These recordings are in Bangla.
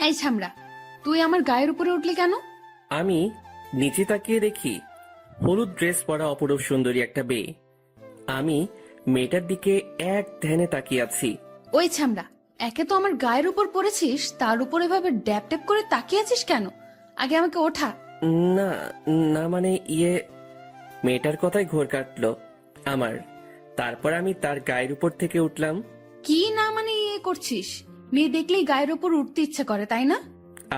এই ছামড়া, তুই আমার গায়ের উপরে উঠলি কেন? আমি নিচে তাকিয়ে দেখি হলুদ ড্রেস পরা অপরূপ সুন্দরী একটা মেয়ে। আমি মেয়েটার দিকে এক ধ্যানে তাকিয়ে আছি। ওই ছামড়া, একে তো আমার গায়ের উপর পড়েছিস, তার উপর এভাবে ড্যাপ ড্যাপ করে তাকিয়ে আছিস কেন? আগে আমাকে ওঠা। না, না মানে মেয়েটার কথাই ঘোর কাটলো আমার। তারপর আমি তার গায়ের উপর থেকে উঠলাম। কি না মানে করছিস? মেয়ে দেখলেই গায়ের উপর উঠতে ইচ্ছে করে, তাই না?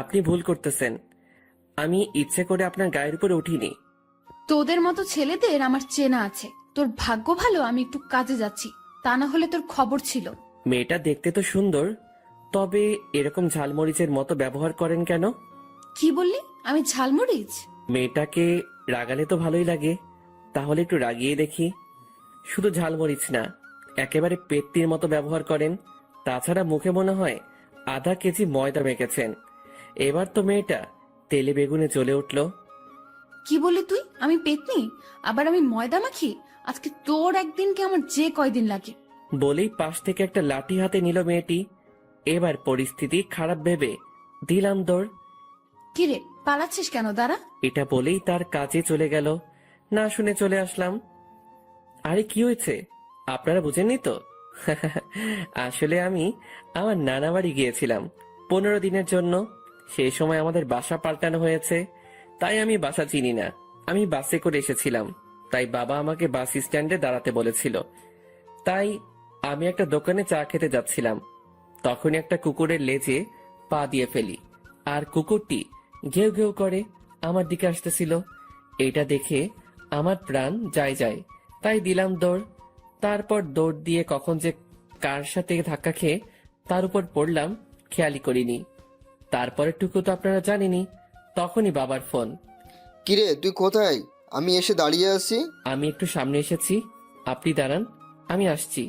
আপনি ভুল করতেছেন। আমি ইচ্ছে করে আপনার গায়ের উপরে উঠিনি। তোদের মতো ছেলেদের আমার চেনা আছে। তোর ভাগ্য ভালো আমি একটু কাজে যাচ্ছি, তা না হলে তোর খবর ছিল। মেয়েটা দেখতে তো সুন্দর, তবে এরকম ঝালমরিচের মতো ব্যবহার করেন কেন? কি বললি? আমি ঝালমরিচ? মেয়েটাকে রাগালে তো ভালোই লাগে, তাহলে একটু রাগিয়ে দেখি। শুধু ঝালমরিচ না, একেবারে পেত্তির মতো ব্যবহার করেন। তাছাড়া মুখে মনে হয় আধা কেজি ময়দা মেখেছেন। এবার তো মেয়েটা তেলে বেগুনে জ্বলে উঠল। কি বললি তুই? আমি পেতনি? আবার আমি ময়দা মাখি? আজকে তোর একদিন কি আমার যে কয়দিন লাগে। বলেই পাশ থেকে একটা লাঠি হাতে নিল মেয়েটি। এবার পরিস্থিতি খারাপ ভেবে দিলাম দৌড়। কিরে, পালাচ্ছিস কেন? দাঁড়া। এটা বলেই তার কাজে চলে গেল। না শুনে চলে আসলাম। আরে কি হয়েছে, আপনারা বুঝেননি তো? আসলে আমি আমার নানা বাড়ি গিয়েছিলাম 15 দিনের জন্য। সেই সময় আমাদের বাসা পাল্টানো হয়েছে, তাই আমি বাসা চিনি না। আমি বাসে করে এসেছিলাম, তাই বাবা আমাকে বাস স্ট্যান্ডে দাঁড়াতে বলেছিল। তাই আমি একটা দোকানে চা খেতে যাচ্ছিলাম, তখনই একটা কুকুরের লেজে পা দিয়ে ফেলি, আর কুকুরটি ঘেউ ঘেউ করে আমার দিকে আসতেছিল। এটা দেখে আমার প্রাণ যায় যায়, তাই দিলাম দৌড়। তারপর দৌড় দিয়ে কখন যে কার সাথে ধাক্কা খেয়ে তার উপর পড়লাম খেয়ালই করিনি। তারপরের টুকু তো আপনারা জানেনই। তখনই বাবার ফোন। কিরে তুই কোথায়? আমি এসে দাঁড়িয়ে আছি। আমি একটু সামনে এসেছি, আপনি দাঁড়ান, আমি আসছি।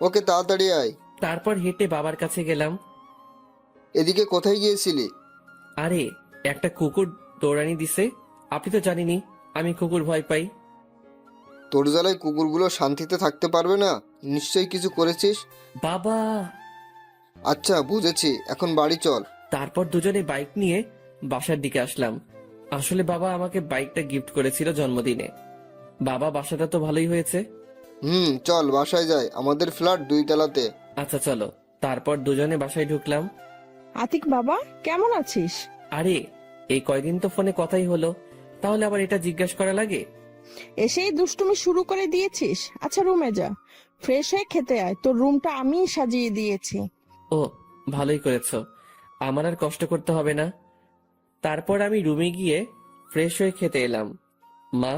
ওকে তাড়াতাড়ি আয়। তারপর হেঁটে বাবার কাছে গেলাম। এদিকে কোথায় গিয়েছিলি? আরে একটা কুকুর দৌড়ানি দিছে, আপনি তো জানেনই আমি কুকুর ভয় পাই। তোর জ্বালায় কুকুরগুলো শান্তিতে থাকতে পারবে না, নিশ্চয়ই কিছু করেছিস। বাবা! আচ্ছা বুঝেছি, এখন বাড়ি চল। তারপর দুজনে বাইক নিয়ে বাসার দিকে আসলাম। আসলে বাবা আমাকে বাইকটা গিফট করেছিল জন্মদিনে। বাবা, বাসাটা তো ভালোই হয়েছে। চল বাসায় যাই, আমাদের ফ্ল্যাট 2 তলাতে। আচ্ছা চলো। তারপর দুজনে বাসায় ঢুকলাম। আতিক বাবা, কেমন আছিস? আরে এই কয়দিন তো ফোনে কথাই হলো, তাহলে আবার এটা জিজ্ঞাসা করা লাগে? এসেই দুষ্টুমি শুরু করে দিয়েছিস। আচ্ছা রুমে যা, ফ্রেশ হয়ে খেতে আয়, তোর রুমটা আমিই সাজিয়ে দিয়েছি। ও, ভালোই করেছো, আমার আর কষ্ট করতে হবে না। তারপর আমি রুমে গিয়ে ফ্রেশ হয়ে খেতে এলাম। মা,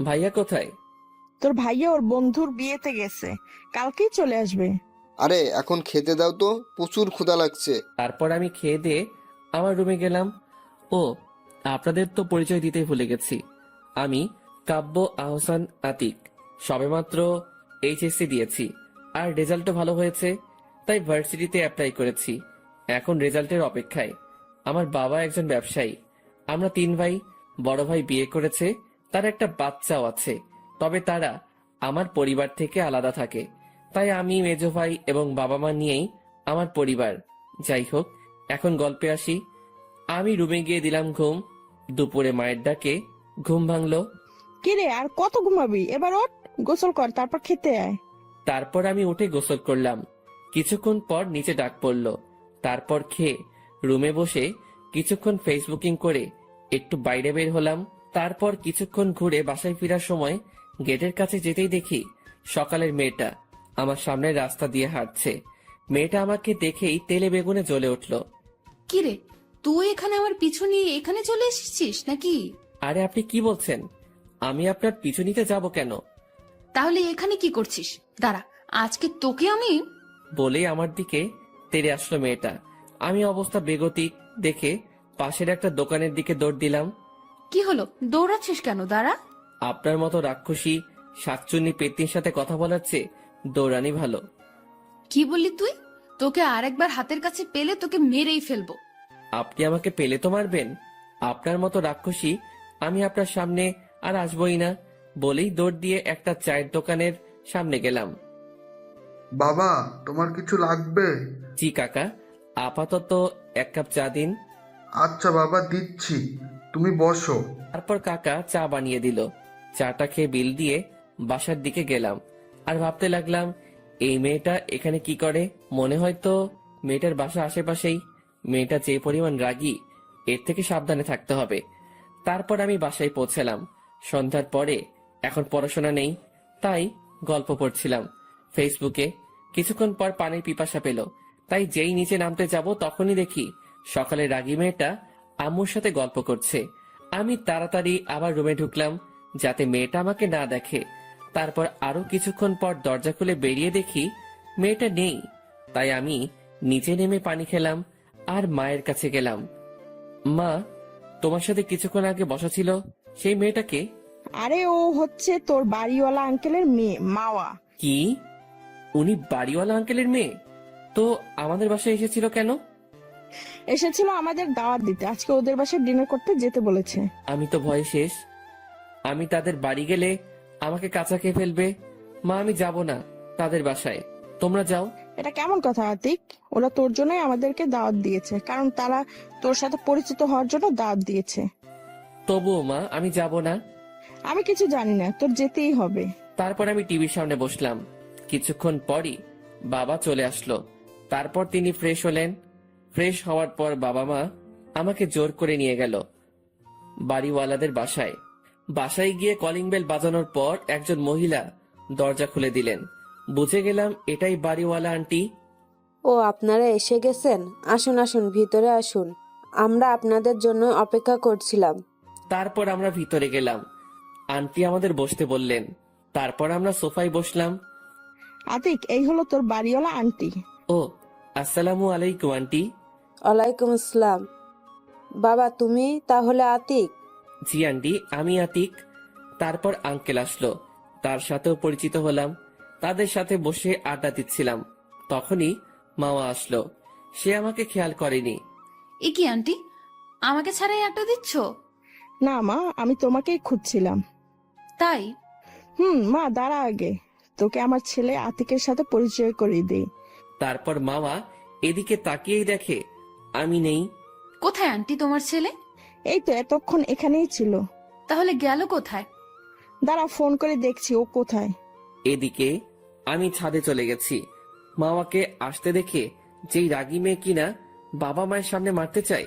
ভাইয়া কোথায়? তোর ভাইয়া ওর বন্ধুর বিয়েতে গেছে, কালকেই চলে আসবে। আরে এখন খেতে দাও তো, প্রচুর ক্ষুধা লাগছে। তারপর আমি খেয়ে দিয়ে আমার রুমে গেলাম। ও, আপনাদের তো পরিচয় দিতেই ভুলে গেছি। আমি কাব্য আহসান আতিক। সবেমাত্র এইচএসসি দিয়েছি, আর রেজাল্টও ভালো হয়েছে, তাই ভার্সিটিতে অ্যাপ্লাই করেছি। এখন রেজাল্টের অপেক্ষায়। আমার বাবা একজন ব্যবসায়ী। আমরা 3 ভাই। বড় ভাই বিয়ে করেছে, তার একটা বাচ্চাও আছে, তবে তারা আমার পরিবার থেকে আলাদা থাকে। তাই আমি, মেজো ভাই এবং বাবা মা নিয়েই আমার পরিবার। যাই হোক, এখন গল্পে আসি। আমি রুমে গিয়ে দিলাম ঘুম। দুপুরে মায়ের ডাকে ঘুম ভাঙলো। কিরে আর কত ঘুমাবি? এবার ওঠ, গোসল কর, তারপর খেতে আয়। তারপর আমি উঠে গোসল করলাম। কিছুক্ষণ পর নিচে ডাক পড়লো। তারপর খেয়ে রুমে বসে কিছুক্ষণ ফেসবুকিং করে একটু বাইরে বের হলাম। তারপর কিছুক্ষণ ঘুরে বাসায় ফেরার সময় গেটের কাছে যেতেই দেখি সকালের মেয়েটা আমার সামনের রাস্তা দিয়ে হাঁটছে। মেয়েটা আমাকে দেখেই তেলে বেগুনে জ্বলে উঠলো। কিরে, তুই এখানে আমার পিছু নিয়ে এখানে চলে এসেছিস নাকি? আরে আপনি কি বলছেন? আমি আপনার পিছু নিতে যাব কেন? তাহলে এখানে কি করছিস? দাঁড়া, আজকে তোকে আমি। বলেই আমার দিকে তেড়ে আসলো মেয়েটা। আমি অবস্থা বেগতিক দেখে পাশের একটা দোকানের দিকে দৌড় দিলাম। কি হলো, দৌড়াচ্ছিস কেন? দাঁড়া। আপনার মতো রাক্ষসী শাকচুন্নি পেত্নির সাথে কথা বলার চেয়ে দৌড়ানি ভালো। কি বললি তুই? তোকে আরেকবার হাতের কাছে পেলে তোকে মেরেই ফেলবো। আপনি আমাকে পেলে তো মারবেন? আপনার মতো রাক্ষসী আমি আপনার সামনে আর আসবই না। বলেই দৌড় দিয়ে একটা চায়ের দোকানের সামনে গেলাম। বাবা, তোমার কিছু লাগবে? জি কাকা, আপাতত এক কাপ চা দিন। আচ্ছা বাবা, দিচ্ছি, তুমি বসো। তারপর কাকা চা বানিয়ে দিল। চাটা খেয়ে বিল দিয়ে বাসার দিকে গেলাম। আর ভাবতে লাগলাম, এই মেয়েটা এখানে কি করে? মনে হয় তো মেয়েটার বাসা আশেপাশেই। মেয়েটা যে পরিমাণ রাগী, এর থেকে সাবধানে থাকতে হবে। তারপর আমি বাসায় পৌঁছালাম সন্ধ্যার পরে। এখন পড়াশোনা নেই, তাই গল্প পড়ছিলাম ফেসবুকে। কিছুক্ষণ পর পানির পিপাসা পেল, তাই যেই নিচে নামতে যাব তখনই দেখি সকালে রাগী মেয়েটা আম্মুর সাথে গল্প করছে। আমি তাড়াতাড়ি আবার রুমে ঢুকলাম যাতে মেয়েটা আমাকে না দেখে। তারপর আরো কিছুক্ষণ পর দরজা খুলে বেরিয়ে দেখি মেয়েটা নেই। তাই আমি নিচে নেমে পানি খেলাম আর মায়ের কাছে গেলাম। মা, তোমার সাথে কিছুক্ষণ আগে বসা ছিল সেই মেয়েটাকে? আরে ও হচ্ছে তোর বাড়িওয়ালা আঙ্কেলের মেয়ে, মাওয়া। কি? উনি বাড়িওয়ালা আঙ্কেলের মেয়ে? তো আমাদের বাসায় এসেছিল কেন? এসেছিল আমাদের দাওয়াত দিতে, আজকে ওদের বাসায় ডিনার করতে যেতে বলেছে। আমি তো ভয়ে শেষ। আমি তাদের বাড়ি গেলে আমাকে কাঁচা খেয়ে ফেলবে। মা, আমি যাব না তাদের বাসায়, তোমরা যাও। এটা কেমন কথা আতিক? ওরা তোর জন্যই আমাদেরকে দাওয়াত দিয়েছে, কারণ তারা তোর সাথে পরিচিত হওয়ার জন্য দাওয়াত দিয়েছে। তবুও মা, আমি যাব না। আমি কিছু জানি না, তোর যেতেই হবে। তারপর আমি টিভির সামনে বসলাম। কিছুক্ষণ পরই বাবা চলে আসলো। তারপর তিনি ফ্রেশ হলেন। ফ্রেশ হওয়ার পর বাবা মা আমাকে জোর করে নিয়ে গেল বাড়িওয়ালাদের বাসায়। বাসায় গিয়ে কলিং বেল বাজানোর পর একজন মহিলা দরজা খুলে দিলেন। বুঝে গেলাম এটাই বাড়িওয়ালা আন্টি। ও, আপনারা এসে গেছেন? আসুন আসুন, ভিতরে আসুন, আমরা আপনাদের জন্য অপেক্ষা করছিলাম। তারপর আমরা ভিতরে গেলাম। আন্টি আমাদের বসতে বললেন। তারপর আমরা সোফায় বসলাম। আতিক, এই হলো তোর বাড়িওয়ালা আন্টি। ও, আসসালামু আলাইকুম আন্টি। ওয়ালাইকুম আসসালাম। বাবা, তুমি তাহলে আতিক? জি আন্টি, আমি আতিক। তারপর আঙ্কেল আসলো, তার সাথেও পরিচিত হলাম। তাদের সাথে বসে আড্ডা দিচ্ছিলাম। তখনই মামা আসলো। সে আমাকে খেয়াল করেনি। এ কি আন্টি, আমাকে ছাড়াই আড্ডা দিচ্ছ? না মা, আমি তোমাকেই খুঁজছিলাম। তাই? মা দাঁড়া, আগে তোকে আমার ছেলে আতিকের সাথে পরিচয় করিয়ে দেই। তারপর মামা এদিকে তাকিয়েই দেখে আমি নেই। কোথায় আন্টি তোমার ছেলে? এই তো এতক্ষণ এখানেই ছিল। তাহলে গেল কোথায়? দাঁড়া, ফোন করে দেখছি ও কোথায়। এদিকে আমি ছাদে চলে গেছি। মামাকে আসতে দেখে যেই রাগী মেয়ে কিনা বাবা মায়ের সামনে মারতে চায়,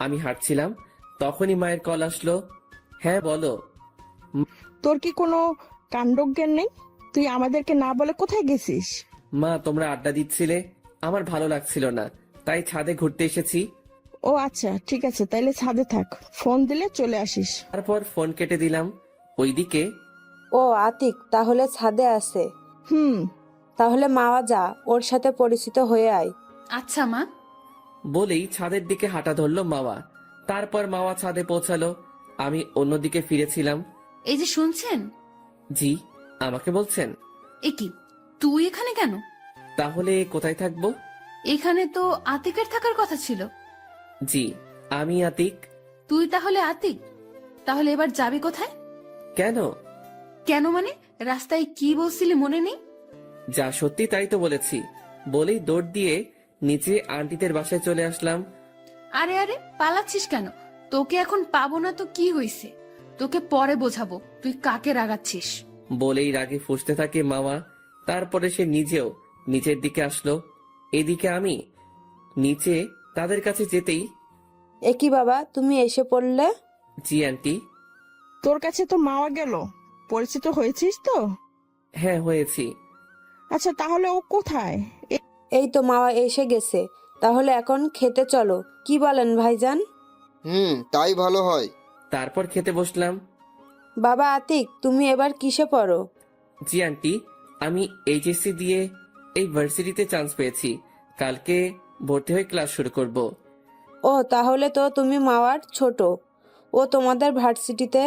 আমি হাঁটছিলাম। তখনই মায়ের কল আসলো। হ্যাঁ বলো। তোর কি কোনো কাণ্ডজ্ঞান নেই? তুই আমাদেরকে না বলে কোথায় গেছিস? মা, তোমরা আড্ডা দিচ্ছিলে, আমার ভালো লাগছিল না, তাই ছাদে ঘুরতে এসেছি। ও আচ্ছা, ঠিক আছে, তাইলে ছাদে থাক, ফোন দিলে চলে আসিস। তারপর ফোন কেটে দিলাম। ওইদিকে ও আতিক তাহলে ছাদে আছে। হুম তাহলে মাওয়া যা, ওর সাথে পরিচিত হয়ে আয়। আচ্ছা মা। বলেই ছাদের দিকে হাঁটা ধরলো মাওয়া। তারপর মাওয়া ছাদে পৌঁছালো। আমি অন্যদিকে ফিরেছিলাম। এই যে শুনছেন? জি, আমাকে বলছেন? এ কি, তুই এখানে কেন? তাহলে কোথায় থাকবো? এখানে তো আতিকের থাকার কথা ছিল। জি, আমি আতিক। তুই তাহলে আতিক? তাহলে এবার যাবি কোথায়? কেন? কেন মানে, রাস্তায় কি বলছিলি মনে নেই? যা সত্যি তাই তো বলেছি। বলেই দৌড় দিয়ে নিচে আন্টিদের বাসায় চলে আসলাম। আরে আরে, পালাচ্ছিস কেন? তোকে এখন পাবো না তো কি হইছে? তোকে পরে বোঝাবো তুই কাকে রাগাচ্ছিস। বলেই রাগে ফুঁসতে থাকে মামা। তারপরে সে নিজেও নিচের দিকে আসলো। এদিকে আমি নিচে তাদের কাছে যেতেই, এ কি বাবা, তুমি এসে পড়লে? জি আন্টি। তোর কাছে তো মাওয়া গেল, পরিচিত হয়েছিস তো? হ্যাঁ, হয়েছি। আচ্ছা, তাহলে ও কোথায়? এই তো মাওয়া এসে গেছে, তাহলে এখন খেতে চলো, কি বলেন ভাইজান? তাই ভালো হয়। তারপর খেতে বসলাম। বাবা আতিক, তুমি এবার কিসে পড়ো? জি আন্টি, আমি এইচএসসি দিয়ে এই ভার্সিটিতে চান্স পেয়েছি। কালকে ভর্তি হয়ে ক্লাস শুরু করব। ও, তাহলে তো তুমি মাওয়ার ছোট। ও তোমাদের ভার্সিটিতে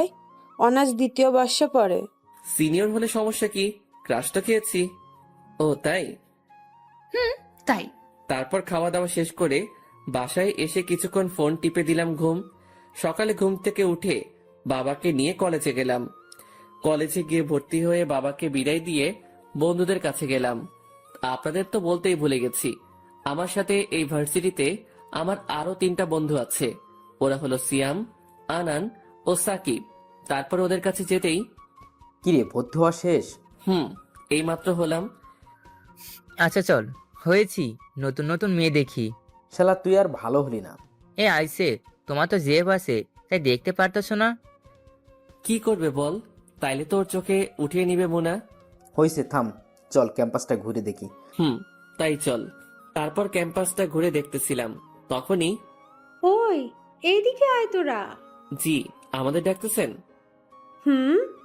অনার্স দ্বিতীয় বর্ষে পড়ে। সিনিয়র হলে সমস্যা কি? ক্লাস তো খেয়েছি। ও তাই? তাই? তারপর খাওয়া দাওয়া শেষ করে বাসায় এসে কিছুক্ষণ ফোন টিপে দিলাম ঘুম। সকালে ঘুম থেকে উঠে বাবাকে নিয়ে কলেজে গেলাম। কলেজে গিয়ে ভর্তি হয়ে বাবাকে বিদায় দিয়ে বন্ধুদের কাছে গেলাম। আপনাদের তো বলতেই ভুলে গেছি, আমার সাথে এই ভার্সিটিতে আমার আরো 3টা বন্ধু আছে। ওরা হলো সিয়াম, আনান ও সাকিব। তারপর ওদের কাছে যেতেই, কিরে ভর্তি হওয়া শেষ? এইমাত্র হলাম। আচ্ছা চল, হয়েছি, নতুন নতুন মেয়ে দেখি। শালা তুই আর ভালো হলি না। এ আইসে, তোমার তো জেব আছে, তাই দেখতে পারতেছ না? কি করবে বল, তাইলে তো ওর চোখে উঠিয়ে নিবে মোনা। হয়েছে, থাম, চল ক্যাম্পাসটা ঘুরে দেখি। তাই চল। তারপর ক্যাম্পাসটা ঘুরে দেখতেছিলাম, তখনই ওই এইদিকে আয় তোরা। জি, আমাদের ডাকতেছেন?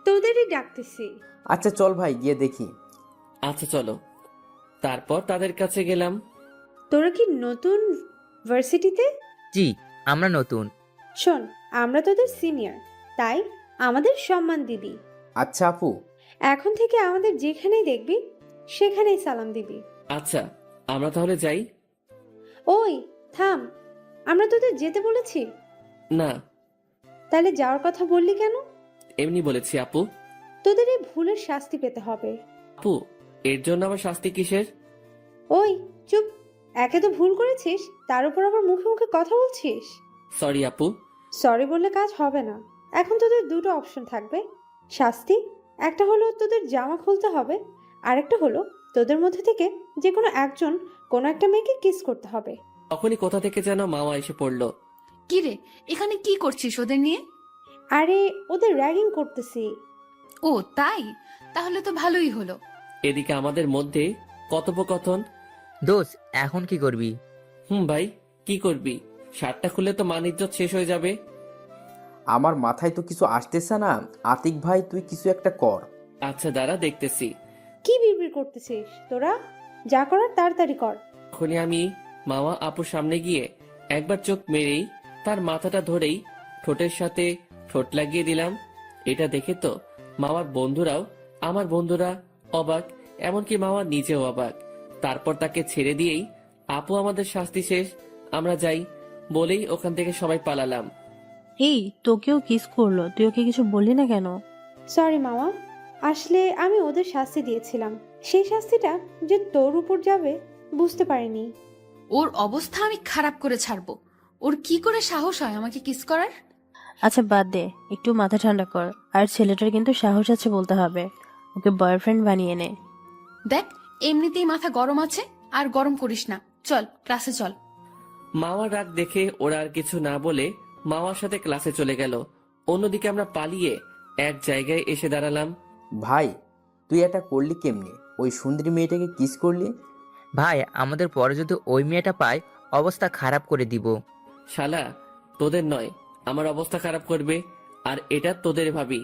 তোদেরই ডাকতেছি। আচ্ছা চল ভাই গিয়ে দেখি। আচ্ছা চলো। তারপর তাদের কাছে গেলাম। তোরা কি নতুন ভার্সিটিতে? জি, আমরা নতুন। শোন, আমরা তোদের সিনিয়র, তাই আমাদের সম্মান দিবি। আচ্ছা আপু। এখন থেকে আমাদের যেখানেই দেখবি সেখানেই সালাম দিবি। আচ্ছা, আমরা তাহলে যাই। ওই থাম, আমরা তোদের যেতে বলেছি? না, তাহলে যাওয়ার কথা বললি কেন? এমনি বলেছি আপু। তোদের এই ভুলের শাস্তি পেতে হবে। আপু, এর জন্য আবার শাস্তি কিসের? ওই চুপ, একে তো ভুল করেছিস, তার উপর আবার মুখে মুখে কথা বলছিস। সরি আপু। সরি বললে কাজ হবে না। এখন তোদের দুটো অপশন থাকবে শাস্তি। একটা হলো তোদের জামা খুলতে হবে, আর একটা হলো তোদের মধ্যে থেকে যে কোনো একজন কোনো একটা মেয়েকে কিস করতে হবে। তখনই কোথা থেকে যেন মামা এসে পড়লো। কি রে, এখানে কি করছিস ওদের নিয়ে? আরে ওদের র্যাগিং করতেছি। ও তাই, তাহলে তো ভালোই হলো। এদিকে আমাদের মধ্যে কথোপকথন। দোষ, এখন কি করবি? ভাই, কি করবি? শার্টটা খুললে তো মান ইজ্জত শেষ হয়ে যাবে। আমার মাথায় তো কিছু আসতেছে না। আতিক ভাই তুই কিছু একটা কর। আচ্ছা দাঁড়া, দেখতেছি। কি বিড়বিড় করতেছিস তোরা? যা করার তাড়াতাড়ি কর। তখনই আমি মামা আপুর সামনে গিয়ে একবার চোখ মেরেই তার মাথাটা ধরেই ঠোঁটের সাথে ঠোঁট লাগিয়ে দিলাম। এটা দেখে তো মামার বন্ধুরাও, আমার বন্ধুরা অবাক, এমনকি মামা নিজেও অবাক। তারপর তাকে ছেড়ে দিয়েই আপু আমাদের শাস্তি শেষ, আমরা যাই বলেই ওখান থেকে সবাই পালালাম। এই তোকেও কিস করলো, তুই ওকে কিছু বললি না কেন? সরি মামা, আসলে আমি ওদের শাস্তি দিয়েছিলাম, সেই শাস্তিটা যে তোর উপর যাবে বুঝতে পারিনি। ওর অবস্থা আমি খারাপ করে ছাড়বো। ওর কি করে সাহস হয় আমাকে কিস করার? আচ্ছা বাদ দে, একটু মাথা ঠান্ডা কর। আর ছেলেটার কিন্তু সাহস আছে বলতে হবে, ওকে বয়ফ্রেন্ড বানিয়ে নে। দেখ, এমনিতেই মাথা গরম আছে, আর গরম করিস না। চল ক্লাসে চল। মামার রাগ দেখে ওরা আর কিছু না বলে মামার সাথে ক্লাসে চলে গেল। অন্যদিকে আমরা পালিয়ে এক জায়গায় এসে দাঁড়ালাম। ভাই তুই এটা করলি কেমনে? ওই সুন্দরী মেয়েটাকে কিস করলি? ভাই, আমাদের পরে যদি ওই মেয়েটা পায়, অবস্থা খারাপ করে দিব। শালা, তোদের নয়, আমার অবস্থা খারাপ করবে, আর এটা তোদের ভাবি।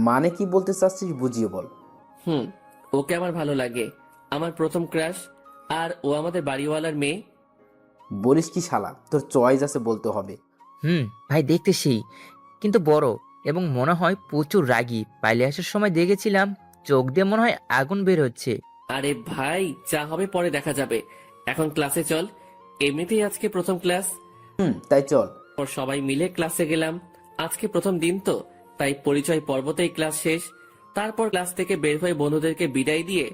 মানে কি বলতে চাচ্ছিস বুঝিয়ে বল। ওকে আমার ভালো লাগে, আমার প্রথম ক্রাশ, আর ও আমাদের বাড়িওয়ালার মেয়ে। বলিস কি শালা, তোর চয়েস আছে বলতে হবে। ভাই দেখতে সেই, কিন্তু বড়, এবং মনে হয় প্রচুর রাগী। পাইলে আসার সময় দেখেছিলাম, চোখ দিয়ে মনে হয় আগুন বের হচ্ছে। আরে ভাই, যা হবে পরে দেখা যাবে, এখন ক্লাসে চল। এমনিতেই আজকে প্রথম ক্লাস। তাই চল। ওর সবাই মিলে ক্লাসে গেলাম। আজকে প্রথম দিন তো, তাই পরিচয় পর্বতেই ক্লাস শেষ। তারপর ক্লাস থেকে বের হয়ে বন্ধুদেরকে বিদায় দিয়ে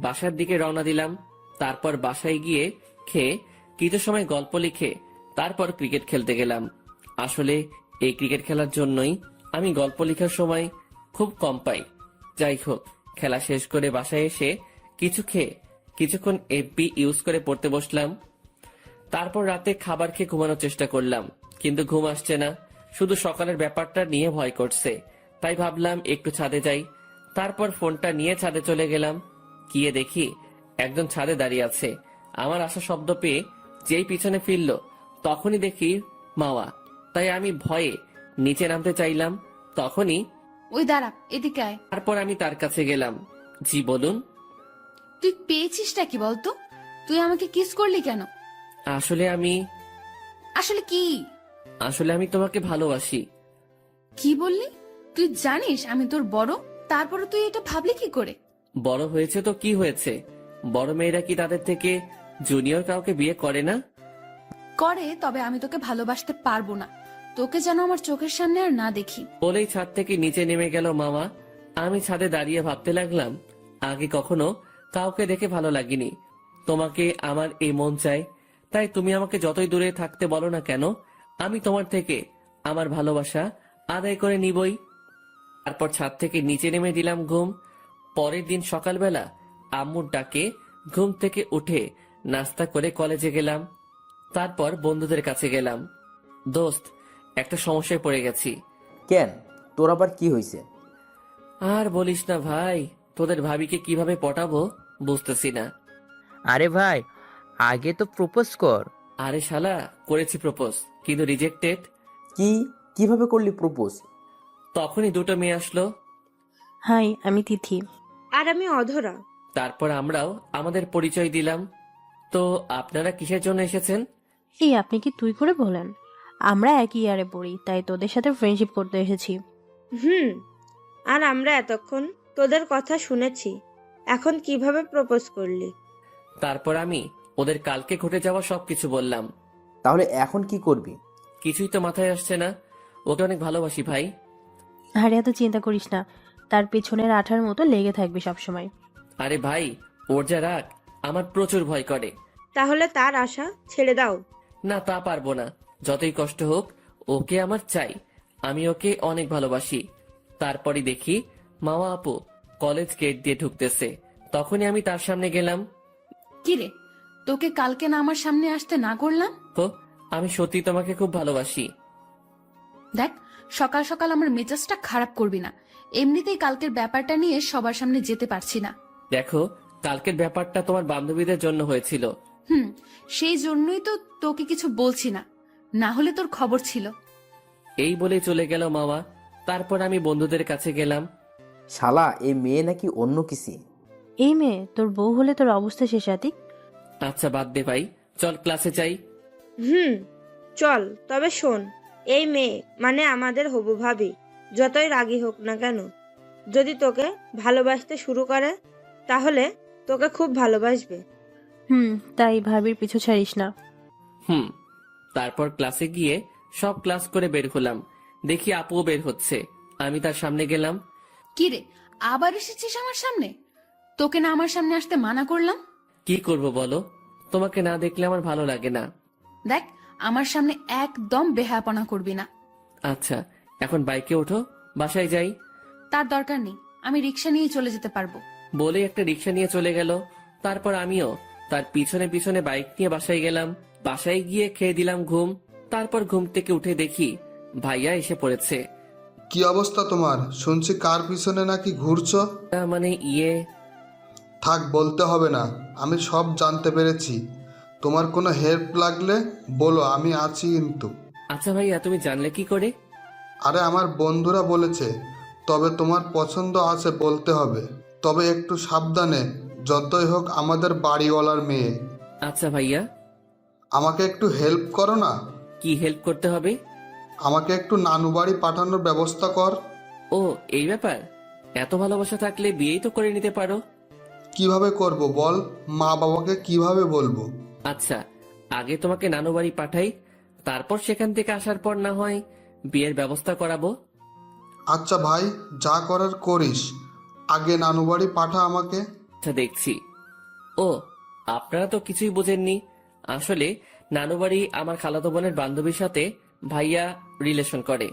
বাসার দিকে রওনা দিলাম। তারপর বাসায় গিয়ে খেয়ে কিছু সময় গল্প লিখে তারপর ক্রিকেট খেলতে গেলাম। আসলে এই ক্রিকেট খেলার জন্যই আমি গল্প লেখার সময় খুব কম পাই। যাই হোক, খেলা শেষ করে বাসায় এসে কিছু খেয়ে কিছুক্ষণ এফবি ইউজ করে পড়তে বসলাম। তারপর রাতে খাবার খেয়ে ঘুমানোর চেষ্টা করলাম, কিন্তু ঘুম আসছে না। শুধু সকালের ব্যাপারটা নিয়ে ভয় করছে, তাই ভাবলাম একটু ছাদে যাই। তারপর ফোনটা নিয়ে ছাদে চলে গেলাম। গিয়ে দেখি একজন ছাদে দাঁড়িয়ে আছে। আমার আসা শব্দ পেয়ে যেই পিছনে ফিরল, তখনই দেখি মাওয়া। তাই আমি ভয়ে নিচে নামতে চাইলাম, তখনই ওই দাঁড়া, এদিকে আয়। তারপর আমি তার কাছে গেলাম। জি বলুন। তুই পেয়েছিসটা কি বলতো? তুই আমাকে কিস করলি কেন? আসলে কি? আসলে আমি তোমাকে ভালোবাসি। কি বললি? তুই জানিস আমি তোর বড়, তারপরে তুই এটা ভাবলি কি করে? বড় হয়েছে তো কি হয়েছে, বড় মেয়েরা কি তাদের থেকে জুনিয়র কাউকে বিয়ে করে না? করে, তবে আমি তোকে ভালোবাসতে পারবো না। তোকে যেন আমার চোখের সামনে আর না দেখি। বলেই ছাদ থেকে নিচে নেমে গেল মামা। আমি ছাদে দাঁড়িয়ে ভাবতে লাগলাম, আগে কখনো কাউকে দেখে ভালো লাগেনি, তোমাকে আমার এই মন চাই, তাই তুমি আমাকে যতই দূরে থাকতে বলো না কেন, আমি তোমার থেকে আমার ভালোবাসা আদায় করে নিবই। তারপর ছাদ থেকে নিচে নেমে দিলাম ঘুম। পরের দিন সকালবেলা আম্মুর ডাকে ঘুম থেকে উঠে নাস্তা করে কলেজে গেলাম। তারপর বন্ধুদের কাছে গেলাম। দোস্ত, একটা সমস্যায় পড়ে গেছি। কেন, তোর আবার কি হয়েছে? আর বলিস না ভাই, তোদের ভাবিকে কিভাবে পটাবো বুঝতেছি না। আরে ভাই, আগে তো প্রপোজ কর। আরে শালা, করেছি প্রপোজ, কিন্তু রিজেক্টেড। কিভাবে করলি প্রপোজ? তখনই দুটো মেয়ে আসলো। হাই, আমি তিথি। আর আমি অধরা। তারপর আমরাও আমাদের পরিচয় দিলাম। তো আপনারা কিসের জন্য এসেছেন? এই আপনি কি তুই করে বলেন? আমরা একই ইয়ারে পড়ি, তাই তোদের সাথে ফ্রেন্ডশিপ করতে এসেছি। আর আমরা এতক্ষণ তোদের কথা শুনেছি, এখন কিভাবে প্রপোজ করলি? তারপর আমি ওদের কালকে ঘটে যাওয়া সবকিছু বললাম। তাহলে এখন কি করবি? কিছুই তো মাথায় আসছে না। ওকে অনেক ভালোবাসি ভাই। আরে এত চিন্তা করিস না, তার পেছনের আঠার মতো লেগে থাকবি সবসময়। আরে ভাই, ওর যা রাগ আমার প্রচুর ভয় করে। তাহলে তার আশা ছেড়ে দাও। না, তা পারবো না। যতই কষ্ট হোক, ওকে আমার চাই। আমি ওকে অনেক ভালোবাসি। তারপরই দেখি মামা আপু কলেজ গেট দিয়ে ঢুকতেছে। তখনই আমি তার সামনে গেলাম। কিরে, তোকে কালকে না আমার সামনে আসতে না করলাম? তো আমি সত্যি তোমাকে খুব ভালোবাসি। দেখ, সকাল সকাল আমার মেজাজটা খারাপ করবি না। এমনিতেই কালকের ব্যাপারটা নিয়ে সবার সামনে যেতে পারছি না। দেখো, কালকের ব্যাপারটা তোমার বান্ধবীদের জন্য হয়েছিল। সেই জন্যই তো তোকে কিছু বলছি না, না হলে তোর খবর ছিল। এই বলে চলে গেল মামা। তারপর আমি বন্ধুদের কাছে গেলাম। শালা, এই মেয়ে নাকি অন্য কিছু। এই মেয়ে তোর বউ হলে তোর অবস্থা শেষ। আতিক, আচ্ছা বাদ দে ভাই, চল ক্লাসে যাই। চল, তবে শোন, এই মেয়ে মানে আমাদের হবু ভাবি। যতই রাগী হোক না কেন, যদি তোকে ভালোবাসতে শুরু করে তাহলে তোকে খুব ভালোবাসবে। তাই ভাবির পিছু ছাড়িস না। তারপর ক্লাসে গিয়ে সব ক্লাস করে বের হলাম। দেখি আপুও বের হচ্ছে। আমি তার সামনে গেলাম। কিরে, আবার এসেছিস আমার সামনে? তোকে না আমার সামনে আসতে মানা করলাম? কি করব বলো, তোমাকে না দেখলে আমার ভালো লাগে না। দেখ, আমার সামনে একদম বেহায়াপনা করবি না। আচ্ছা, এখন বাইকে ওঠো, বাসায় যাই। তার দরকার নেই, আমি রিক্সা নিয়ে চলে যেতে পারবো। বলে একটা রিক্সা নিয়ে চলে গেল। তারপর আমিও তার পিছনে পিছনে বাইক নিয়ে বাসায় গেলাম। বাসায় গিয়ে খেয়ে দিলাম ঘুম। তারপর ঘুম থেকে উঠে দেখি ভাইয়া এসে পড়েছে। কি অবস্থা তোমার? শুনছি কার পিছনে নাকি ঘুরছো। মানে থাক, বলতে হবে না, আমি সব জানতে পেরেছি। তোমার কোনো হেল্প লাগলে বলো, আমি আছি কিন্তু। আচ্ছা ভাইয়া, তুমি জানলে কি করে? আরে আমার বন্ধুরা বলেছে। তবে তোমার পছন্দ আছে বলতে হবে, তবে একটু সাবধানে, যতই হোক আমাদের বাড়িওয়ালার মেয়ে। আচ্ছা ভাইয়া। আমাকে একটু হেল্প করো না। কি হেল্প করতে হবে? আমাকে একটু নানু বাড়ি পাঠানোর ব্যবস্থা কর। ও, এই ব্যাপার? এত ভালোবাসা থাকলে বিয়েই তো করে নিতে পারো। কিভাবে করব বল? মা বাবাকে কিভাবে বলবো? আচ্ছা, আগে তোমাকে নানু বাড়ি পাঠাই, তারপর সেখান থেকে আসার পর না হয় বিয়ের ব্যবস্থা করাবো। আচ্ছা ভাই, যা করার করিস, আগে নানু বাড়ি পাঠা আমাকে। আচ্ছা, দেখছি। ও, আপনারা তো কিছুই বোঝেননি। আসলে নানু বাড়ি আমার খালাতো বোনের বান্ধবীর সাথে ভাইয়া রিলেশন করে।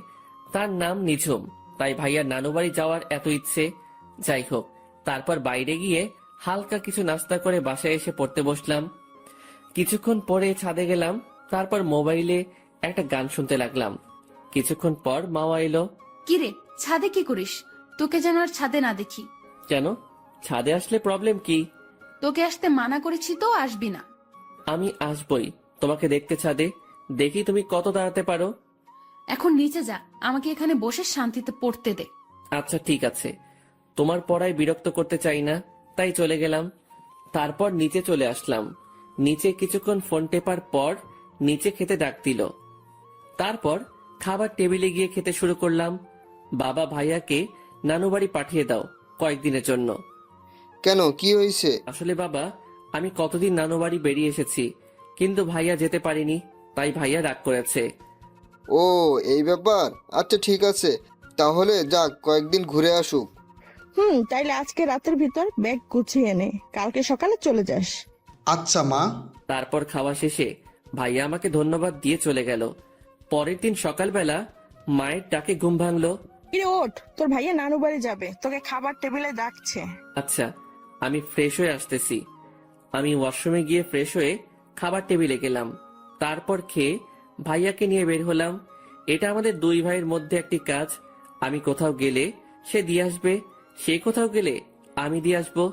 তার নাম নিঝুম, তাই ভাইয়ার নানু বাড়ি যাওয়ার এত ইচ্ছে। যাই হোক, তারপর বাইরে গিয়ে হালকা কিছু নাস্তা করে বাসায় এসে পড়তে বসলাম। কিছুক্ষণ পরে ছাদে গেলাম। তারপর মোবাইলে একটা গান শুনতে লাগলাম। কিছুক্ষণ পর মাওয়া এলো। কিরে, ছাদে কি করিস? তোকে যেন আর ছাদে না দেখি। কেন, ছাদে আসলে প্রবলেম কি? তোকে আসতে মানা করেছি তো, আসবি না। আমি আসবই তোমাকে দেখতে ছাদে, দেখি তুমি কত দাঁড়াতে পারো। এখন নিচে যা, আমাকে এখানে বসে শান্তিতে পড়তে দে। আচ্ছা ঠিক আছে, তোমার পড়ায় বিরক্ত করতে চাই না, তাই চলে গেলাম। তারপর নিচে চলে আসলাম। নিচে কিছুক্ষণ ফোন টেপার পর নিচে খেতে ডাক দিল। তারপর খাবার টেবিলে গিয়ে খেতে শুরু করলাম। বাবা ভাইয়াকে নানু বাড়ি পাঠিয়ে দাও কয়েকদিনের জন্য। কেন, কি হয়েছে? আসলে বাবা, আমি কতদিন নানু বাড়ি বেরিয়ে এসেছি, কিন্তু ভাইয়া যেতে পারিনি, তাই ভাইয়া রাগ করেছে। ও, এই ব্যাপার। আচ্ছা ঠিক আছে, তাহলে যাক, কয়েকদিন ঘুরে আসুক। তাইলে আজকে রাতের ভিতর ব্যাগ গুছিয়ে নে, কালকে সকালে চলে যাস। আচ্ছা মা। তারপর খাওয়া শেষে ভাইয়া আমাকে ধন্যবাদ দিয়ে চলে গেল। পরের দিন সকালবেলা মায়ের ডাকে ঘুম ভাঙলো। কিরে ওঠ, তোর ভাইয়া নানু বাড়ি যাবে, তোকে খাবার টেবিলে ডাকছে। আচ্ছা, আমি ফ্রেশ হয়ে আসতেছি। আমি ওয়াশরুমে গিয়ে ফ্রেশ হয়ে খাবার টেবিলে গেলাম। তারপর খেয়ে ভাইয়াকে নিয়ে বের হলাম। এটা আমাদের দুই ভাইয়ের মধ্যে একটি কাজ। আমি কোথাও গেলে সে দিয়ে আসবে, সে কোথাও গেলে আমি দিয়ে আসবো।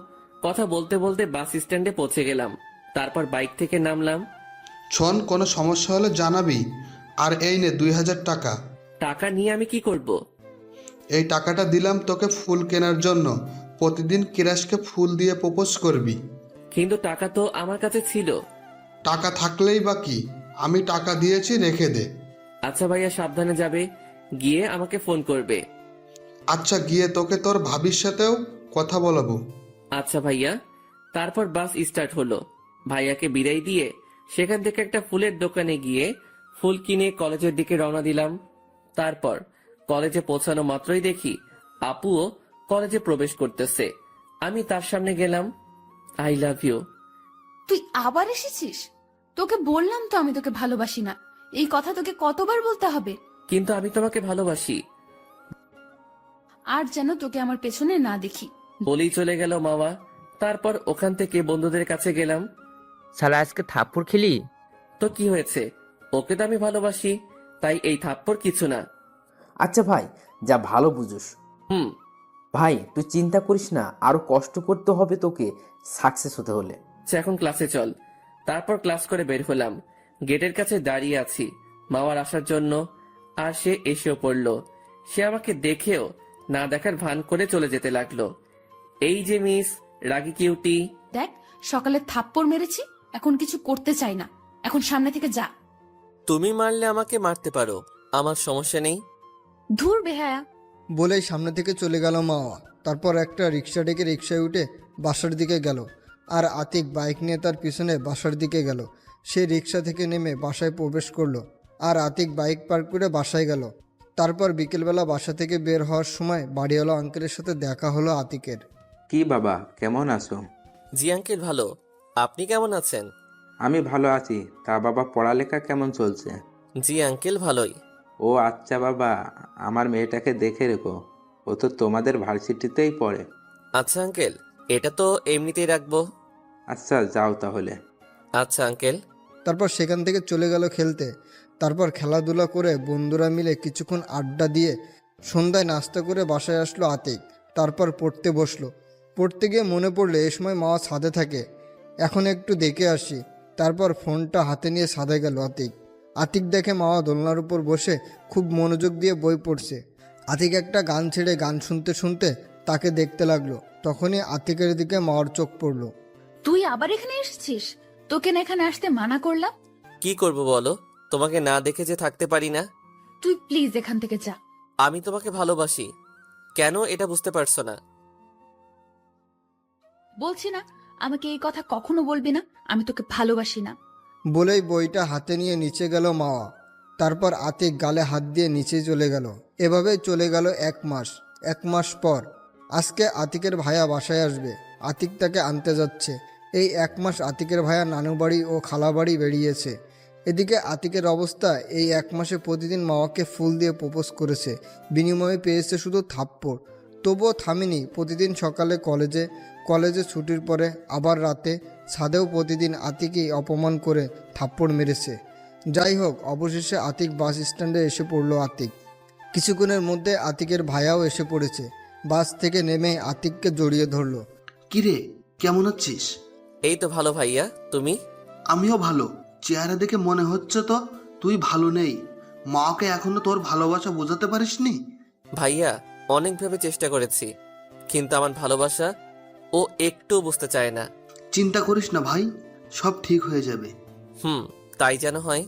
কথা বলতে বলতে বাস স্ট্যান্ডে পৌঁছে গেলাম। তারপর বাইক থেকে নামলাম। শোন, কোনো সমস্যা হলে জানাবি। আর এই নে 2000 টাকা। টাকা নিয়ে আমি কি করব? এই টাকাটা দিলাম তোকে ফুল কেনার জন্য। প্রতিদিন কিরাশকে ফুল দিয়ে প্রপোজ করবি। কিন্তু টাকা তো আমার কাছে ছিল। টাকা থাকলেই বা কি, আমি টাকা দিয়েছি, রেখে দে। আচ্ছা ভাইয়া, সাবধানে যাবে, গিয়ে আমাকে ফোন করবে। আচ্ছা, গিয়ে তোকে তোর ভাবির সাথেও কথা বলাবো। আচ্ছা ভাইয়া। তারপর বাস স্টার্ট হলো। ভাইয়াকে বিদায় দিয়ে সেখান থেকে একটা ফুলের দোকানে গিয়ে ফুল কিনে কলেজের দিকে রওনা দিলাম। তারপর কলেজে পৌঁছানো মাত্রই দেখি আপুও কলেজে প্রবেশ করতেছে। আমি তার সামনে গেলাম। I love you. তুই আবার এসেছিস? তোকে বললাম তো আমি তোকে ভালোবাসি না। এই কথা তোকে কতবার বলতে হবে? কিন্তু আমি তোমাকে ভালোবাসি। আর যেন তোকে আমার পেছনে না দেখি। বলেই চলে গেল মামা। তারপর ওখান থেকে বন্ধুদের কাছে গেলাম। শালা আজকে থাপ্পড় খেলি? তো কি হয়েছে, ওকে তো আমি ভালোবাসি, তাই এই থাপ্পড় কিছু না। আচ্ছা ভাই, যা ভালো বুঝুস। হুম। ভাই তুই চিন্তা করিস না, আরো কষ্ট করতে হবে তোকে সাকসেস হতে হলে। আচ্ছা, এখন ক্লাসে চল। তারপর ক্লাস করে বের হলাম। গেটের কাছে দাঁড়িয়ে আছি মামার আসার জন্য, আর সে এসেও পড়লো। সে আমাকে দেখেও না দেখার ভান করে চলে যেতে লাগলো। এই যে মিস রাগি কিউটি। দেখ, সকালে থাপ্পড় মেরেছি, এখন কিছু করতে চাই না। এখন সামনে থেকে যা। তুমি মারলে আমাকে মারতে পারো, আমার সমস্যা নেই। ধুর বেহায়া। বলেই সামনে থেকে চলে গেল মাওয়া। তারপর একটা রিক্সা ডেকে রিক্সায় উঠে বাসার দিকে গেল, আর আতিক বাইক নিয়ে তার পিছনে বাসার দিকে গেল। সে রিক্সা থেকে নেমে বাসায় প্রবেশ করলো, আর আতিক বাইক পার্ক করে বাসায় গেল। তারপর বিকেলবেলা বাসা থেকে বের হওয়ার সময় বাড়িওয়ালা আঙ্কেলের সাথে দেখা হলো আতিকের। কি বাবা, কেমন আছো? জি আঙ্কেল, ভালো। আপনি কেমন আছেন? আমি ভালো আছি। তা বাবা, পড়ালেখা কেমন চলছে? জি আঙ্কেল, ভালোই। ও আচ্ছা বাবা, আমার মেয়েটাকে দেখে রেখো, ও তো তোমাদের ভার্সিটিতেই পড়ে। আচ্ছা আঙ্কেল, এটা তো এমনিতেই রাখবো। আচ্ছা যাও তাহলে। আচ্ছা আঙ্কেল। তারপর সেখান থেকে চলে গেল খেলতে। তারপর খেলাধুলা করে বন্ধুরা মিলে কিছুক্ষণ আড্ডা দিয়ে সন্ধ্যায় নাস্তা করে বাসায় আসলো আতিক। তারপর পড়তে বসলো। পড়তে গিয়ে মনে পড়লো এ সময় মাওয়া ছাদে থাকে, এখন একটু দেখে আসি। তারপর ফোনটা হাতে নিয়ে ছাদে গেল আতিক। আতিক দেখে মাওয়া দোলনার উপর বসে খুব মনোযোগ দিয়ে বই পড়ছে। আতিক একটা গান ছেড়ে গান শুনতে শুনতে তাকে দেখতে লাগলো। তখনই আতিকের দিকে মাওয়ার চোখ পড়লো। তুই আবার এখানে এসেছিস? তোকে না এখানে আসতে মানা করলাম। কি করব বলো, তোমাকে না দেখে যে থাকতে পারি না। তুই প্লিজ এখান থেকে যা। আমি তোমাকে ভালোবাসি, কেন এটা বুঝতে পারছো না? বলছি না আমাকে এই কথা কখনো বলবি না, আমি তোকে ভালোবাসি না। বলেই বইটা হাতে নিয়ে নিচে গেল মাওয়া। তারপর আতিক গালে হাত দিয়ে নিচে চলে গেল। এভাবেই চলে গেল 1 মাস। 1 মাস পর আজকে আতিকের ভাইয়া বাসায় আসবে। আতিক তাকে আনতে যাচ্ছে। এই 1 মাস আতিকের ভাইয়া নানু বাড়ি ও খালা বাড়ি বেরিয়েছে। এদিকে আতিকের অবস্থা, এই 1 মাসে প্রতিদিন মাওয়াকে ফুল দিয়ে প্রপোজ করেছে, বিনিময়ে পেয়েছে শুধু থাপ্পড়। তবুও থামেনি। প্রতিদিন সকালে কলেজে ছুটির পরে আবার রাতে ছাদেও প্রতিদিন আতিকই অপমান করে থাপ্পড় মেরেছে। যাই হোক, অবশেষে আতিক বাস স্ট্যান্ডে এসে পড়ল। আতিক কিছুক্ষণের মধ্যে আতিকের ভাইয়াও এসে পড়েছে। বাস থেকে নেমে আতিককে জড়িয়ে ধরলো। কিরে, কেমন আছিস? এই তো ভালো ভাইয়া, তুমি? আমিও ভালো। চেহারা দেখে মনে হচ্ছে তো তুই ভালো নেই। মাকে এখনো তোর ভালোবাসা বোঝাতে পারিসনি? ভাইয়া, অনেকভাবে চেষ্টা করেছি, কিন্তু আমার ভালোবাসা ও একটু বুঝতে চায় না। চিন্তা করিস না ভাই, সব ঠিক হয়ে যাবে। তাই যেন হয়।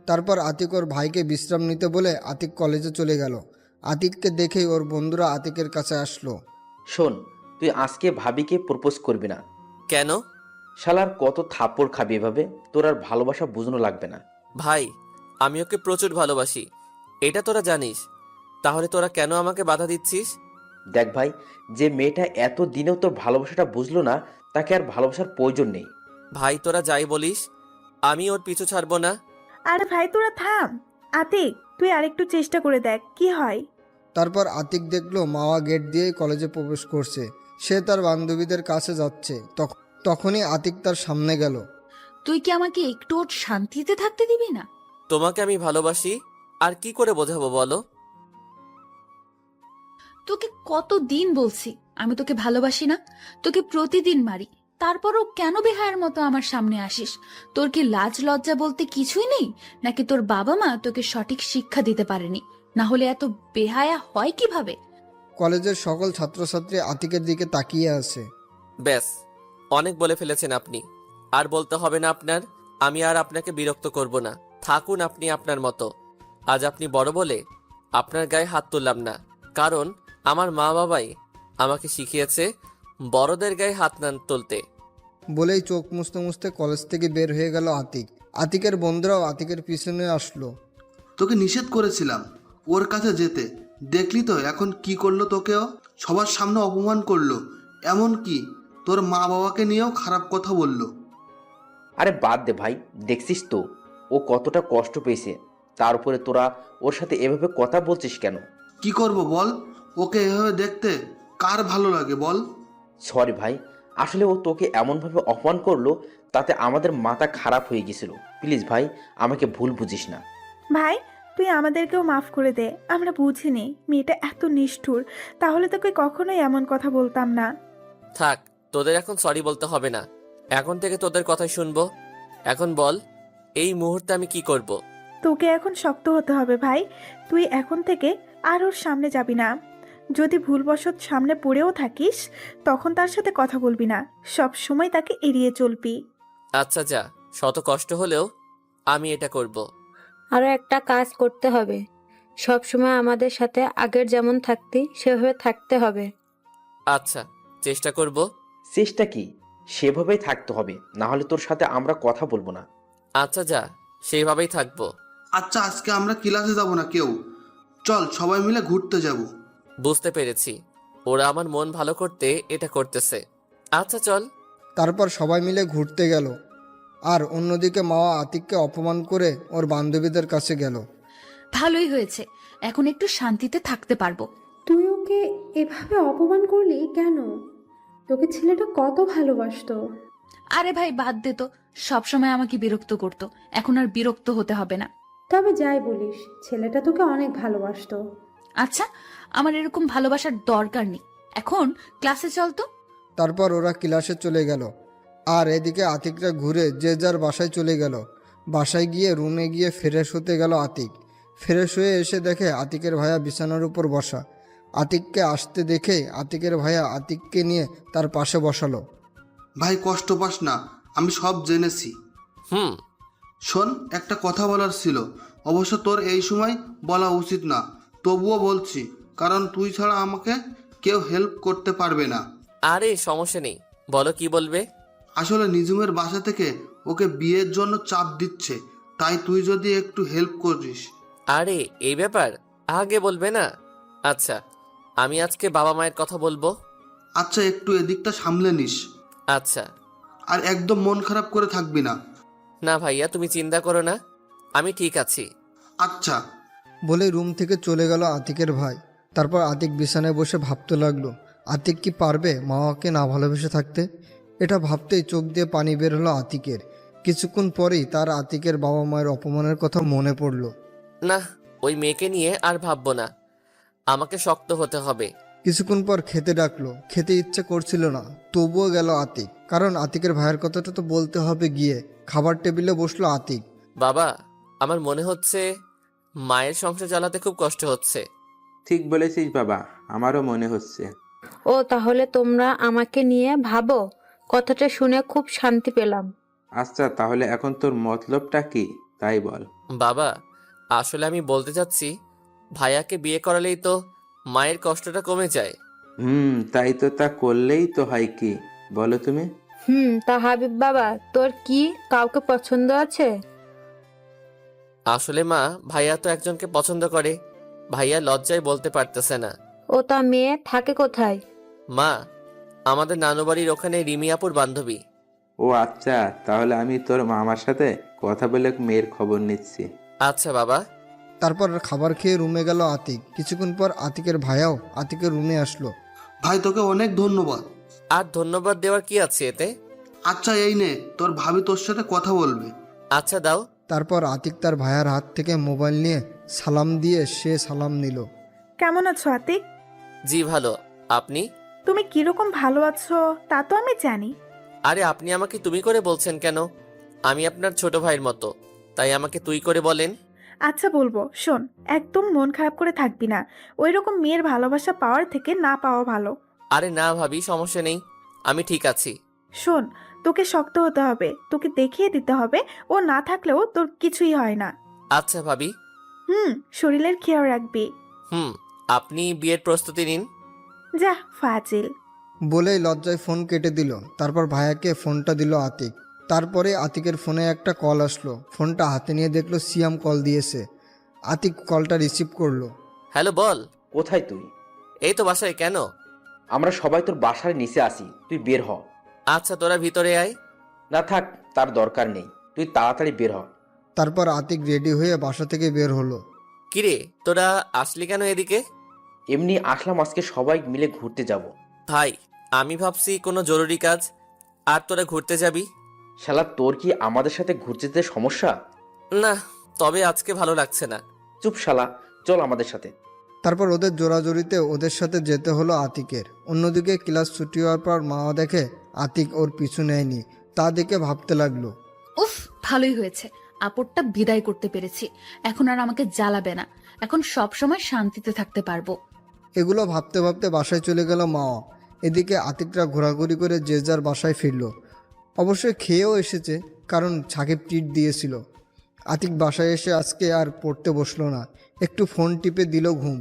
তারপর আতিক ওর ভাইকে বিশ্রাম নিতে বলে আতিক কলেজে চলে গেল। আতিককে দেখেই ওর বন্ধুরা আতিকের কাছে আসলো। শোন, তুই আজকে ভাবিকে প্রপোজ করবি না। কেন? শালার কত থাপ্পড় খাবি এভাবে, তোর আর ভালোবাসা বুঝনো লাগবে না। ভাই, আমি ওকে প্রচুর ভালোবাসি, এটা তোরা জানিস, তাহলে তোরা কেন আমাকে বাধা দিচ্ছিস? দেখ ভাই, যে মেয়েটা এত দিনেও তোর ভালোবাসাটা বুঝলো না, তাকে আর ভালোবাসার প্রয়োজন নেই। ভাই তোরা যাই বলিস, আমি ওর পিছু ছাড়বো না। আরে ভাই তোরা থাম। আতিক, তুই আরেকটু চেষ্টা করে দেখ কি হয়। তারপর আতিক দেখলো মাওয়া গেট দিয়ে কলেজে প্রবেশ করছে। সে তার বান্ধবীদের কাছে যাচ্ছে। তখনই আতিক তার সামনে গেল। তুই কি আমাকে একটু শান্তিতে থাকতে দিবি না? তোমাকে আমি ভালোবাসি, আর কি করে বোঝাবো বলো? তোকে কতদিন বলছি আমি তোকে ভালোবাসি না, তোকে প্রতিদিন মারি, তারপরও কেন বেহায়ের মতো আমার সামনে আসিস? তোর কি লাজ লজ্জা বলতে কিছুই নেই? নাকি তোর বাবা মা তোকে সঠিক শিক্ষা দিতে পারেনি? না হলে এত বেহায়া হয় কিভাবে? কলেজের সকল ছাত্রছাত্রী আতিকের দিকে তাকিয়ে আছে। ব্যাস, অনেক বলে ফেলেছেন আপনি, আর বলতে হবে না আপনার। আমি আর আপনাকে বিরক্ত করব না, থাকুন আপনি আপনার মতো। আজ আপনি বড় বলে আপনার গায়ে হাত তুললাম না, কারণ আমার মা বাবাই আমাকে শিখিয়েছে বড়দের গায়ে হাত না তুলতে। বলেই চোখ মুছতে মুছতে কলেজ থেকে বের হয়ে গেল আতিক। আতিকের বন্ধুরাও আতিকের পিছনে আসলো। তোকে নিষেধ করেছিলাম ওর কাছে যেতে, দেখলি তো এখন কি করলো তোকেও, সবার সামনে অপমান করলো, এমন কি তোর মা বাবাকে নিয়েও খারাপ কথা বললো। আরে বাদ দে ভাই, দেখছিস তো ও কতটা কষ্ট পেয়েছে, তার উপরে তোরা ওর সাথে এভাবে কথা বলছিস কেন? কি করব বল, ওকে এভাবে দেখতে কার ভালো লাগে বল। সরি ভাই, আসলে ও তোকে এমনভাবে অপমান করলো তাতে আমাদের মাথা খারাপ হয়ে গেছিল। প্লিজ ভাই, আমাকে ভুল বুঝিস না। ভাই তুই আমাদেরকেও মাফ করে দে, আমরা বুঝিনি মেয়েটা এত নিষ্ঠুর, তাহলে তোকে কখনোই এমন কথা বলতাম না। থাক, তোদের এখন সরি বলতে হবে না, এখন থেকে তোদের কথাই শুনবো। এখন বল, এই মুহূর্তে আমি কি করব? তোকে এখন শক্ত হতে হবে ভাই। তুই এখন থেকে আর ওর সামনে যাবি না। যদি ভুলবশত সামনে পড়েও থাকিস তখন তার সাথে কথা বলবি না, সব সময় তাকে এড়িয়ে চলবি। আচ্ছা যা, শত কষ্ট হলেও আমি এটা করব। আরও একটা কাজ করতে হবে, সব সময় আমাদের সাথে আগের যেমন থাকতি সেভাবে থাকতে হবে। আচ্ছা, চেষ্টা করব। চেষ্টা কি, সেভাবেই থাকতে হবে, না হলে তোর সাথে আমরা কথা বলবো না। আচ্ছা যা, সেইভাবেই থাকবো। আচ্ছা আজকে আমরা ক্লাসে যাব না কেউ, চল সবাই মিলে ঘুরতে যাব। বুঝতে পেরেছি, ওরা আমার মন ভালো করতে এটা করতেছে। আচ্ছা চল। তারপর সবাই মিলে ঘুরতে গেল। আর অন্যদিকে মাওয়া আতিককে অপমান করে ওর বান্ধবীদের কাছে গেল। ভালোই হয়েছে, এখন একটু শান্তিতে থাকতে পারবো। তুই ওকে এভাবে অপমান করলি কেন? তোকে ছেলেটা কত ভালোবাসতো। আরে ভাই বাদ দে তো, সবসময় আমাকে বিরক্ত করতো, এখন আর বিরক্ত হতে হবে না। তবে যাই বলিস, ছেলেটা তোকে অনেক ভালোবাসতো। আচ্ছা, আমার এরকম ভালোবাসার দরকার নেই, এখন ক্লাসে চল তো। তারপর ওরা ক্লাসে চলে গেল। আর এদিকে আতিকরা ঘুরে যে যার বাসায় চলে গেল। বাসায় গিয়ে রুমে গিয়ে ফ্রেশ হতে গেল আতিক। ফ্রেশ হয়ে এসে দেখে আতিকের ভাইয়া বিছানার উপর বসা। আতিককে আসতে দেখে আতিকের ভাইয়া আতিককে নিয়ে তার পাশে বসালো। ভাই কষ্ট পাস না, আমি সব জেনেছি। শোন, একটা কথা বলার ছিল, অবশ্য তোর এই সময় বলা উচিত না, তবুও বলছি, কারণ তুই ছাড়া আমাকে কেউ হেল্প করতে পারবে না। আরে সমস্যা নেই, বলো কি বলবে। আসলে নিজুমের বাসা থেকে ওকে বিয়ের জন্য চাপ দিচ্ছে, তাই তুই যদি একটু হেল্প করিস। আরে এই ব্যাপার আগে বলবে না? আচ্ছা, আমি আজকে বাবা মায়ের কথা বলবো। আচ্ছা একটু এদিকটা সামলে নিস। আচ্ছা। আর একদম মন খারাপ করে থাকবি না। না ভাইয়া, তুমি চিন্তা করো না, আমি ঠিক আছি। আচ্ছা। বলে রুম থেকে চলে গেল আতিকের ভাই। তারপর আতিক বিছানায় বসে ভাবতে লাগলো, আতিক কি পারবে মাওয়াকে না ভালোবেসে থাকতে? এটা ভাবতেই চোখ দিয়ে পানি বের হলো আতিকের। কিছুক্ষণ পরেই তার আতিকের বাবা মায়ের অপমানের কথা মনে পড়ল। না, ওই মেয়েকে নিয়ে আর ভাববো না, আমাকে শক্ত হতে হবে। কিছুক্ষণ পর খেতে ডাকলো। খেতে ইচ্ছে করছিল না, তবুও গেল আতিক, কারণ আতিকের ভাইয়ের কথাটা তো বলতে হবে গিয়ে। খাবার টেবিলে বসলো আতিক। বাবা, আমার মনে হচ্ছে মায়ের সংসার চালাতে খুব কষ্ট হচ্ছে। ঠিক বলেছিস বাবা, আমারও মনে হচ্ছে। ও তাহলে তোমরা আমাকে নিয়ে ভাবো, কথাটা শুনে খুব শান্তি পেলাম। আচ্ছা তাহলে এখন তোর মতলবটা কি তাই বল। বাবা, আসলে আমি বলতে চাচ্ছি, ভাইয়াকে বিয়ে করালেই তো মায়ের কষ্টটা কমে যায়। তাই তো, তা করলেই তো হয় কি বলো তুমি? তা হাবিব বাবা, তোর কি কাউকে পছন্দ আছে? আসলে মা, ভাইয়া তো একজনকে পছন্দ করে, ভাইয়া লজ্জায় বলতে পারতেছে না। ও তা মেয়ে থাকে কোথায়? মা, আমাদের নানু বাড়ির ওখানে রিমি আপুর বান্ধবী। ও আচ্ছা, তাহলে আমি তোর মামার সাথে কথা বলে মেয়ের খবর নিচ্ছি। আচ্ছা বাবা। তারপর খাবার খেয়ে রুমে গেল আতিক। কিছুক্ষণ পর আতিকের ভাইয়াও আতিকের রুমে আসলো। ভাই তোকে অনেক ধন্যবাদ। আর ধন্যবাদ দেওয়ার কি আছে এতে? আচ্ছা এই নে, তোর ভাবি তোর সাথে কথা বলবে। আচ্ছা দাও। তারপর আতিক তার ভাইয়ার হাত থেকে মোবাইল নিয়ে সালাম দিয়ে সে সালাম নিল। কেমন আছো আতিক? জি ভালো। আপনি? তুমি কিরকম ভালো আছো তা তো আমি জানি। আরে আপনি আমাকে তুমি করে বলছেন কেন? আমি আপনার ছোট ভাইয়ের মতো, তাই আমাকে তুই করে বলেন। আচ্ছা বলবো, শোন, একদম মন খারাপ করে থাকবি না। ওই রকম মেয়ের ভালোবাসা পাওয়ার থেকে না পাওয়া ভালো। আরে না ভাবি, সমস্যা নেই, আমি ঠিক আছি। শোন, তোকে শক্ত হতে হবে, তোকে দেখিয়ে দিতে হবে ও না থাকলেও তোর কিছুই হয় না। আচ্ছা ভাবি। শরীরের খেয়াল রাখবি। আপনি বিয়ের প্রস্তুতি নিন। যা ফাজিল। বলেই লজ্জায় ফোন কেটে দিল। তারপর ভাইয়াকে ফোনটা দিল আতিক। তারপরে আতিকের ফোনে একটা কল আসলো। ফোনটা হাতে নিয়ে দেখলো সিয়াম কল দিয়েছে। আতিক কলটা রিসিভ করলো। হ্যালো বল। কোথায় তুই? এই তো বাসায়। কেন? আমরা সবাই তোর বাসার নিচে আসি, তুই বের হ। আচ্ছা তোরা ভিতরে আয়। না থাক, তার দরকার নেই, তুই তাড়াতাড়ি বের হ। তারপর আতিক রেডি হয়ে বাসা থেকে বের হলো। কিরে তোরা আসলি কেন এদিকে? এমনি আসলাম, আজকে সবাই মিলে ঘুরতে যাব। ভাই আমি ভাবছি কোনো জরুরি কাজ, আর তোরা ঘুরতে যাবি। শালা তোর কি আমাদের সাথে ঘুরতে যেতে সমস্যা? না, তবে আজকে ভালো লাগছে না। চুপ শালা, চল আমাদের সাথে। তারপর ওদের জোরাজোরিতে ওদের সাথে যেতে হলো আতিকের। অন্যদিকে ক্লাস ছুটি হওয়ার পর মা দেখে আতিক ওর পিছু নেয়নি। তা দেখে ভাবতে লাগলো, উফ, ভালোই হয়েছে, আপদটা বিদায় করতে পেরেছি। এখন আর আমাকে জ্বালাবে না, এখন সব সময় শান্তিতে থাকতে পারবো। এগুলো ভাবতে ভাবতে বাসায় চলে গেল মাওয়া। এদিকে আতিকরা ঘোরাঘুরি করে যে যার বাসায় ফিরল। অবশ্যই খেয়েও এসেছে, কারণ সাকিব ট্রিট দিয়েছিল। আতিক বাসায় এসে আজকে আর পড়তে বসলো না, একটু ফোন টিপে দিল ঘুম।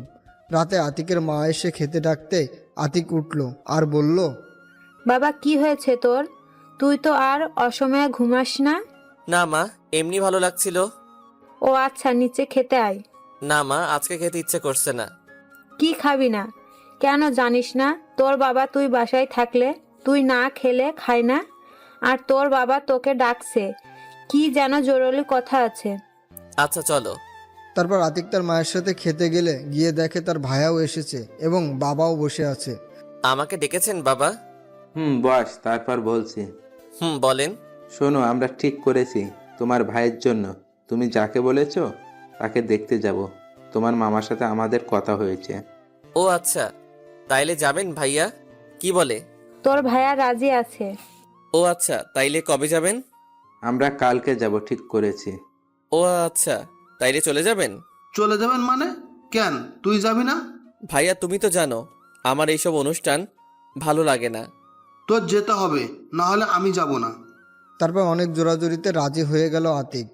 রাতে আতিকের মা এসে খেতে ডাকতে আতিক উঠল আর বলল, বাবা কি হয়েছে তোর? তুই তো আর অসময়ে ঘুমাস না। না মা, এমনি ভালো লাগছিল। ও আচ্ছা, নিচে খেতে আয়। না মা, আজকে খেতে ইচ্ছে করছে না। কি খাবি না? কেন জানিস না তোর বাবা তুই বাসায় থাকলে তুই না খেলে খায় না? আর তোর বাবা তোকে ডাকছে, কি যেন জরুরি কথা আছে। আচ্ছা চলো। তারপর আতিক তার মায়ের সাথে খেতে গেলে গিয়ে দেখে তার ভাইয়াও এসেছে এবং বাবাও বসে আছে। আমাকে ডেকেছেন বাবা? বস, তারপর বলছি। বলেন। শোনো, আমরা ঠিক করেছি তোমার ভাইয়ের জন্য তুমি যাকে বলেছো তাকে দেখতে যাব। তোমার মামার সাথে আমাদের কথা হয়েছে। ও আচ্ছা, তাইলে যাবেন ভাইয়া? কি বলে? তোর ভাইয়া রাজি আছে। ও আচ্ছা, তাইলে কবে যাবেন? আমরা কালকে যাব ঠিক করেছি। ও আচ্ছা, তাইলে চলে যাবেন? চলে যাবেন মানে? কেন, তুই যাবি না? ভাইয়া তুমি তো জানো আমার এইসব অনুষ্ঠান ভালো লাগে না। তোর যেতে হবে, না হলে আমি যাব না। তারপর অনেক জোরাজোরিতে রাজি হয়ে গেল আতিক।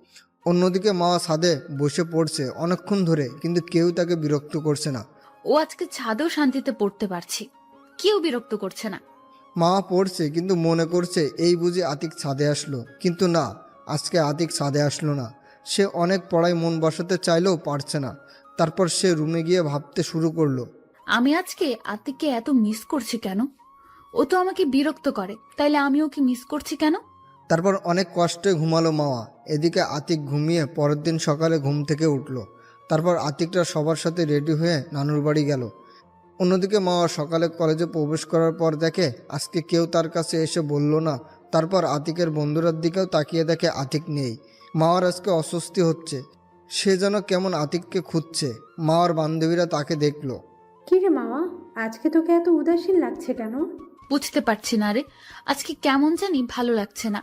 অন্যদিকে মা ছাদে বসে পড়ছে অনেকক্ষণ ধরে, কিন্তু কেউ তাকে বিরক্ত করছে না। ও আজকে ছাদেও শান্তিতে পড়তে পারছি, কেউ বিরক্ত করছে না। মা পড়ছে কিন্তু মনে করছে এই বুঝি আতিক ছাদে আসলো, কিন্তু না, আজকে আতিক ছাদে আসলো না। সে অনেক পড়ায় মন বসাতে চাইলেও পারছে না। তারপর সে রুমে গিয়ে ভাবতে শুরু করলো, আমি আজকে আতিককে এত মিস করছি কেন? ও তো আমাকে বিরক্ত করে, তাইলে আমি ওকে মিস করছি কেন? তারপর অনেক কষ্টে ঘুমালো মাওয়া। এদিকে আতিক ঘুমিয়ে পরের দিন সকালে ঘুম থেকে উঠল। তারপর আতিকরা সবার সাথে রেডি হয়ে নানুর বাড়ি গেল। অন্যদিকে মাওয়া সকালে কলেজে প্রবেশ করার পর দেখে আজকে কেউ তার কাছে এসে বলল না। তারপর আতিকের বন্ধুরার দিকেও তাকিয়ে দেখে আতিক নেই। মাওয়ার আজকে অস্বস্তি হচ্ছে, সে যেন কেমন আতিককে খুঁজছে। মাওয়ার বান্ধবীরা তাকে দেখলো। কি রে মামা, আজকে তোকে এত উদাসীন লাগছে কেন? বুঝতে পারছি না রে, আজকে কেমন জানি ভালো লাগছে না।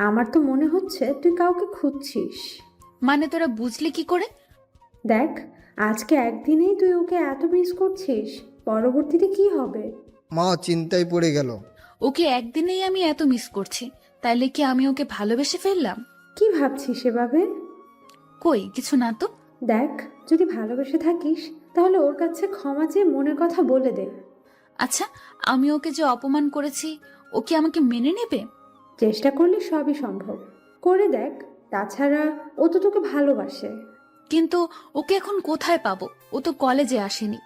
আমার তো মনে হচ্ছে তুই কাউকে খুঁজছিস। মানে তোরা বুঝলি কি করে? দেখ, আজকে একদিনেই তুই ওকে এত মিস করছিস, পরবর্তীতে কি হবে? মা চিন্তায় পড়ে গেল। ওকে একদিনেই আমি এত মিস করছি, তাইলে কি আমি ওকে ভালোবেসে ফেললাম? কি ভাবছিস এভাবে? কই কিছু না তো। দেখ, যদি ভালোবেসে থাকিস তাহলে ওর কাছে ক্ষমা চেয়ে মনের কথা বলে দে। আচ্ছা, আমি ওকে যে অপমান করেছি, ও কি আমাকে মেনে নেবে? চেষ্টা করলে সবই সম্ভব, করে দেখ। তাছাড়া ও তো তোকে ভালোবাসে। কিন্তু ওকে এখন কোথায় পাবো? ও তো কলেজে আসেনি।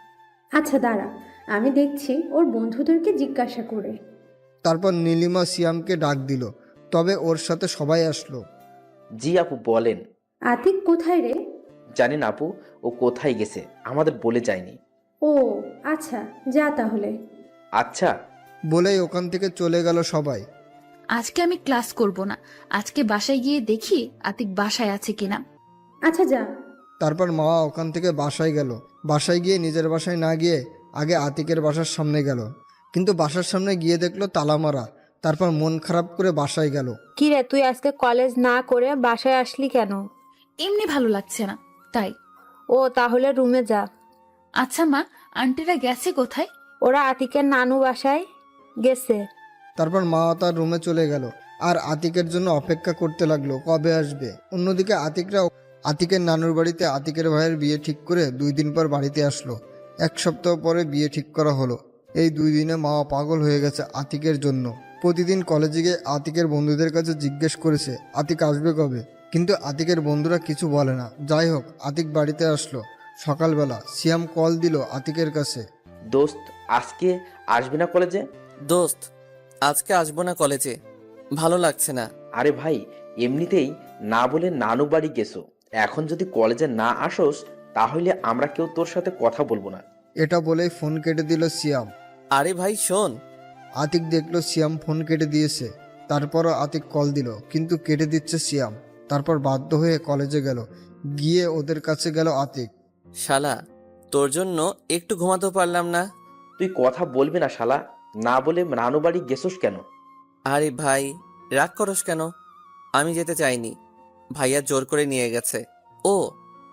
আচ্ছা দাঁড়া, আমি দেখছি ওর বন্ধুদেরকে জিজ্ঞাসা করে। তারপর নীলিমা সিয়ামকে ডাক দিল। তবে ওর সাথে সবাই আসলো। জি আপু বলেন। আতিক কোথায় রে? জানেন আপু, ও কোথায় গেছে আমাদের বলে যায়নি। ও আচ্ছা, যা তাহলে। আচ্ছা। বলেই ওখান থেকে চলে গেল সবাই। আজকে আমি ক্লাস করব না, আজকে বাসায় গিয়ে দেখি আতিক বাসায় আছে কিনা। আচ্ছা যা। তারপর মাওয়া ওখান থেকে বাসায় গেল। বাসায় গিয়ে নিজের বাসায় না গিয়ে আগে আতিকের বাসার সামনে গেল, কিন্তু বাসার সামনে গিয়ে দেখলো তালা মারা। তারপর মন খারাপ করে বাসায় গেল। কি রে, তুই আজকে কলেজ না করে বাসায় আসলি কেন? এমনি ভালো লাগছে না তাই। ও তাহলে রুমে যা। আচ্ছা মা, আন্টিরা গেছে কোথায়? ওরা আতিকের নানু বাসায় গেছে। তারপর মা তার রুমে চলে গেল আর আতিকের জন্য অপেক্ষা করতে লাগলো কবে আসবে। অন্যদিকে আতিকের নানুর বাড়িতে আতিকের ভাইয়ের বিয়ে ঠিক করে 2 দিন পর বাড়িতে আসলো। 1 সপ্তাহ পরে বিয়ে ঠিক করা হলো। এই 2 দিনে মা পাগল হয়ে গেছে আতিকের জন্য। প্রতিদিন কলেজে গিয়ে আতিকের বন্ধুদের কাছে জিজ্ঞেস করেছে আতিক আসবে কবে, কিন্তু আতিকের বন্ধুরা কিছু বলে না। যাই হোক, আতিক বাড়িতে আসলো। সকালবেলা সিয়াম কল দিল আতিকের কাছে। দোস্ত, আজকে আসবি না কলেজে? দোস্ত, আজকে আসবো না কলেজে, ভালো লাগছে না। আরে ভাই, এমনিতেই না বলে নানু বাড়ি গেছো, এখন যদি কলেজে না আসোস তাহলে আমরা কেউ তোর সাথে কথা বলবো না। এটা বলেই ফোন কেটে দিল সিয়াম। আরে ভাই শোন। আতিক দেখলো সিয়াম ফোন কেটে দিয়েছে। তারপরও আতিক কল দিল, কিন্তু কেটে দিচ্ছে সিয়াম। তারপর বাধ্য হয়ে কলেজে গেল। গিয়ে ওদের কাছে গেল আতিক। শালা, তোর জন্য একটু ঘুমাতেও পারলাম না। তুই কথা বলবি না শালা, না বলে নানু বাড়ি গেছোস কেন? আরে ভাই, রাগ করস কেন? আমি যেতে চাইনি, ভাইয়া জোর করে নিয়ে গেছে। ও,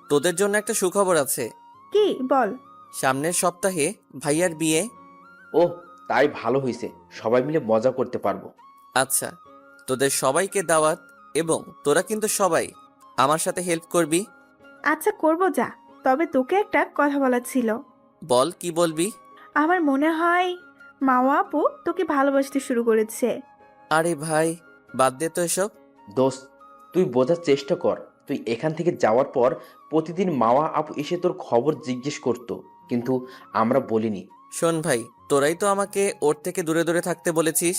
তোদের জন্য একটা সুখবর আছে। কি বল? সামনের সপ্তাহে ভাইয়ার বিয়ে। ওহ, তাই ভালো হয়েছে, সবাই মিলে মজা করতে পারবো। আচ্ছা, তোদের সবাইকে দাওয়াত, এবং তোরা কিন্তু সবাই আমার সাথে হেল্প করবি। আচ্ছা করব, যা। তবে তোকে একটা কথা বলার ছিল। বল, কি বলবি? আমার মনে হয় মাওয়া আপু তোকে ভালোবাসতে শুরু করেছে। আরে ভাই, বাদ দে তো এসব। দোস্ত, তুই বোঝার চেষ্টা কর। তুই এখান থেকে যাওয়ার পর প্রতিদিন মাওয়া আপু এসে তোর খবর জিজ্ঞেস করতো, কিন্তু আমরা বলিনি। শোন ভাই, তোরাই তো আমাকে ওর থেকে দূরে দূরে থাকতে বলেছিস।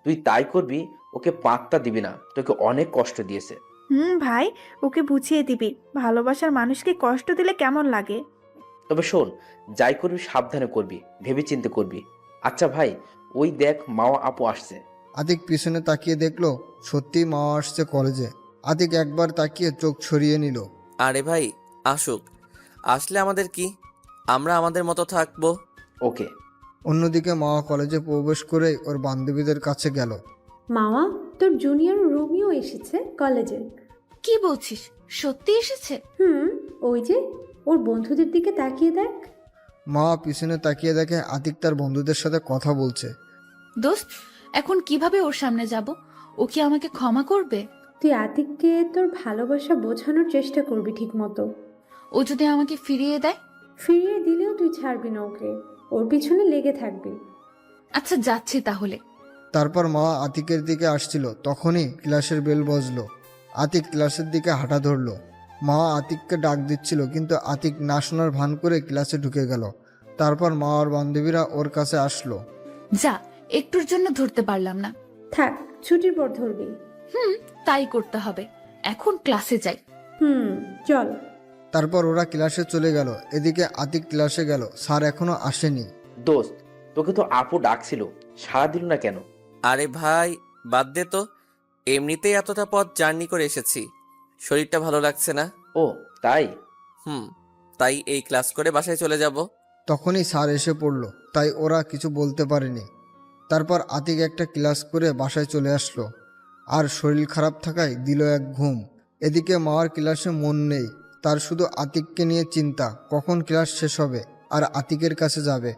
তুই তাই করবি, ওকে পাত্তা দিবি না, তোকে অনেক কষ্ট দিয়েছে। ভাই, ওকে বুঝিয়ে দিবি ভালোবাসার মানুষকে কষ্ট দিলে কেমন লাগে। তবে শোন, যাই করবি সাবধানে করবি, ভেবেচিন্তে করবি। আচ্ছা ভাই, ওই দেখ মাওয়া আপু আসছে। আতিক পিছনে তাকিয়ে দেখলো সত্যিই মাওয়া আসছে কলেজে। আতিক একবার তাকিয়ে চোখ সরিয়ে নিল। আরে ভাই, আসুক, আসলে আমাদের কি, আমরা আমাদের মতো থাকবো। ওকে। অন্যদিকে মাওয়া কলেজে প্রবেশ করে ওর বান্ধবীদের কাছে গেল। মামা, তোর জুনিয়র রোমিও এসেছে কলেজে। কি বলছিস, সত্যি এসেছে? ওই যে ওর বন্ধুদের দিকে তাকিয়ে দেখ। মাওয়া পিছনে তাকিয়ে দেখে আতিক তার বন্ধুদের সাথে কথা বলছে। দোস্ত, এখন কিভাবে ওর সামনে যাব? ও কি আমাকে ক্ষমা করবে? তুই আতিককে তোর ভালোবাসা বোঝানোর চেষ্টা করবি ঠিক মতো। ও যদি আমাকে ফিরিয়ে দেয়? ফিরিয়ে দিলেও তুই ছাড়বি না ওকে, ওর পিছনে লেগে থাকবি। আচ্ছা, যাচ্ছি তাহলে। তারপর মাওয়া আতিকের দিকে আসছিল, তখনই ক্লাসের বেল বাজলো। আতিক ক্লাসের দিকে হাঁটা ধরলো। মাওয়া আতিককে ডাক দিচ্ছিল, কিন্তু আতিক না শোনার ভান করে ক্লাসে ঢুকে গেল। তারপর মাওয়ার বান্ধবীরা ওর কাছে আসলো। যা, একটুর জন্য ধরতে পারলাম না। থাক, ছুটির পর ধরবি। তাই করতে হবে। এখন ক্লাসে যাই। চল। তারপর ওরা ক্লাসে চলে গেল। এদিকে আতিক ক্লাসে গেল, স্যার এখনো আসেনি। দোস্ত, তোকে তো আপু ডাকছিল, সাড়া দিল না কেন? আরে ভাই, বাদ দে তো, এমনিতেই এতটা পথ জার্নি করে এসেছি, শরীরটা ভালো লাগছে না। ও তাই? তাই এই ক্লাস করে বাসায় চলে যাব। তখনই স্যার এসে পড়ল, তাই ওরা কিছু বলতে পারেনি। তারপর আতিক একটা ক্লাস করে বাসায় চলে আসলো, আর শরীর খারাপ থাকায় দিল এক ঘুম। এদিকে মাওয়ার ক্লাসে মন নেই, তার শুধু আতিককে নিয়ে চিন্তা, কখন ক্লাস শেষ হবে আর আতিকের কাছে যাবে।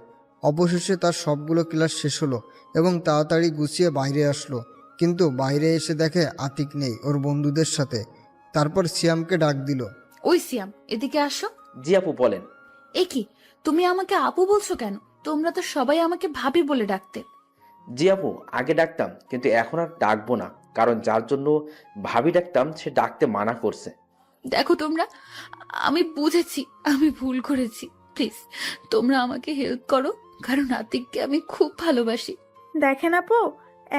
অবশেষে তার সবগুলো ক্লাস শেষ হলো এবং তাড়াতাড়ি গুছিয়ে বাইরে আসলো, কিন্তু বাইরে এসে দেখে আতিক নেই ওর বন্ধুদের সাথে। তারপর সিয়ামকে ডাক দিল। ওই সিয়াম, এদিকে আসো। জি আপু বলেন। এ কি, তুমি আমাকে আপু বলছো কেন? তোমরা তো সবাই আমাকে ভাবি বলে ডাকতে। জি আপু, আগে ডাকতাম, কিন্তু এখন আর ডাকবো না, কারণ যার জন্য ভাবি ডাকতাম সে ডাকতে মানা করছে। দেখো তোমরা, আমি বুঝেছি আমি ভুল করেছি। প্লিজ তোমরা আমাকে হেল্প করো, কারণ আতিককে আমি খুব ভালোবাসি। দেখেন আপু,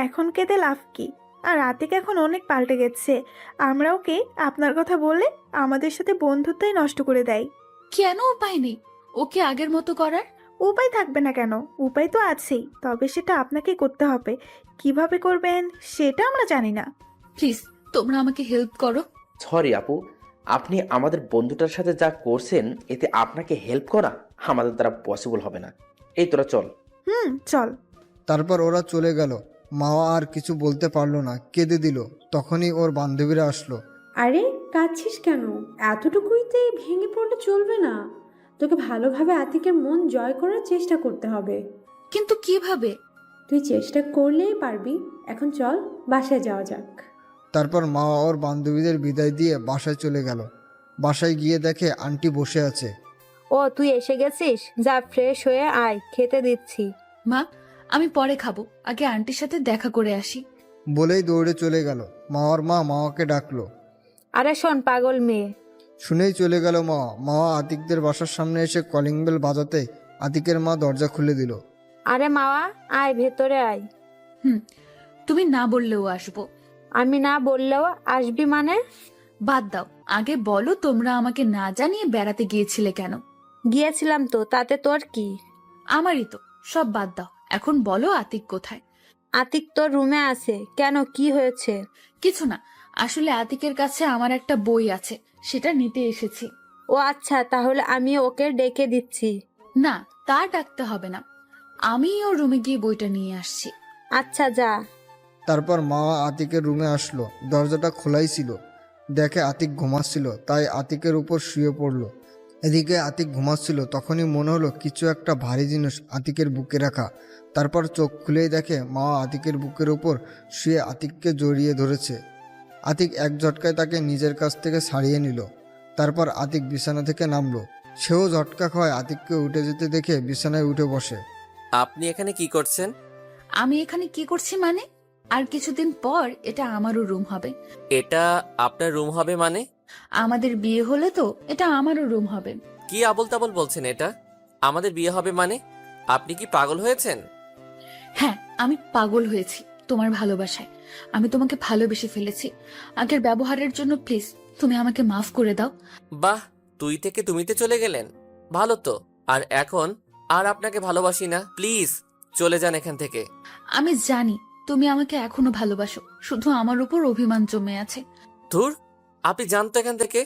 এখন কেঁদে লাভ কি? আর আতিক এখন অনেক পাল্টে গেছে। আমরা ওকে আপনার কথা বললে আমাদের সাথে বন্ধুত্বই নষ্ট করে দেয়। কেন উপায় নেই ওকে আগের মতো করার? উপায় থাকবে না কেন? উপায় তো আছেই, তবে সেটা আপনাকে করতে হবে। কিভাবে করবেন সেটা আমরা জানি না। প্লিজ তোমরা আমাকে হেল্প করো। সরি আপু, আপনি আমাদের বন্ধুটার সাথে যা করছেন এতে আপনাকে হেল্প করা আমাদের দ্বারা পসিবল হবে না। এই তোরা চল। চল। তারপর ওরা চলে গেল। মাওয়া আর কিছু বলতে পারলো না, কেঁদে দিল। তখনই ওর বান্ধবীরা আসলো। আরে কাঁদছিস কেন? এতটুকুইতে ভেঙে পড়লে চলবে না। তোকে ভালোভাবে আতিকের মন জয় করার চেষ্টা করতে হবে। কিন্তু কিভাবে? তুই চেষ্টা করলেই পারবি। এখন চল বাসায় যাওয়া যাক। তারপর মাওয়া ওর বান্ধবীদের বিদায় দিয়ে বাসায় চলে গেল। বাসায় গিয়ে দেখে আন্টি বসে আছে। ও তুই এসে গেছিস, যা ফ্রেশ হয়ে আয়, খেতে দিচ্ছি। মা আমি পরে খাবো, আগে আন্টির সাথে দেখা করে আসি। বলেই দৌড়ে চলে গেল। মাওয়ার মা মাওয়াকে ডাকলো। আরে শোন পাগল মেয়ে, শুনেই চলে গেল মাওয়া। মাওয়া আতিকদের বাসার সামনে এসে কলিং বেল বাজাতে আতিকের মা দরজা খুলে দিল। আরে মাওয়া আয়, ভেতরে আয়। তুমি না বললেও আসবো। আমি না বললেও আসবি মানে? বাদ দাও, আগে বলো তোমরা আমাকে না জানিয়ে বেড়াতে গিয়েছিলে কেন? গিয়েছিলাম তো, তাতে তোর কি? আমারই তো, সব বাদ দাও। এখন বলো আতিক কোথায়? আতিক তোর রুমে আছে। কেন, কি হয়েছে? কিছু না, আসলে আতিকের কাছে আমার একটা বই আছে, সেটা নিতে এসেছি। ও আচ্ছা, তাহলে আমি ওকে ডেকে দিচ্ছি। না, তা ডাকতে হবে না, আমি ওর রুমে গিয়ে বইটা নিয়ে আসছি। আচ্ছা যা। তারপর মাওয়া আতিকের রুমে আসলো। দরজাটা খোলাই ছিল। দেখে আতিক ঘুমাচ্ছিল, তাই আতিকের উপর শুয়ে পড়লো। এদিকে আতিক ঘুমাচ্ছিল, তখনই মনে হলো কিছু একটা ভারী জিনিস আতিকের বুকে রাখা। তারপর চোখ খুলেই দেখে মাওয়া আতিকের বুকের উপর শুয়ে আতিককে জড়িয়ে ধরেছে। আতিক এক ঝটকায় তাকে নিজের কাছ থেকে ছাড়িয়ে নিল। তারপর আতিক বিছানা থেকে নামলো। সেও ঝটকা খাওয়ায় আতিককে উঠে যেতে দেখে বিছানায় উঠে বসে। আপনি এখানে কি করছেন? আমি এখানে কি করছি মানে? আর কিছুদিন পর এটা আমারও রুম হবে। এটা আপনার রুম হবে মানে? আমাদের বিয়ে হলে তো এটা আমারও রুম হবে। কি আবল তাবল বলছেন? এটা আমাদের বিয়ে হবে মানে? আপনি কি পাগল হয়েছেন? হ্যাঁ, আমি পাগল হয়েছি তোমার ভালোবাসায়। আমি তোমাকে ভালোবেসে ফেলেছি। আগের ব্যবহারের জন্য প্লিজ তুমি আমাকে মাফ করে দাও। বাহ, তুই থেকে তুমিতে চলে গেলেন, ভালো তো। আর এখন আর আপনাকে ভালোবাসি না, প্লিজ চলে যান এখান থেকে। আমি জানি তুমি আমাকে এখনো ভালোবাসো, শুধু আমার উপর অভিমান জমে আছে। ধুর, আপনি জানতো এখান থেকে,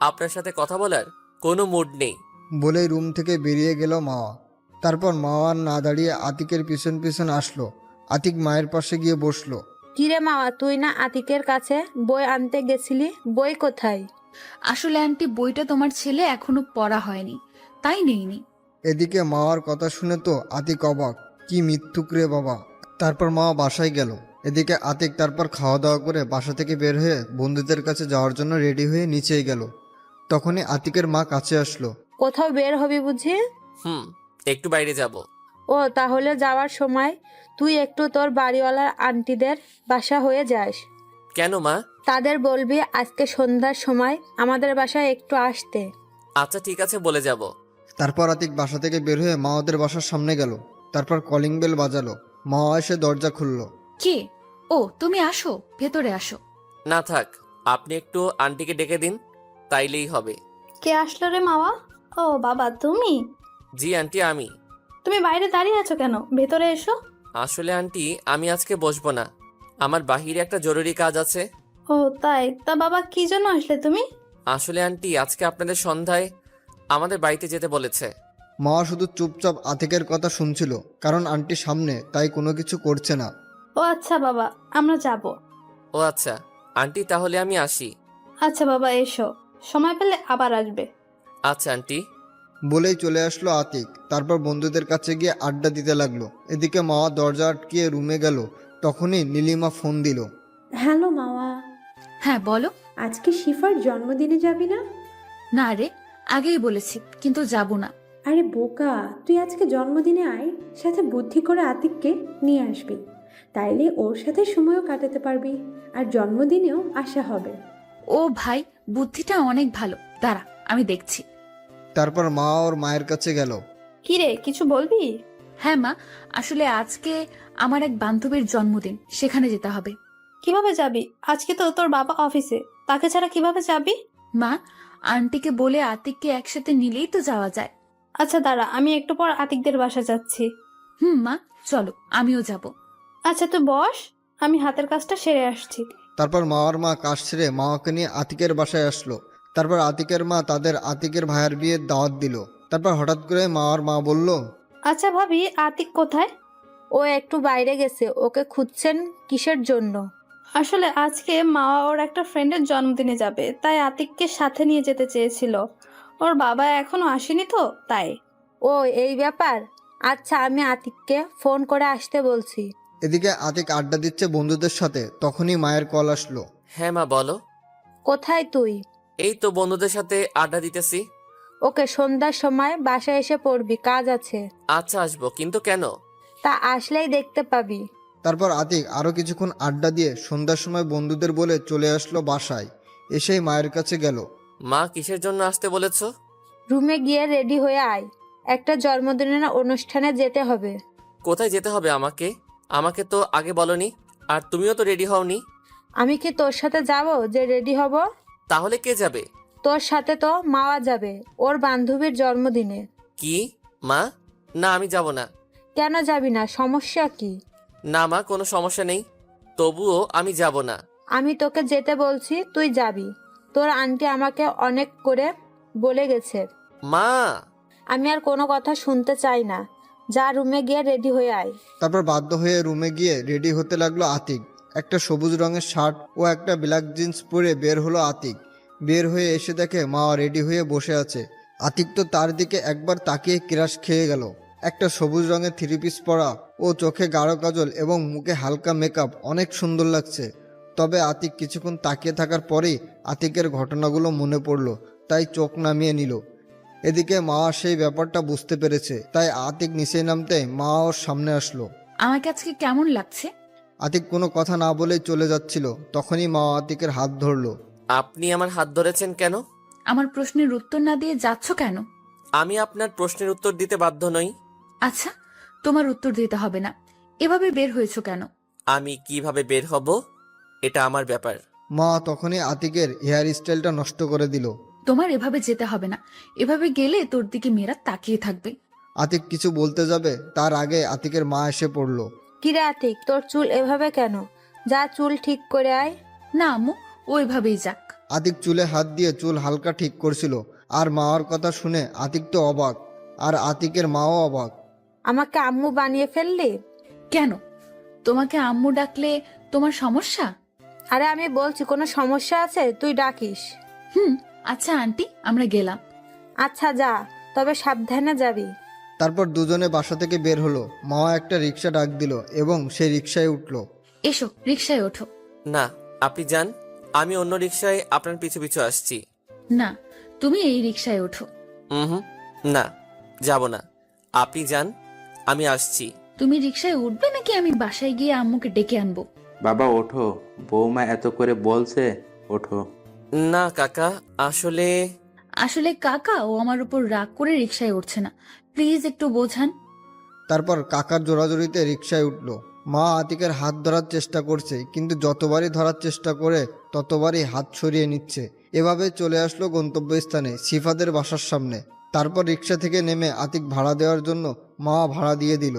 আপনার সাথে কথা বলার কোনো মুড নেই। বলেই রুম থেকে বেরিয়ে গেল মাওয়া। তারপর মাওয়া না দাঁড়িয়ে আতিকের পিছন পিছন আসলো। আতিক মায়ের পাশে গিয়ে বসলো। কিরে মাওয়া, তুই না আতিকের কাছে বই আনতে গেছিলি? বই কোথায়? আসলে আন্টি, বইটা তোমার ছেলে এখনো পড়া হয়নি, তাই নেইনি। এদিকে মাওয়ার কথা শুনে তো আতিক অবাক। কি মিথ্যুক রে বাবা। তারপর মাওয়া বাসায় গেল। এদিকে আতিক তারপর খাওয়া দাওয়া করে বাসা থেকে বের হয়ে বন্ধুদের কাছে যাওয়ার জন্য রেডি হয়ে নিচেই গেল। তখনই আতিকের মা কাছে আসলো। কোথাও বের হবি বুঝি? একটু বাইরে যাব। ও তাহলে যাওয়ার সময় তুই একটু তোর বাড়িওয়ালার আন্টিদের বাসা হয়ে যাস। কেন মা? তাদের বলবি আজকে সন্ধ্যার সময় আমাদের বাসায় একটু আসতে। আচ্ছা ঠিক আছে, বলে যাব। তারপর আতিক বাসা থেকে বের হয়ে মাওয়াদের বাসার সামনে গেল। তারপর কলিং বেল বাজালো। মাওয়া এসে দরজা খুললো। কে? ও তুমি আসো, ভেতরে আসো। না থাক, আপনি একটু আন্টিকে ডেকে দিন, তাইলেই হবে। কে আসলো রে মাওয়া? ও বাবা, তুমি? জি আন্টি, আমি। তুমি বাইরে দাঁড়িয়ে আছো কেন? ভেতরে এসো। আসলে আন্টি, আমি আজকে বসবো না, আমার বাহিরে একটা জরুরি কাজ আছে। ও তাই? তা বাবা, কি জন্য আসলে তুমি? আসলে আন্টি, আজকে আপনাদের সন্ধ্যায় আমাদের বাড়িতে যেতে বলেছে। মাওয়া শুধু চুপচাপ আতিকের কথা শুনছিল, কারণ আন্টি সামনে, তাই কোনো কিছু করছে না। ও আচ্ছা বাবা, আমরা যাব। ও আচ্ছা আন্টি, তাহলে আমি আসি। আচ্ছা বাবা, এসো, সময় পেলে আবার আসবে। আচ্ছা আন্টি। বলেই চলে আসলো আতিক। তারপর বন্ধুদের কাছে গিয়ে আড্ডা দিতে লাগলো। এদিকে মাওয়া দরজা আটকিয়ে রুমে গেল। তখনই নীলিমা ফোন দিল। হ্যালো মাওয়া। হ্যাঁ বলো। আজকে শিফার জন্মদিনে যাবি না? না রে, আগেই বলেছি, কিন্তু যাব না। আরে বোকা, তুই আজকে জন্মদিনে আয়, সাথে বুদ্ধি করে আতিককে নিয়ে আসবি। তাইলে ওর সাথে সময়ও কাটাতে পারবি, আর জন্মদিনেও আসা হবে। ও ভাই, বুদ্ধিটা অনেক ভালো, দাঁড়া আমি দেখছি। তারপর মা ওর মায়ের কাছে গেল। কি রে, কিছু বলবি? হ্যাঁ মা, আসলে আজকে আমার এক বান্ধবীর জন্মদিন, সেখানে যেতে হবে। কিভাবে যাবি? আজকে তো তোর বাবা অফিসে, তাকে ছাড়া কিভাবে যাবি? মা, আন্টিকে বলে আতিককে একসাথে নিলেই তো যাওয়া যায়। আচ্ছা দাঁড়া, আমি একটু পর আতিকদের বাসা যাচ্ছি। মা, চলো, আমিও যাব। আচ্ছা তুই বস, আমি হাতের কাজটা সেরে আসছি। তারপর মাওয়ার মা কাজ সেরে মাওয়াকে নিয়ে আতিকের বাসায় আসলো। তারপর আতিকের মা তাদের আতিকের ভাইয়ের বিয়ের দাওয়াত দিল। তারপর হঠাৎ করে মাওয়ার মা বলল, আচ্ছা ভাবি, আতিক কোথায়? ও একটু বাইরে গেছে, ওকে খুঁজছেন কিসের জন্য? আসলে আজকে মা ওর একটা ফ্রেন্ডের জন্মদিনে যাবে, তাই আতিককে সাথে নিয়ে যেতে চেয়েছিল। ওর বাবা এখনো আসেনি তো তাই। ও এই ব্যাপার। আচ্ছা আমি আতিককে ফোন করে আসতে বলছি। এদিকে আতিক আড্ডা দিচ্ছে বন্ধুদের সাথে, তখনই মায়ের কল আসলো। হ্যাঁ মা, বলো। কোথায় তুই? এই তো বন্ধুদের সাথে আড্ডা দিতেছি। ওকে সন্ধ্যার সময় বাসায় এসে পড়বি, কাজ আছে। আচ্ছা আসবো, কিন্তু কেন? তা আসলেই দেখতে পাবি। তারপর আতিক আরো কিছুক্ষণ আড্ডা দিয়ে সন্ধ্যার সময় বন্ধুদের বলে চলে আসলো বাসায়। এসেই মায়ের কাছে গেল। মা, কিসের জন্য আসতে বলেছো? রুমে গিয়ে রেডি হয়ে আয়, একটা জন্মদিনের অনুষ্ঠানে যেতে হবে। কোথায় যেতে হবে আমাকে? আমাকে তো আগে বলনি, আর তুমিও তো রেডি হওনি। আমি কি তোর সাথে যাব যে রেডি হব? তাহলে কে যাবে? তোর সাথে তো মাওয়া যাবে, ওর বান্ধবীর জন্মদিনে। কি মা? না, আমি যাব না। কেন যাবি না? সমস্যা কি? না মা, কোনো সমস্যা নেই, তবুও আমি যাব না। আমি তোকে যেতে বলছি, তুই যাবি। তোর আন্টি আমাকে অনেক করে বলে গেছে। মা! আমি আর কোনো কথা শুনতে চাই না, যা রুমে গিয়ে রেডি হয়ে আয়। তারপর বাধ্য হয়ে রুমে গিয়ে রেডি হতে লাগলো আতিক। একটা সবুজ রঙের শার্ট ও একটা ব্ল্যাক জিন্স পরে বের হলো আতিক। বের হয়ে এসে দেখে মা রেডি হয়ে বসে আছে। আতিক তো তার দিকে একবার তাকিয়ে ক্রাশ খেয়ে গেল। একটা সবুজ রঙের থ্রি পিস পরা ও চোখে গাঢ় কাজল এবং মুখে হালকা মেকআপ, অনেক সুন্দর লাগছে। তবে আতিক কিছুক্ষণ তাকিয়ে থাকার পরেই আতিকের ঘটনাগুলো মনে পড়লো, তাই চোখ নামিয়ে নিল। এদিকে মা সেই ব্যাপারটা বুঝতে পেরেছে, তাই আতিক নিচে নামতে মা ওর সামনে আসলো। আমাকে আজকে কেমন লাগছে? আতিক কোনো কথা না বলেই চলে যাচ্ছিল, তখনই মা আতিকের হাত ধরলো। আপনি আমার হাত ধরেছেন কেন? আমার প্রশ্নের উত্তর না দিয়ে যাচ্ছ কেন? আমি আপনার প্রশ্নের উত্তর দিতে বাধ্য নই। আচ্ছা, তোমার উত্তর দিতে হবে না। এভাবে বের হয়েছো কেন? আমি কিভাবে বের হব, এটা আমার ব্যাপার। মা তখনই আতিকের হেয়ার স্টাইলটা নষ্ট করে দিল। তোমার এভাবে যেতে হবে না, এভাবে গেলে তোর দিকে মেয়েরা তাকিয়ে থাকবে। আতিক কিছু বলতে যাবে, তার আগে আতিকের মা এসে পড়লো। কিরে আতিক, তোর চুল এভাবে কেন? যা চুল ঠিক করে আয়। না আম্মু, ওইভাবেই যাক। আতিক চুলে হাত দিয়ে চুল হালকা ঠিক করছিল, আর মার কথা শুনে আতিক তো অবাক, আর আতিকের মাও অবাক। আমাকে আম্মু বানিয়ে ফেললি কেন? তোমাকে আম্মু ডাকলে তোমার সমস্যা? আরে আমি বলছি, কোনো সমস্যা আছে? তুই ডাকিস। আচ্ছা আন্টি, আমরা গেলাম। আচ্ছা যা, তবে সাবধানে যাবি। তারপর দুজনে বাসা থেকে বের হলো। মা একটা রিক্সা ডাক দিল এবং সেই রিক্সায় উঠলো। এসো, রিক্সায় ওঠো। না, আপনি যান, আমি অন্য রিক্সায় আপনার পিছু পিছু আসছি। না, তুমি এই রিক্সায় ওঠো। না, যাব না, আপনি যান, আমি আসছি। তুমি রিক্সায় উঠবে নাকি আমি বাসায় গিয়ে আম্মুকে ডেকে আনবো? বাবা ওঠো, বৌমা এত করে বলছে, ওঠো। না কাকা, আসলে কাকা ও আমার উপর রাগ করে রিক্সায় উঠছে না, প্লিজ একটু বোঝান। তারপর কাকার জোরাজোরিতে রিক্সায় উঠলো। মা আতিকের হাত ধরার চেষ্টা করছে, কিন্তু যতবারই ধরার চেষ্টা করে ততবারই হাত সরিয়ে নিচ্ছে। এভাবে চলে আসলো গন্তব্যস্থানে, সিফাদের বাসার সামনে। তারপর রিক্সা থেকে নেমে আতিক ভাড়া দেওয়ার জন্য মা ভাড়া দিয়ে দিল।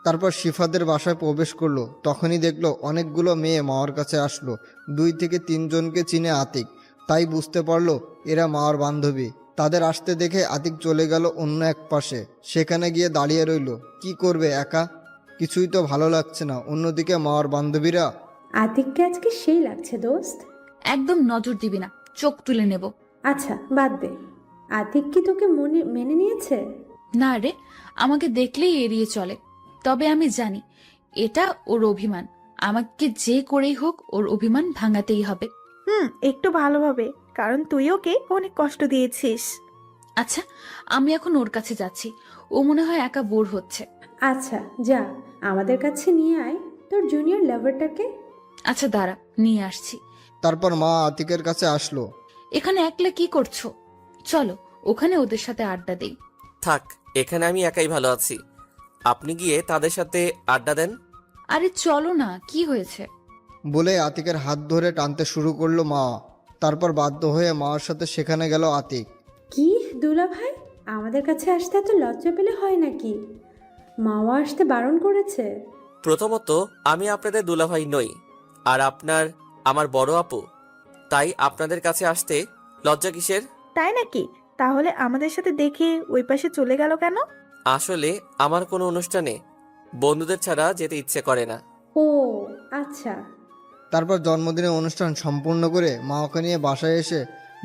তারপর সিফাদের বাসায় প্রবেশ করলো, তখনই দেখলো অনেকগুলো মেয়ে মাওয়ার কাছে আসলো। 2 থেকে 3 জনকে চিনে আতিক, তাই বুঝতে পারলো এরা মাওয়ার বান্ধবী। তাদের আসতে দেখে আতিক চলে গেল অন্য এক পাশে, সেখানে গিয়ে দাঁড়িয়ে রইল। কি করবে একা, কিছুই তো ভালো লাগছে না। অন্যদিকে মাওয়ার বান্ধবীরা, আতিককে আজকে সেই লাগছে দোস্ত। একদম নজর দিবি না, চোখ তুলে নেব। আচ্ছা বাদ দে, আতিক কি তোকে মেনে নিয়েছে? না রে, আমাকে দেখলেই এড়িয়ে চলে। তবে আমি জানি এটা ওর অভিমান, আমাকে যে করেই হোক ওর অভিমান ভাঙাতেই হবে। একটু ভালোভাবে, কারণ তুই ওকে অনেক কষ্ট দিয়েছিস। আচ্ছা, আমি এখন ওর কাছে যাচ্ছি, ও মনে হয় একা বোর হচ্ছে। আচ্ছা যা, আমাদের কাছে নিয়ে আয় তোর জুনিয়র লাভারটাকে। আচ্ছা দাঁড়া, নিয়ে আসছি। তারপর মা আতিকের কাছে আসলো। এখানে একলা কি করছো? চলো ওখানে ওদের সাথে আড্ডা দেই। থাক, এখানে আমি একাই ভালো আছি, আপনি গিয়ে তাদের সাথে আড্ডা দেন। আরে চলো না, কি হয়েছে? বলে আতিকের হাত ধরে টানতে শুরু করলো মা। তারপর বাধ্য হয়ে মার সাথে সেখানে গেল আতিক। কি দুলা ভাই, আমাদের কাছে আসতে এত লজ্জা পেলে হয় নাকি? মাও আসতে বারণ করেছে? প্রথমত আমি আপনাদের দুলাভাই নই, আর আপনার আমার বড় আপু, তাই আপনাদের কাছে আসতে লজ্জা কিসের? তাই নাকি? তাহলে আমাদের সাথে দেখে ওই পাশে চলে গেল কেন? আসলে আমার কোনো অনুষ্ঠানে বন্ধুদের ছাড়া যেতে ইচ্ছে করে না। ও আচ্ছা। তারপর জন্মদিনের অনুষ্ঠান সম্পূর্ণ করে মা ওকে নিয়ে বাসায় এসে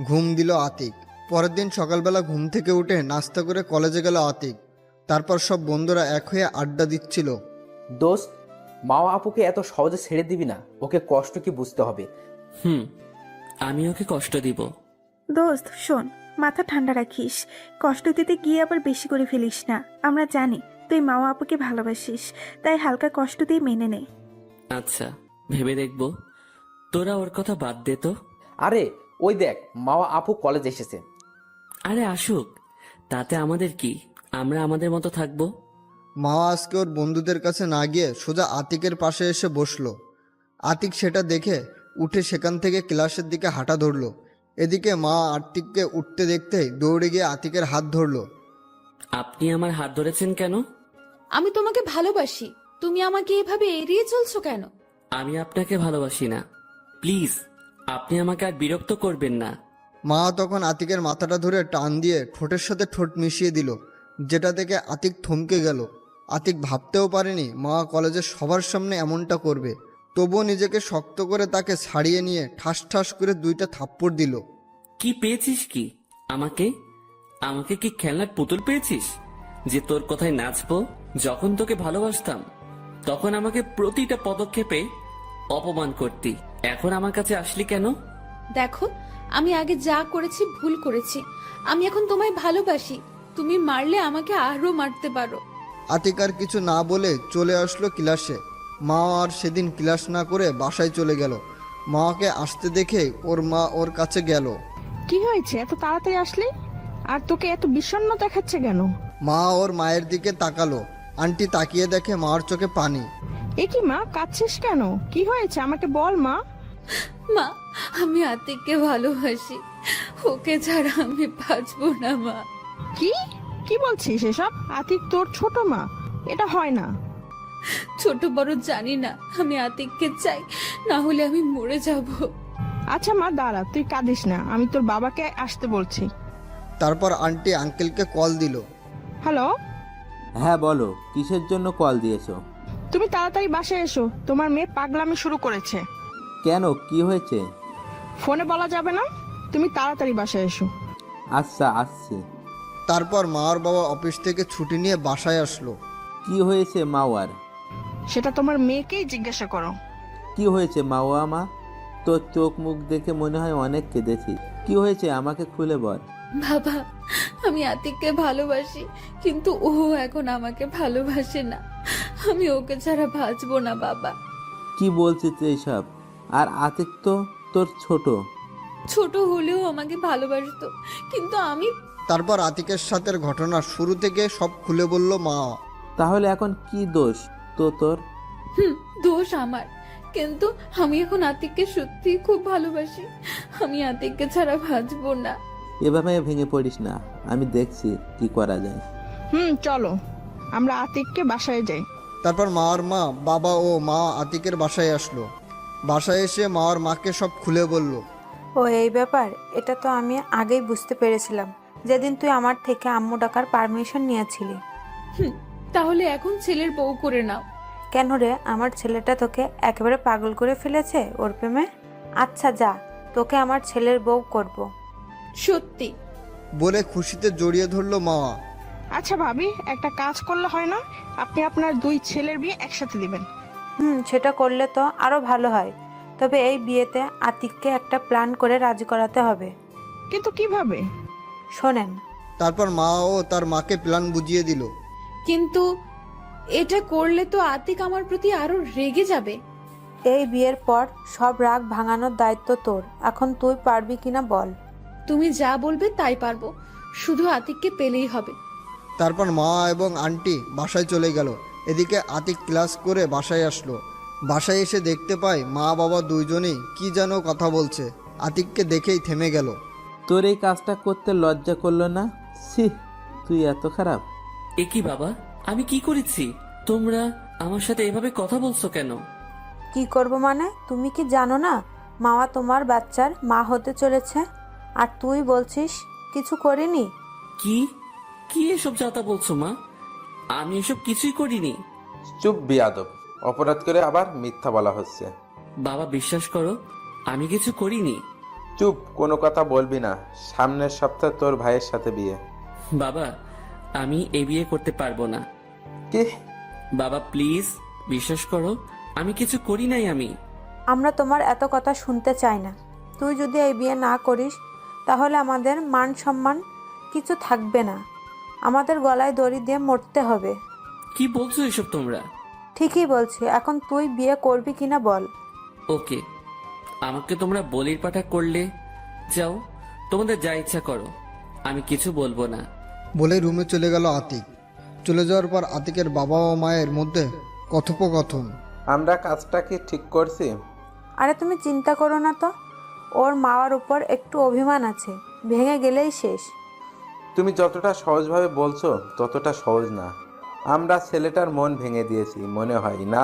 ঘুম দিল আতিক। পরের দিন সকালবেলা ঘুম থেকে উঠে নাস্তা করে কলেজে গেল আতিক। তারপর সব বন্ধুরা এক হয়ে আড্ডা দিচ্ছিল। দোস্ত, মাওয়া আপুকে এত সহজে ছেড়ে দিবি না, ওকে কষ্ট কি বুঝতে হবে। আমি ওকে কষ্ট দিব? দোস্ত শোন, মাথা ঠান্ডা রাখিস। কষ্ট দিতে গিয়ে আবার বেশি করে ফেলিস না। আমরা জানি তুই মাওয়া আপুকে ভালোবাসিস, তাই হালকা কষ্ট দিয়ে মেনে নে। আচ্ছা, ভেবে দেখবো। তোরা ওর কথা বাদ দে তো। আরে ওই দেখ, মাওয়া আপু কলেজ এসেছে। আরে আসুক, তাতে আমাদের কি? আমরা আমাদের মতো থাকবো। মা আজকে ওর বন্ধুদের কাছে না গিয়ে সোজা আতিকের পাশে এসে বসলো। আতিক সেটা দেখে উঠে সেখান থেকে ক্লাসের দিকে হাঁটা ধরলো। এদিকে মা আতিককে উঠতে দেখতেই দৌড়ে গিয়ে আতিকের হাত ধরলো। আপনি আমার হাত ধরেছেন কেন? আমি তোমাকে ভালোবাসি, তুমি আমাকে এভাবে এড়িয়ে চলছো কেন? আমি আপনাকে ভালোবাসি না। প্লিজ, আপনি আমাকে আর বিরক্ত করবেন না। মা তখন আতিকের মাথাটা ধরে টান দিয়ে ঠোঁটের সাথে ঠোঁট মিশিয়ে দিল, যেটা দেখে আতিক থমকে গেল। আতিক ভাবতেও পারেনি মা কলেজের সবার সামনে এমনটা করবে। তবুও নিজেকে শক্ত করে তাকে ছাড়িয়ে নিয়ে ঠাস ঠাস করে 2টা থাপ্পড় দিল। কি পেয়েছিস কি? আমাকে আমাকে কি খেলনার পুতুল পেয়েছিস যে তোর কথায় নাচবো? যখন তোকে ভালোবাসতাম তখন আমাকে প্রতিটা পদক্ষেপে অপমান করতি। এখন আমার কাছে আসলি কেন? দেখো, আমি আগে যা করেছি ভুল করেছি। আমি এখন তোমায় ভালোবাসি। তুমি মারলে আমাকে আরো মারতে পারো। আতিক আর কিছু না বলে চলে আসলো ক্লাসে। মা আর সেদিন ক্লাস না করে বাসায় চলে গেল। মাকে আসতে দেখে ওর মা ওর কাছে গেল। কি হয়েছে, এত তাড়াতাড়ি আসলি? আর তোকে এত বিষণ্ণ দেখাচ্ছে কেন? মা ওর মায়ের দিকে তাকালো। আন্টি তাকিয়ে দেখে মার চোখে পানি। এ কি মা, কাঁদছিস কেন? কি হয়েছে আমাকে বল মা। মা, আমি আতিককে ভালোবাসি। ওকে ছাড়া আমি বাঁচবো না মা। কি কি বলছিস এসব? আতিক তোর ছোট মা, এটা হয় না। ছোট বড় জানি না, আমি আতিককে চাই, না হলে আমি মরে যাব। আচ্ছা মা দাঁড়া, তুই কাঁদিস না, আমি তোর বাবাকে আসতে বলছি। তারপর আন্টি আঙ্কেলকে কল দিল। হ্যালো। হ্যাঁ বলো, কিসের জন্য কল দিয়েছো? তুমি তাড়াতাড়ি বাসায় এসো, তোমার মেয়ে পাগলামি শুরু করেছে। কেন, কি হয়েছে? ফোনে বলা যাবে না, তুমি তাড়াতাড়ি বাসায় এসো। আচ্ছা আসছি। তারপর মার বাবা অফিস থেকে ছুটি নিয়ে বাসায় আসলো। কি হয়েছে মাওয়ার? সেটা তোমার মেয়েকেই জিজ্ঞাসা করো। কি হয়েছে মাওয়া মা? তোর চোখ মুখ দেখে মনে হয় অনেক কেঁদেছি। কি হয়েছে আমাকে খুলে বল। বাবা, আমি আতিককে ভালোবাসি, কিন্তু ও এখন আমাকে ভালোবাসে না। আমি ওকে ছাড়া বাঁচবো না বাবা। কি বলছিস এইসব? আর আতিক তো তোর ছোট। ছোট হলেও আমাকে ভালোবাসতো, কিন্তু আমি। তারপর আতিকের সাথে ঘটনা শুরু থেকে সব খুলে বলল মা। তাহলে এখন কি দোষ তো তোর? দোষ আমার, কিন্তু আমি এখন আতিককে সত্যি খুব ভালোবাসি। আমি আতিককে ছাড়া বাঁচবো না। এভাবে ভেঙে পড়িস না, আমি দেখছি কি করা যায়। চলো আমরা আতিককে বাসায় যাই। তারপর মার মা, বাবা ও মা আতিকের বাসায় আসলো। বাসায় এসে মার মাকে সব খুলে বলল। ও এই ব্যাপার, এটা তো আমি আগেই বুঝতে পেরেছিলাম, যেদিন তুই আমার থেকে আম্মু ডাকার পারমিশন নিয়েছিলি। তাহলে এখন ছেলের বউ করে নাও। কেন রে, আমার ছেলেটা তোকে একেবারে পাগল করে ফেলেছে ওর প্রেমে? আচ্ছা যা, তোকে আমার ছেলের বউ করব। সত্যি? বলে খুশিতে জড়িয়ে ধরলো মা। আচ্ছা ভাবি, একটা কাজ করলে হয় না? আপনি আপনার 2 ছেলের বিয়ে একসাথে দিবেন। সেটা করলে তো আরো ভালো হয়। তবে এই বিয়েতে আতিককে একটা প্ল্যান করে রাজি করাতে হবে। কিন্তু কিভাবে? শোনেন। তারপর মা ও তার মাকে প্ল্যান বুঝিয়ে দিল। কিন্তু এটা করলে তো আতিক আমার প্রতি আরো রেগে যাবে। এই বিয়ের পর সব রাগ ভাঙানোর দায়িত্ব তোর। এখন তুই পারবি কিনা বল। তুমি যা বলবে তাই পারবো, শুধু আতিককে পেলেই হবে। তারপর মা এবং আন্টি বাসায় চলে গেল। এদিকে আতিক ক্লাস করে বাসায় আসলো। বাসায় এসে দেখতে পায় মা বাবা দুইজনেই কি যেন কথা বলছে। আতিককে দেখেই থেমে গেল। তোর এই কাজটা করতে লজ্জা করলো না? ছি, তুই এত খারাপ? এ কি বাবা, আমি কি করেছি? তোমরা আমার সাথে এভাবে কথা বলছো কেন? কি করব মানে? তুমি কি জানো না মামা তোমার বাচ্চার মা হতে চলেছে? আর তুই বলছিস কিছু করিনি? কি কি এসব যাতা বলছো মা? আমি এসব কিছুই করিনি। চুপ বিয়াদব, অপরাধ করে আবার মিথ্যা বলা হচ্ছে। বাবা বিশ্বাস করো, আমি কিছু করিনি। চুপ, কোনো কথা বলবি না। সামনের সপ্তাহে তোর ভাইয়ের সাথে বিয়ে। বাবা, আমি এ বিয়ে করতে পারবো না। কি? বাবা প্লিজ বিশ্বাস করো, আমি কিছু করি নাই। আমি আমরা তোমার এত কথা শুনতে চাই না। তুই যদি এই বিয়ে না করিস তাহলে আমাদের মান সম্মান কিছু থাকবে না। আমাদের গলায় দড়ি দিয়ে মরতে হবে। কি বলছো এসব তোমরা? ঠিকই বলছি। এখন তুই বিয়ে করবি কিনা বল। ওকে, আমাকে তোমরা বলির পাঠা করলে যাও, তোমাদের যা ইচ্ছা করো, আমি কিছু বলবো না। বলে রুমে চলে গেল আতিক। চলে যাওয়ার পর আতিকের বাবা ও মায়ের মধ্যে কথোপকথন। আমরা কাজটা কি ঠিক করছি? আরে তুমি চিন্তা করো না তো, ওর মাওয়ার উপর একটু অভিমান আছে, ভেঙে গেলেই শেষ। তুমি যতটা সহজভাবে বলছো ততটা সহজ না। আমরা ছেলেটার মন ভেঙে দিয়েছি মনে হয় না।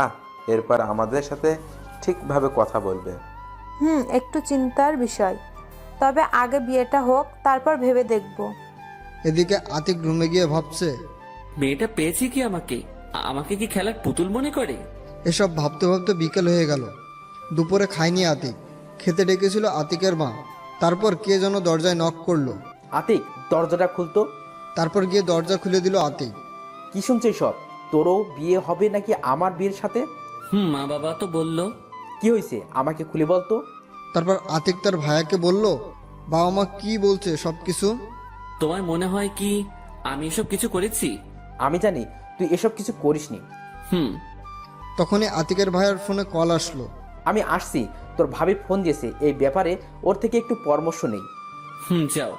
এরপর আমাদের সাথে ঠিকভাবে কথা বলবে। একটু চিন্তার বিষয়। তবে আগে বিয়েটা হোক, তারপর ভেবে দেখব। এদিকে আতিক রুমে গিয়ে ভাবছে, মেয়েটা পেয়েছি কি আমাকে? আমাকে কি খেলার পুতুল মনে করে? এসব ভাবতে ভাবতে বিকেল হয়ে গেল। দুপুরে খায়নি আতিক। খেতে ডেকেছিল আতিকের মা। তারপর কে যেন দরজায় নক করলো। আতিক, দরজাটা খুলতো। তারপর গিয়ে দরজা খুলে দিল আতিক। কি শুনছিস সব? তোরও বিয়ে হবে নাকি আমার বিয়ের সাথে? মা বাবা তো বললো। কি হয়েছে আমাকে খুলে বলতো। তারপর আতিক তার ভাইয়াকে বলল, বাবা মা কি বলছে সব কিছু। তোমার মনে হয় কি আমি এসব কিছু করেছি? আমি জানি তুই এসব কিছু করিসনি। তখনই আতিকের ভাইয়ের ফোনে কল আসলো। আমি আসছি, তোর ভাবি ফোন দিয়েছে, এই ব্যাপারে ওর থেকে একটু পরামর্শ নেই। যাও।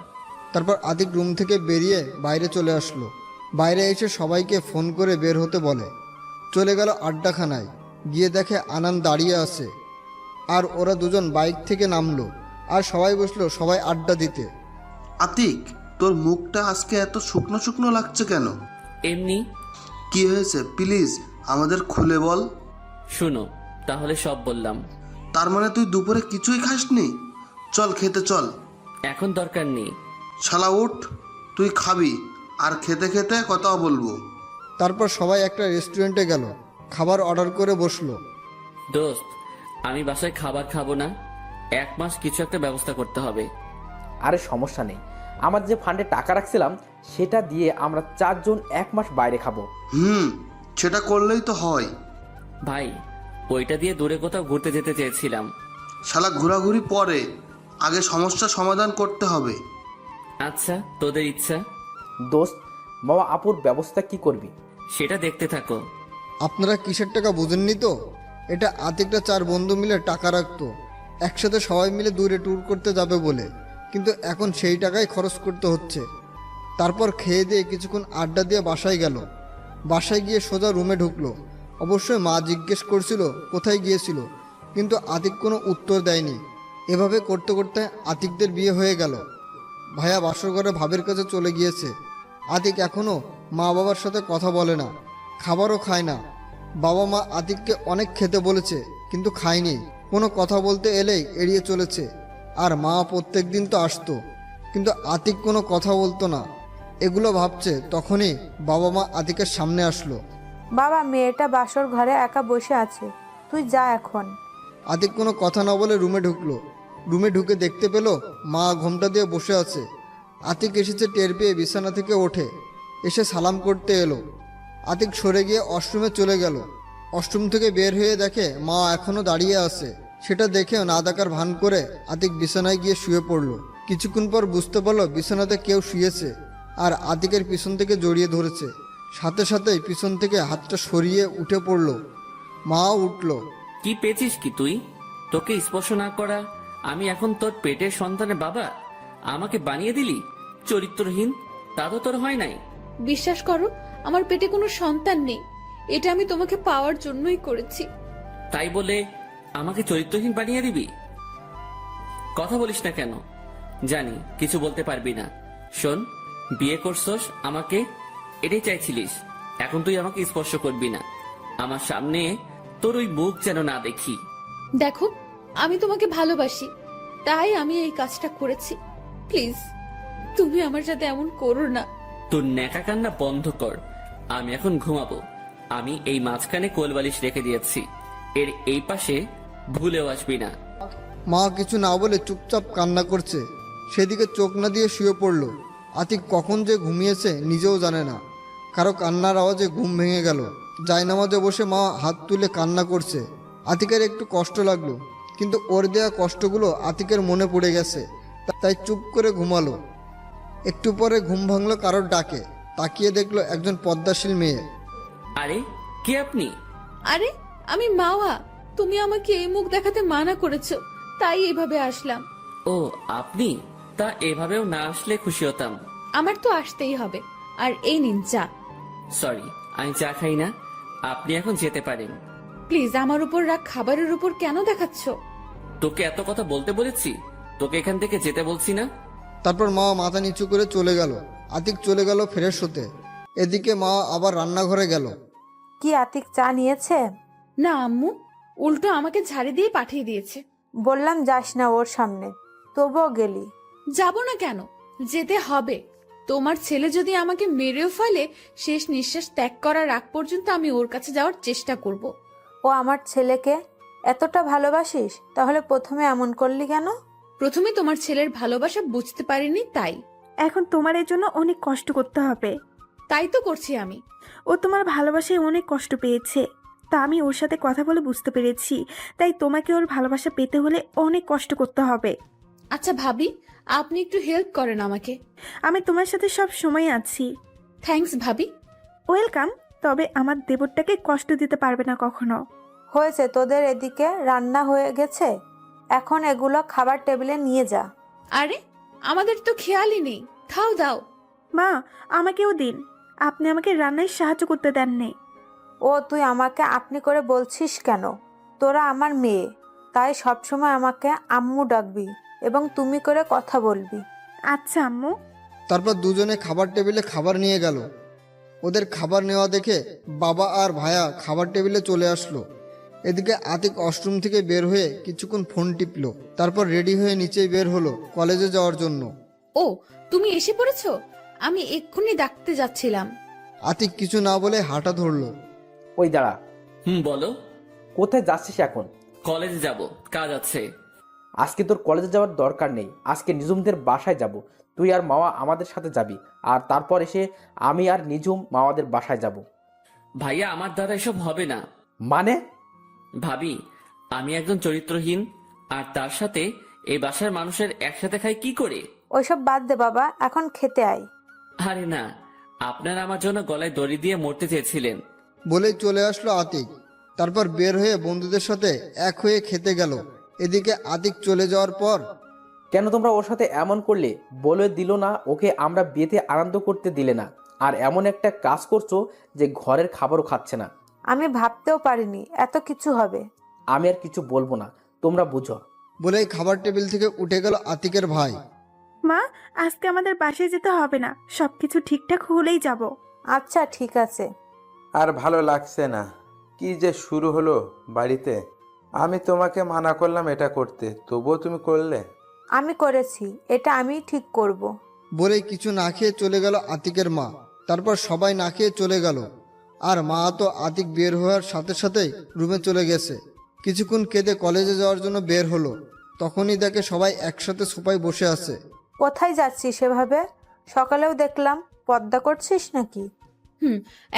তারপর আতিক রুম থেকে বেরিয়ে বাইরে চলে আসলো। বাইরে এসে সবাইকে ফোন করে বের হতে বলে। চলে গেল আড্ডাখানায়। গিয়ে দেখে আনান দাঁড়িয়ে আছে। আর ওরা দুজন বাইক থেকে নামলো। আর সবাই বসলো সবাই আড্ডা দিতে। আতিক, তোর মুখটা আজকে এত শুকনো শুকনো লাগছে কেন? এমনি। কি হয়েছে প্লিজ আমাদের খুলে বল। শুনো, তাহলে সব বললাম। তার মানে তুই দুপুরে কিছুই খাসনি? চল খেতে চল। এখন দরকার নেই। শালা উঠ, তুই খাবি আর খেতে খেতে কথাও বলবো। তারপর সবাই একটা রেস্টুরেন্টে গেল। খাবার অর্ডার করে বসলো। দোস্ত, আমি বাসায় খাবার খাবো না। 1 মাস কিছু একটা ব্যবস্থা করতে হবে। আরে সমস্যা নেই, আমার যে ফান্ডে টাকা রাখছিলাম সেটা দিয়ে আমরা 4 জন 1 মাস বাইরে খাবো। সেটা করলেই তো হয়। ভাই, ওইটা দিয়ে দূরে কোথাও ঘুরতে যেতে চেয়েছিলাম। শালা ঘোরাঘুরি পরে, আগে সমস্যা সমাধান করতে হবে। আচ্ছা, তোদের ইচ্ছা। দোস্ত, মামা আপুর ব্যবস্থা কি করবি? সেটা দেখতে থাকো। আপনারা কিসের টাকা বুঝেননি তো? এটা আতিকটা 4 বন্ধু মিলে টাকা রাখতো একসাথে সবাই মিলে দূরে ট্যুর করতে যাবে বলে। কিন্তু এখন সেই টাকাই খরচ করতে হচ্ছে। তারপর খেয়ে দিয়ে কিছুক্ষণ আড্ডা দিয়ে বাসায় গেল। বাসায় গিয়ে সোজা রুমে ঢুকলো। অবশ্যই মা জিজ্ঞেস করছিল কোথায় গিয়েছিল, কিন্তু আতিক কোনো উত্তর দেয়নি। এভাবে করতে করতে আতিকদের বিয়ে হয়ে গেল। ভাইয়া বাসর ঘরে ভাবের কাছে চলে গিয়েছে। আতিক এখনও মা বাবার সাথে কথা বলে না, খাবারও খায় না। বাবা মা আতিককে অনেক খেতে বলেছে কিন্তু খায়নি। কোনো কথা বলতে এলেই এড়িয়ে চলেছে। আর মা প্রত্যেক দিন তো আসতো, কিন্তু আতিক কোনো কথা বলতো না। এগুলো ভাবছে তখনই বাবা মা আতিকের সামনে আসলো। বাবা, মেয়েটা বাসর ঘরে একা বসে আছে, তুই যা এখন। আতিক কোনো কথা না বলে রুমে ঢুকলো। রুমে ঢুকে দেখতে পেল মা ঘোমটা দিয়ে বসে আছে। আতিক এসেছে টের পেয়ে বিছানা থেকে ওঠে, এসে সালাম করতে এলো। আতিক সরে গিয়ে ওয়াশরুমে চলে গেল। ওয়াশরুম থেকে বের হয়ে দেখে মা এখনও দাঁড়িয়ে আছে। সেটা দেখেও না দেখার ভান করে আতিক বিছানায় গিয়ে শুয়ে পড়ল। কিছুক্ষণ পর বুঝতে পারলো বিছানাতে কেউ শুয়েছে আর আতিকের পিছন থেকে জড়িয়ে ধরেছে। সাথে সাথেই পিছন থেকে হাতটা সরিয়ে উঠে পড়ল। মাও উঠল। কি পেয়েছিস কি তুই? তোকে স্পর্শ না করা আমি এখন তোর পেটের সন্তানের বাবা? আমাকে বানিয়ে দিলি চরিত্রহীন। তা তো তোর হয় নাই। বিশ্বাস করো, আমার পেটে কোনো সন্তান নেই। এটা আমি তোমাকে পাওয়ার জন্যই করেছি। তাই বলে আমাকে চরিত্রহীন বানিয়ে দিবি? কথা বলিস না কেন? জানি কিছু বলতে পারবি না। শোন, বিয়ে করছস আমাকে, এটাই চাইছিলিস। এখন তুই আমাকে স্পর্শ করবি না। আমার সামনে তোর ওই মুখ যেন না দেখি। দেখো, আমি তোমাকে ভালোবাসি, তাই আমি এই কাজটা করেছি। প্লিজ, তুমি আমার সাথে এমন করো না। তোর ন্যাকা কান্না বন্ধ কর। আমি এখন ঘুমাবো। আমি এই মাঝখানে কোলবালিশ রেখে দিয়েছি, এর এই পাশে ভুলেও আসবি না। মা কিছু না বলে চুপচাপ কান্না করছে, সেদিকে চোখ না দিয়ে শুয়ে পড়ল। আতিক কখন যে ঘুমিয়েছে নিজেও জানে না। কারো কান্নার আওয়াজে ঘুম ভেঙে গেল। জায়নামাজে বসে মা হাত তুলে কান্না করছে। আতিকের একটু কষ্ট লাগলো, কিন্তু ওর দেয়া কষ্টগুলো আতিকের মনে পড়ে গেছে, তাই চুপ করে ঘুমালো। একটু পরে ঘুম ভাঙলো কারোর ডাকে। তাকিয়ে দেখলো একজন পদ্মাশীল মেয়ে। আরে কে আপনি? আরে, আমি মাওয়া। তুমি আমাকে এই মুখ দেখাতে মানা করেছো, তাই এইভাবে আসলাম। ও আপনি? তা এভাবেও না আসলে খুশি হতাম। আমার তো আসতেই হবে। আর এই নিন চা। সরি, আমি চা খাই না। আপনি এখন যেতে পারেন। প্লিজ, আমার উপর রাগ খাবারের উপর কেন দেখাচ্ছ? তোকে এত কথা বলতে বলেছি? তোকে এখান থেকে যেতে বলছি না? তারপর মা মাথা নিচু করে চলে গেল। আতিক চলে গেল ফ্রেশ হতে। এদিকে মা আবার রান্নাঘরে গেল। কি আতিক চা নিয়েছে? না আম্মু, উল্টো আমাকে ঝাড়ি দিয়ে পাঠিয়ে দিয়েছে। বললাম যাস না ওর সামনে, তবুও গেলি। যাব না কেন? যেতে হবে। তোমার ছেলে যদি আমাকে মেরেও ফেলে, শেষ নিঃশ্বাস ত্যাগ করার আগ পর্যন্ত আমি ওর কাছে যাওয়ার চেষ্টা করব। ও আমার ছেলেকে এতটা ভালোবাসিস, তাহলে প্রথমে এমন করলি কেন? প্রথমে তোমার ছেলের ভালোবাসা বুঝতে পারিনি, তাই। এখন তোমার এর জন্য অনেক কষ্ট করতে হবে। তাই তো করছি আমি। ও তোমার ভালোবাসায় অনেক কষ্ট পেয়েছে, তা আমি ওর সাথে কথা বলে বুঝতে পেরেছি। তাই তোমাকে ওর ভালোবাসা পেতে হলে অনেক কষ্ট করতে হবে। আচ্ছা ভাবি, আপনি একটু হেল্প করেন আমাকে। আমি তোমার সাথে সব সময় আছি। থ্যাঙ্কস ভাবি। ওয়েলকাম। তবে আমার দেবরটাকে কষ্ট দিতে পারবে না কখনো। হয়েছে, তোদের এদিকে রান্না হয়ে গেছে, এখন এগুলো খাবার টেবিলে নিয়ে যা। আরে, আমাদের তো খেয়ালই নেই। খাও দাও। মা, আমাকেও দিন। আপনি আমাকে রান্নায় সাহায্য করতে দেননি। ও তুই আমাকে আপনি করে বলছিস কেন? তোরা আমার মেয়ে, তাই সবসময় আমাকে আম্মু ডাকবি এবং তুমি করে কথা বলবি। আচ্ছা আম্মু। তারপর দুজনে খাবার টেবিলে খাবার নিয়ে গেল। ওদের খাবার নেওয়া দেখে বাবা আর ভায়া খাবার টেবিলে চলে আসলো। এদিকে আতিক ওয়াশরুম থেকে বের হয়ে কিছুক্ষণ ফোন টিপলো। তারপর রেডি হয়ে নিচেই বের হলো কলেজে যাওয়ার জন্য। ও, তুমি এসে পড়েছো? আমি এক্ষুনি ডাকতে যাচ্ছিলাম। আতিক কিছু না বলে হাঁটা ধরলো। ওই দাঁড়া। বলো। কোথায় যাচ্ছিস এখন? কলেজে যাব, কাজ আছে। আজকে তোর কলেজে যাওয়ার দরকার নেই। আজকে নিজুমদের বাসায় যাব। তুই আর মাওয়া আমাদের সাথে যাবি, আর তারপর এসে আমি আর নিজুম মাওয়াদের বাসায় যাব। ভাইয়া, আমার দ্বারা এসব হবে না। মানে? ভাবি, আমি একজন চরিত্রহীন, আর তার সাথে এই বাসার মানুষের একসাথে খাই কি করে? ওইসব বাদ দে বাবা, এখন খেতে আয়। আরে না, আপনারা আমার জন্য গলায় দড়ি দিয়ে মরতে চেয়েছিলেন। বলেই চলে আসলো আতিক। তারপর বের হয়ে বন্ধুদের সাথে এক হয়ে খেতে গেল। এদিকে আতিক চলে যাওয়ার পর, কেন তোমরা ওর সাথে এমন করলে? বলে দিল না ওকে আমরা বিয়েতে আনন্দ করতে দিলে না, আর এমন একটা কাজ করছো যে ঘরের খাবারও খাচ্ছে না। আমি ভাবতেও পারিনি এত কিছু হবে। আমি আর কিছু বলবো না, তোমরা বুঝো। বলেই খাবার টেবিল থেকে উঠে গেল আতিকের ভাই। মা, আজকে আমাদের বাসায় যেতে হবে না, সবকিছু ঠিকঠাক হলেই যাব। আচ্ছা ঠিক আছে। আর ভালো লাগছে না। কি যে শুরু হলো বাড়িতে। আমি তোমাকে মানা করলাম এটা করতে, তবুও তুমি করলে। আমি করেছি, এটা আমি ঠিক করব। বলেই কিছু না খেয়ে চলে গেল আতিকের মা। তারপর সবাই না খেয়ে চলে গেল। আর মা তো আতিক বের হওয়ার সাথে সাথেই রুমে চলে গেছে। কিছুক্ষণ কেঁদে কলেজে যাওয়ার জন্য বের হলো। তখনই দেখে সবাই একসাথে সোফায় বসে আছে। কোথায় যাচ্ছিস সেভাবে? সকালেও দেখলাম পর্দা করছিস নাকি?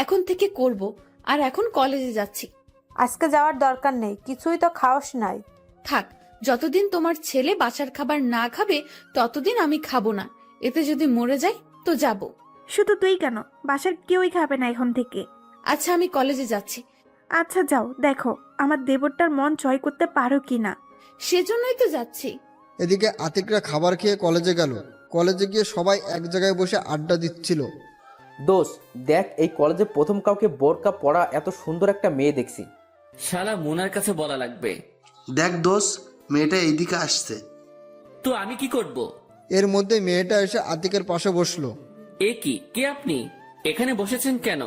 এখন থেকে করব। আর এখন কলেজে যাচ্ছি। আজকে যাওয়ার দরকার নেই, কিছুই তো খাওয়াস নাই। থাক, যতদিন তোমার ছেলে বাসার খাবার না খাবে ততদিন আমি খাবো না। এতে যদি মরে যাই তো যাব। শুধু তুই কেন, বাসার কেউই খাবে না এখন থেকে। আচ্ছা, আমি কলেজে যাচ্ছি। আচ্ছা যাও, দেখো আমার দেবরটার মন জয় করতে পারো কিনা। সেজন্যই তো যাচ্ছি। এদিকে আতিকরা খাবার খেয়ে কলেজে গেল। কলেজে গিয়ে সবাই এক জায়গায় বসে আড্ডা দিচ্ছিল। দোস্ত দেখ, এই কলেজে প্রথম কাউকে বোরকা পরা এত সুন্দর একটা মেয়ে দেখছি। শালা মুনার কাছে বলা লাগবে। দেখ দোষ, মেয়েটা এইদিকে আসছে। তো আমি কি করব? এর মধ্যে মেয়েটা এসে আতিকের পাশে বসলো। এ কি, কে আপনি? এখানে বসেছেন কেন?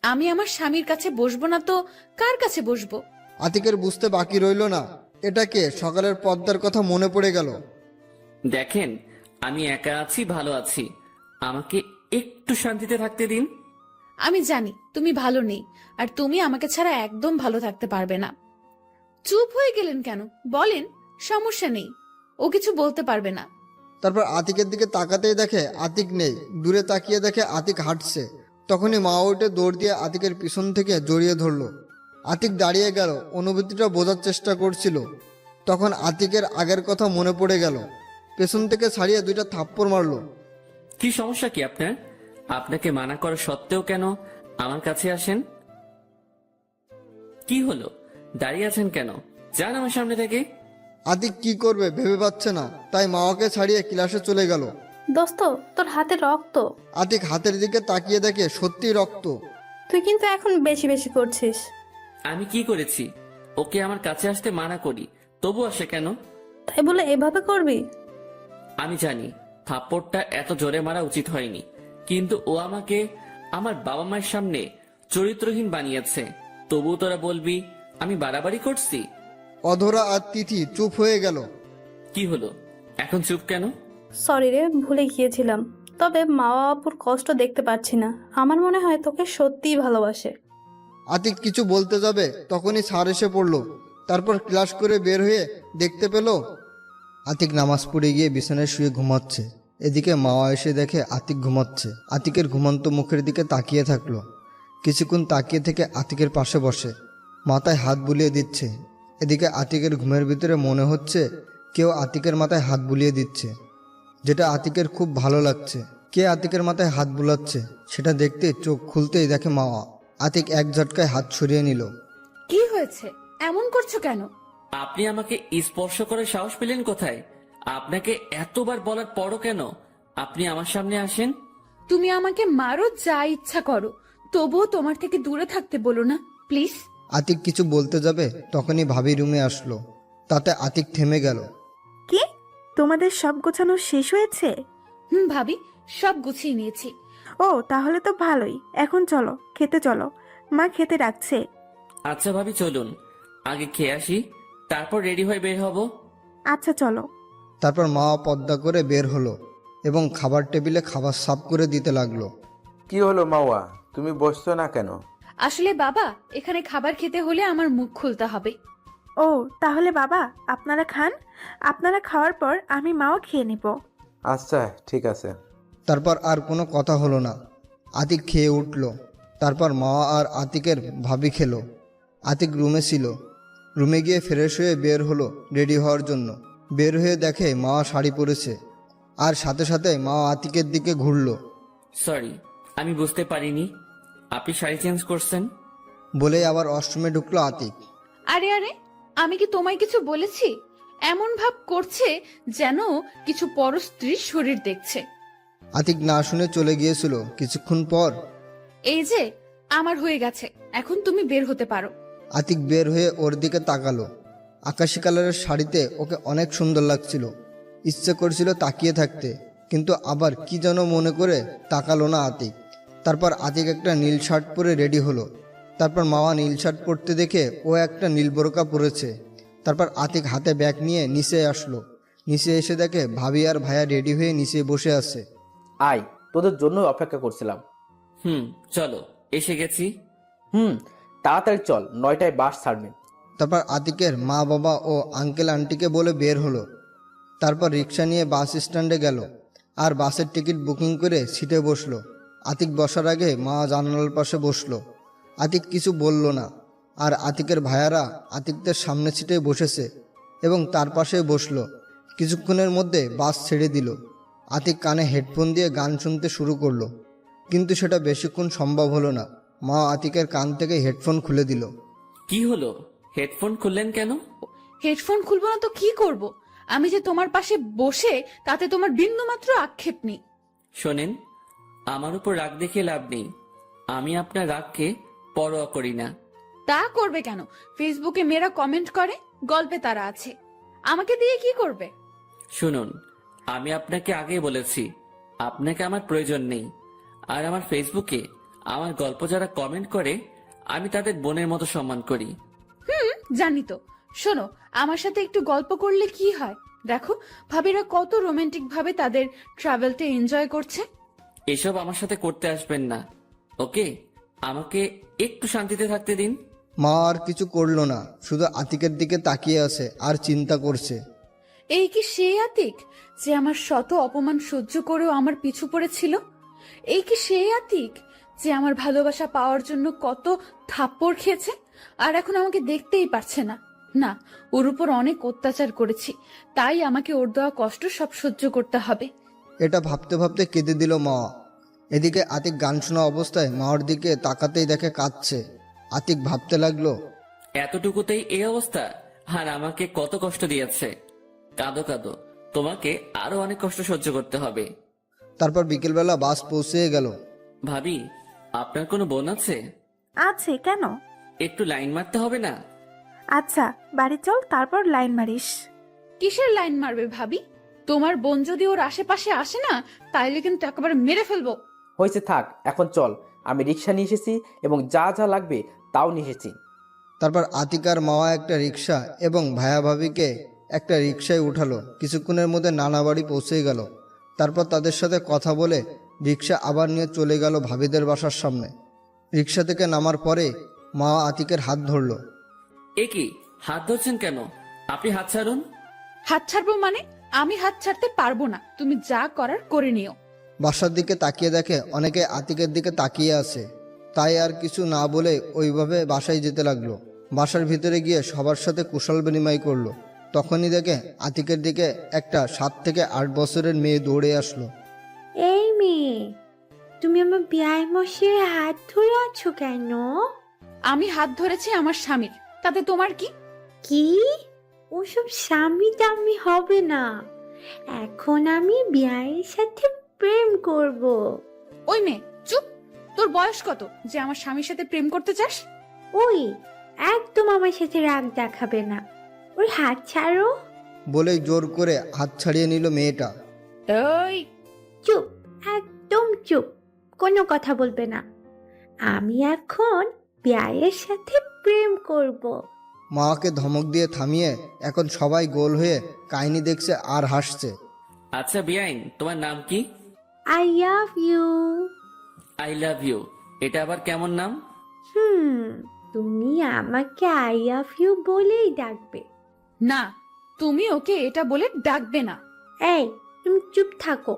আমি আমার স্বামীর কাছে বসবো না তো কার কাছে বসবো? আতিকের বুঝতে বাকি রইল না এটা কে। সকালের পদ্মার কথা মনে পড়ে গেল। দেখেন, আমি একা আছি, ভালো আছি, আমাকে একটু শান্তিতে থাকতে দিন। আমি জানি তুমি ভালো নেই, আর তুমি আমাকে ছাড়া একদম ভালো থাকতে পারবে না। চুপ হয়ে গেলেন কেন? বলেন, সমস্যা নেই। ও কিছু বলতে পারবে না। তারপর আতিকের দিকে তাকাতেই দেখে আতিক নেই। দূরে তাকিয়ে দেখে আতিক হাঁটছে। তখনই মা উঠে দৌড় দিয়ে আতিকের পিছন থেকে জড়িয়ে ধরলো। আতিক দাঁড়িয়ে গেল, অনুভূতিটা বোঝার চেষ্টা করছিল। তখন আতিকের আগের কথা মনে পড়ে গেল। পেছন থেকে ছাড়িয়ে 2টা থাপ্পড় মারলো। কি সমস্যা কি আপনার? আপনাকে মানা করা সত্ত্বেও কেন আমার কাছে আসেন? কি হলো, দাঁড়িয়ে আছেন কেন? যান আমার সামনে থেকে। আতিক কি করবে ভেবে পাচ্ছে না, তাই মাওয়াকে ছাড়িয়ে ক্লাসে চলে গেল। দোস্ত, তোর হাতে রক্ত। আতিক হাতের দিকে তাকিয়ে দেখে সত্যি রক্ত। তুই কিন্তু এখন বেশি বেশি করছিস। আমি কি করেছি? ওকে আমার কাছে আসতে মানা করি, তবু আসে কেন? তাই বলে এভাবে করবি? আমি জানি থাপ্পড়টা এত জোরে মারা উচিত হয়নি, কিন্তু ও আমাকে আমার বাবা মায়ের সামনে চরিত্রহীন বানিয়েছে। তবু তোরা বলবি আমি বাড়াবাড়ি করছি? অধরা আর তিথি চুপ হয়ে গেল। কি হলো, এখন চুপ কেন? সরি রে, ভুলে গিয়েছিলাম। তবে মা বাপুর কষ্ট দেখতে পাচ্ছি না। আমার মনে হয় তোকে সত্যিই ভালোবাসে। আতিক কিছু বলতে যাবে তখনই স্যার এসে পড়লো। তারপর ক্লাস করে বের হয়ে দেখতে পেল আতিক নামাজ পড়ে গিয়ে বিছানায় শুয়ে ঘুমাচ্ছে। এদিকে মাওয়া এসে দেখে আতিক ঘুমাচ্ছে। আতিকের ঘুমন্ত মুখের দিকে তাকিয়ে থাকলো। কিছুক্ষণ তাকিয়ে থেকে আতিকের পাশে বসে মাথায় হাত বুলিয়ে দিচ্ছে। এদিকে আতিকের ঘুমের ভিতরে মনে হচ্ছে কেউ আতিকের মাথায় হাত বুলিয়ে দিচ্ছে, যেটা আতিকের খুব ভালো লাগছে। কে আতিকের মাথায় হাত বুলাচ্ছে সেটা দেখতে চোখ খুলতেই দেখে মাওয়া। আতিক এক ঝটকায় হাত সরিয়ে নিল। কি হয়েছে? এমন করছো কেন? আপনি আমাকে স্পর্শ করে সাহস পেলেন কোথায়? আপনাকে এতবার বলার পরও কেন আপনি আমার সামনে আসেন? তুমি আমাকে মারো, যা ইচ্ছা করো, তবুও তোমার থেকে দূরে থাকতে বলো না প্লিজ। আতিক কিছু বলতে যাবে তখনই ভাবি রুমে আসলো। তাতে আতিক থেমে গেল। কি, তোমাদের সব গোছানো শেষ হয়েছে? ভাবি, সব গুছিয়ে নিয়েছি। ও তাহলে তো ভালোই। এখন চলো, খেতে চলো, মা খেতে ডাকছে। আচ্ছা ভাবি, চলুন আগে খেয়ে আসি, তারপর রেডি হয়ে বের হব। আচ্ছা চলো। তারপর মা পর্দা করে বের হলো এবং খাবার টেবিলে খাবার সাফ করে দিতে লাগলো। কি হলো মাওয়া, তুমি বসছো না কেন? আসলে বাবা, এখানে খাবার খেতে হলে আমার মুখ খুলতে হবে। ও তাহলে বাবা আপনারা খান, আপনারা খাওয়ার পর আমি মাও খেয়ে নিব। আচ্ছা ঠিক আছে। তারপর আর কোনো কথা হলো না। আতিক খেয়ে উঠল। তারপর মা আর আতিকের ভাবি খেলো। আতিক রুমে ছিল। রুমে গিয়ে ফ্রেশ হয়ে বের হলো রেডি হওয়ার জন্য। বের হয়ে দেখে মা শাড়ি পরেছে, আর সাথে সাথে মা আতিকের দিকে ঘুরলো। সরি, আমি বুঝতে পারিনি আপনি শাড়ি চেঞ্জ করছেন। বলেই আবার ওয়াশরুমে ঢুকলো আতিক। আরে আরে, আমি কি তোমায় কিছু বলেছি? এমন ভাব করছে যেন কিছু পর স্ত্রীর শরীর দেখছে। আতিক না শুনে চলে গিয়েছিল। কিছুক্ষণ পর এই যে আমার হয়ে গেছে, এখন তুমি বের হতে পারো। আতিক বের হয়ে ওর দিকে তাকালো। আকাশি কালারের শাড়িতে ওকে অনেক সুন্দর লাগছিল। ইচ্ছে করছিল তাকিয়ে থাকতে, কিন্তু আবার কি যেন মনে করে তাকালো না আতিক। তারপর আতিক একটা নীল শার্ট পরে রেডি হলো। তারপর মাওয়া নীল শার্ট পরতে দেখে ও একটা নীল বোরকা পরেছে। তারপর আতিক হাতে ব্যাগ নিয়ে নিচে আসলো। নিচে এসে দেখে ভাবি আর ভাইয়া রেডি হয়ে নিচে বসে আছে। আয়, তোদের জন্য অপেক্ষা করছিলাম। চলো, এসে গেছি। তাড়াতাড়ি চল, 9টায় বাস ছাড়বে। তারপর আতিকের মা বাবা ও আঙ্কেল আন্টিকে বলে বের হলো। তারপর রিক্সা নিয়ে বাস স্ট্যান্ডে গেল আর বাসের টিকিট বুকিং করে সিটে বসলো। আতিক বসার আগে মা জানালার পাশে বসলো। আতিক কিছু বলল না, আর আতিকের ভাইয়ারা আতিকদের সামনে সিটে বসেছে এবং তার পাশে বসলো। কিছুক্ষণের মধ্যে বাস ছেড়ে দিল। আতিক কানে হেডফোন দিয়ে গান শুনতে শুরু করলো, কিন্তু সেটা বেশিক্ষণ সম্ভব হলো না। মা আতিকের কান থেকে হেডফোন খুলে দিল। কি হলো, হেডফোন খুললেন কেন? হেডফোন খুলবো না তো কি করব? আমি যে তোমার পাশে বসে তাতে তোমার বিন্দুমাত্র আক্ষেপ নেই। শোনেন, আমার উপর রাগ দেখে লাভ নেই। আমি আপনার রাগকে পরোয়া করি না। তা করবে কেন? ফেসবুকে মেয়েরা কমেন্ট করে, গল্পে তারা আছে, আমাকে দিয়ে কি করবে? শুনুন, আমি আপনাকে আগেই বলেছি আপনাকে আমার প্রয়োজন নেই। আর আমার ফেসবুকে আমার গল্প যারা কমেন্ট করে আমি তাদের বোনের মতো সম্মান করি। জানি তো। শোনো, আমার সাথে একটু গল্প করলে কি হয়? দেখো ভাবিরা কত রোমান্টিক ভাবে তাদের ট্রাভেলটা এনজয় করছে। এসব আমার সাথে করতে আসবেন না, ওকে? আমাকে একটু শান্তিতে থাকতে দিন। মা আর কিছু করলো না, শুধু আতিকের দিকে তাকিয়ে আছে আর চিন্তা করছে। এই কি সেই আতিক যে আমার শত অপমান সহ্য করেও আমার পিছু পড়েছিল? এই কি সেই আতিক যে আমার ভালোবাসা পাওয়ার জন্য কত থাপ্পড় খেয়েছে আর এখন আমাকে দেখতেই পারছে না? না, ওর উপর অনেক অত্যাচার করেছি, তাই আমাকে ওর দেওয়া কষ্ট সব সহ্য করতে হবে। এটা ভাবতে ভাবতে কেঁদে দিল মা। এদিকে আতিক গান শোনা অবস্থায় মাওয়ার দিকে তাকাতেই দেখে কাঁদছে। আতিক ভাবতে লাগলো, এতটুকুতেই এই অবস্থা? আর আমাকে কত কষ্ট দিয়েছে। কাঁদো কাঁদো, তোমাকে আরো অনেক কষ্ট সহ্য করতে হবে। তারপর বিকেলবেলা বাস পৌঁছে গেল। ভাবি, আপনার কোনো বোন আছে? আছে, কেন? একটু লাইন মারতে হবে না? আচ্ছা, বাড়ি চল, তারপর লাইন মারিস। কিসের লাইন মারবে ভাবি? তোমার বোন যদি ওর আশেপাশে আসে না, তাইলে কিন্তু একেবারে মেরে ফেলবো। হয়েছে, থাক, এখন চল। আমি রিক্সা নিয়ে এসেছি এবং যা যা লাগবে তাও নিয়ে এসেছি। তারপর আতিক আর মাওয়া একটা রিক্সা এবং ভায়া ভাবিকে একটা রিক্সায় উঠালো। কিছুক্ষণের মধ্যে নানা বাড়ি পৌঁছে গেল। তারপর তাদের সাথে কথা বলে রিক্সা আবার নিয়ে চলে গেল ভাবিদের বাসার সামনে। রিক্সা থেকে নামার পরে মা আতিকের হাত ধরলো। এ কি, হাত ধরছেন কেন? আপনি হাত ছাড়ুন। হাত ছাড়বো মানে? আমি হাত ছাড়তে পারবো না, তুমি যা করার করে নিও। বাসার দিকে তাকিয়ে দেখে অনেকে আতিকের দিকে তাকিয়ে আছে, তাই আর কিছু না বলে ওইভাবে বাসায় যেতে লাগলো। বাসার ভিতরে গিয়ে সবার সাথে কুশল বিনিময় করলো। তখনই দেখে আতিকের দিকে একটা 7 থেকে 8 বছরের মেয়ে দৌড়ে আসলো। এই মেয়ে, তুমি আমার বিয়াই মশাইয়ের হাত ধরে আছো কেন? আমি হাত ধরেছি আমার স্বামীর, তাতে তোমার কি? কি? ওসব স্বামী দামি হবে না, এখন আমি বিয়াইয়ের সাথে প্রেম করব। ওই মেয়ে চুপ! তোর বয়স কত যে আমার স্বামীর সাথে প্রেম করতে চাস? ওই, একদম আমার সাথে রাগ দেখাবে না, ওর হাত ছাড়ো। বলেই জোর করে হাত ছাড়িয়ে নিল মেয়েটা। ওই চুপ, একদম চুপ, কোনো কথা বলবে না। আমি এখন বিয়াইয়ের সাথে প্রেম করব। মাকে ধমক দিয়ে থামিয়ে এখন সবাই গোল হয়ে কাহিনী দেখছে আর হাসছে। আচ্ছা বিয়াইন, তোমার নাম কি? I love you. I love you, এটা আবার কেমন নাম? তুমি আমাকে আই লাভ ইউ বলেই ডাকবে। না, তুমি ওকে এটা বলে ডাকবে না। এই, তুমি চুপ থাকো,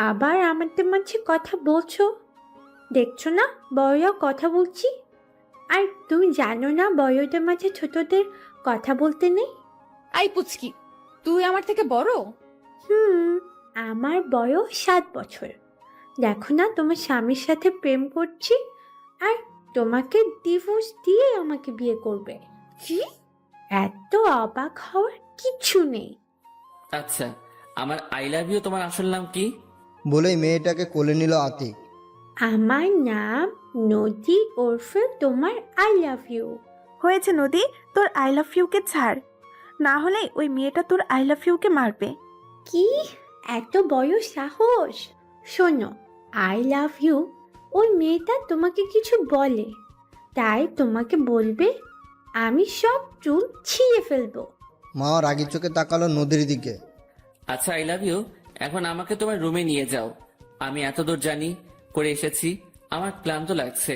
আবার আমাদের মাঝে কথা বলছো। দেখছো না বড়রা কথা বলছি? আর তুমি জানো না বড়দের মাঝে ছোটদের কথা বলতে নেই? আই পুচকি, তুই আমার থেকে বড়? আমার বয়স 7 বছর। দেখো না তোমার স্বামীর সাথে প্রেম করছি, আর তোমাকে ডিভোর্স দিয়ে আমাকে বিয়ে করবে। কি? এত অবাক হওয়ার কিছু নেই। আচ্ছা, আমার আই লাভ ইউ তোমার আসল নাম কি? বলেই মেয়েটাকে কোলে নিল আতিক। আমার নাম নদী, ওরফে তোমার আই লাভ ইউ। হয়েছে নদী, তোর আই লাভ ইউকে ছাড়, না হলে ওই মেয়েটা তোর আই লাভ ইউকে মারবে। কি এত বড় সাহস! শোনো, আই লাভ ইউ ওই মেয়েটা তোমাকে কিছু বলে, তাই তোমাকে বলবে আমি সব চুল ছিঁড়ে ফেলবো। মা রাগি চোখে তাকালো নদীর দিকে। আচ্ছা আই লাভ ইউ, এখন আমাকে তোমার রুমে নিয়ে যাও। আমি এত দূর জানি করে এসেছি, আমার ক্লান্ত লাগছে।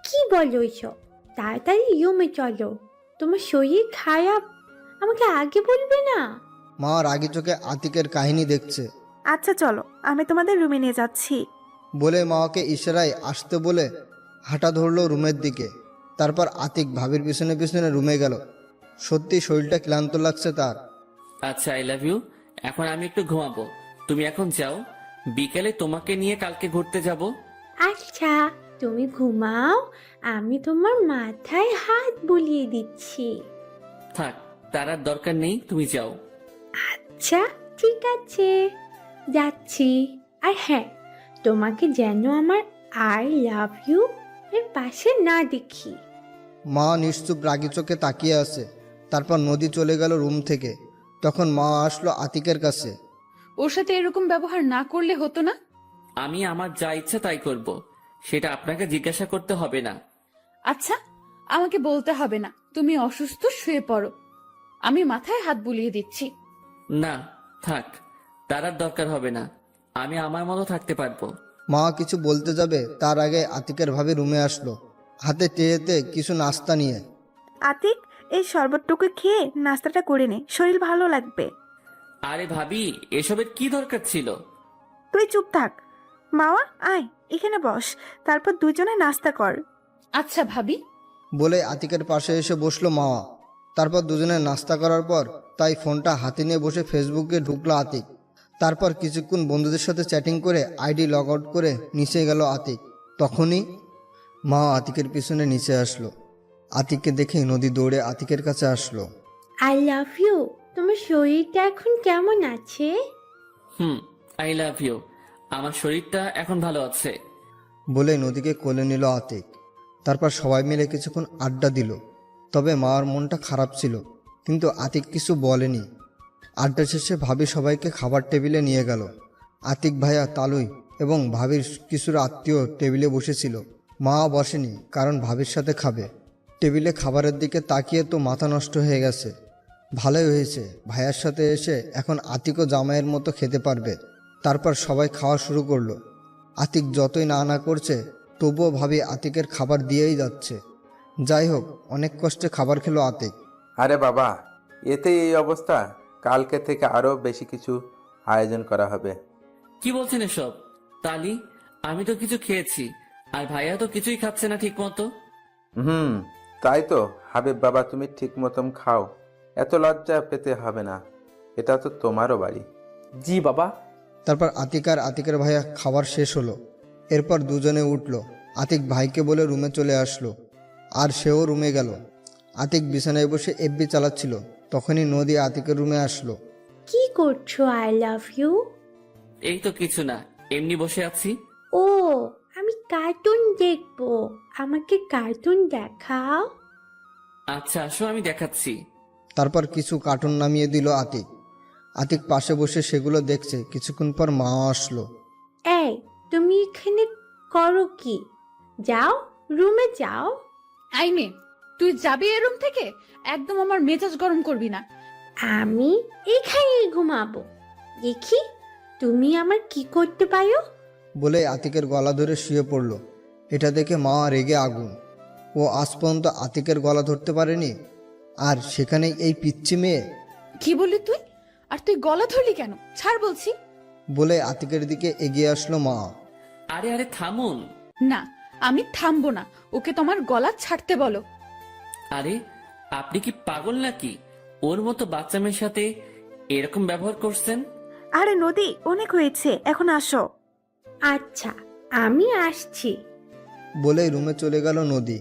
কি বলো এসব? তাড়াতাড়ি রুমে চলো, তোমার শরীর খারাপ, আমাকে আগে বলবে না? মা রাগি চোখে আতিকের কাহিনী দেখছে। আচ্ছা চলো, আমি তোমাদের রুমে নিয়ে যাচ্ছি। বলে মাকে ইশারায় আসতে বলে হাঁটা ধরলো রুমের দিকে। তারপর আতিক ভাবির পিছনে পিছনে রুমে গেল। সত্যি শরীরটা ক্লান্ত লাগছে তার। আচ্ছা আই লাভ ইউ, এখন আমি একটু ঘুমাবো, তুমি এখন যাও, বিকেলে তোমাকে নিয়ে কালকে ঘুরতে যাব। আচ্ছা তুমি ঘুমাও, আমি তোমার মাথায় হাত বুলিয়ে দিচ্ছি। থাক, তার আর দরকার নেই, তুমি যাও। আচ্ছা ঠিক আছে, যাচ্ছি। আর হ্যাঁ, তোমাকে যেন আমার আই লাভ ইউ এর পাশে না দেখি। মা নিশ্চুপ রাগি চোখে তাকিয়ে আছে। তারপর নদী চলে গেল রুম থেকে। তখন মা আসলো আতিকের কাছে। ওর সাথে এরকম ব্যবহার না করলে হতো না? আমি আমার যা ইচ্ছা তাই করব, সেটা আপনাকে জিজ্ঞাসা করতে হবে না। আচ্ছা, আমাকে বলতে হবে না। তুমি অসুস্থ, শুয়ে পড়ো, আমি মাথায় হাত বুলিয়ে দিচ্ছি। না থাক, তার আর দরকার হবে না, আমি আমার মতো থাকতে পারবো। মা কিছু বলতে যাবে তার আগে আতিকের ভাবি রুমে আসলো, হাতে ট্রেতে কিছু নাস্তা নিয়ে। আতিক, এই শরবতটুকু খেয়ে নাস্তাটা করে নে, শরীর ভালো লাগবে। আরে ভাবি, এসবের কি দরকার ছিল? তুই চুপ থাক। মাওয়া, আয় এখানে বস, তারপর দুজনে নাস্তা কর। আচ্ছা ভাবি। বলে আতিকের পাশে এসে বসলো মাওয়া। তারপর দুজনে নাস্তা করার পর তাই ফোনটা হাতে নিয়ে বসে ফেসবুকে ঢুকলো আতিক। তারপর কিছুক্ষণ বন্ধুদের সাথে চ্যাটিং করে আইডি লগ আউট করে নিচে গেল আতিক। তখনই মা আতিকের পিছনে নিচে আসলো। আতিককে দেখে নদী দৌড়ে আতিকের কাছে আসলো। I love you. তোমার শরীরটা এখন কেমন আছে? I love you. আমার শরীরটা এখন ভালো আছে। বলে নদীকে কোলে নিল আতিক। তারপর সবাই মিলে কিছুক্ষণ আড্ডা দিল। তবে মার মনটা খারাপ ছিল, কিন্তু আতিক কিছু বলেনি। আড্ডা শেষে ভাবি সবাইকে খাবার টেবিলে নিয়ে গেল। আতিক ভাইয়া, তালুই এবং ভাবির কিছুর আত্মীয় টেবিলে বসেছিল। মা বসেনি, কারণ ভাবির সাথে খাবে। টেবিলে খাবারের দিকে তাকিয়ে তো মাথা নষ্ট হয়ে গেছে। ভালোই হয়েছে, ভাইয়ার সাথে এসে এখন আতিকও জামাইয়ের মতো খেতে পারবে। তারপর সবাই খাওয়া শুরু করলো। আতিক যতই না না করছে, তবুও ভাবি আতিকের খাবার দিয়েই যাচ্ছে। যাই হোক, অনেক কষ্টে খাবার খেলো আতিক। আরে বাবা, এতে এই অবস্থা, কালকে থেকে আরো বেশি কিছু আয়োজন করা হবে। কি বলছেন এসব? তালি, আমি তো কিছু খেয়েছি, আর ভাইয়া তো কিছুই খাচ্ছে না ঠিক মতো। তাই তো হাবিব বাবা, তুমি ঠিক মতন খাও, এত লজ্জা পেতে হবে না, এটা তো তোমারও বাড়ি। জি বাবা। তারপর আতিক আর আতিকের ভাইয়া খাবার শেষ হলো। এরপর দুজনে উঠলো। আতিক ভাইকে বলে রুমে চলে আসলো, আর সেও রুমে গেল। আতিক বিছানায় বসে এফবি চালাচ্ছিল। তখনই নদী আতিকের রুমে আসলো। কি করছো? I love you. এই তো কিছু না, এমনি বসে আছি। ও, আমি কার্টুন দেখবো, আমাকে কার্টুন দেখাও। আচ্ছা আসো, আমি দেখাচ্ছি। তারপর কিছু কার্টুন নামিয়ে দিল আতিক। আতিক পাশে বসে সেগুলো দেখছে। কিছুক্ষণ পর মা আসলো। এই, তুমি এখানে করো কি? যাও, রুমে যাও। আই মে, তুই যাবি এ রুম থেকে? একদম আমার মেজাজ গরম করবি না। আমি এখানেই ঘুমাবো, দেখি তুমি আমার কি করতে পারো। বলে আতিকের গলা ধরে শুয়ে পড়ল। এটা দেখে মা রেগে আগুন। ও আজ পর্যন্ত আতিকের গলা ধরতে পারেনি, আর সেখানে এই পিচ্ছি মেয়ে। কি বললি তুই? আর তুই গলা ধরলি কেন? ছাড় বলছি। বলে আতিকের দিকে এগিয়ে আসলো মা। আরে আরে থামুন। না, আমি থামবো না। ওকে তোমার গলা ছাড়তে বলো। আরে আপনি কি পাগল নাকি? ওর মতো বাচ্চা মেয়ের সাথে এরকম ব্যবহার করছেন? আরে নদী, অনেক হয়েছে, এখন আসো। আচ্ছা, আমি আসছি। বলে রুমে চলে গেল নদী।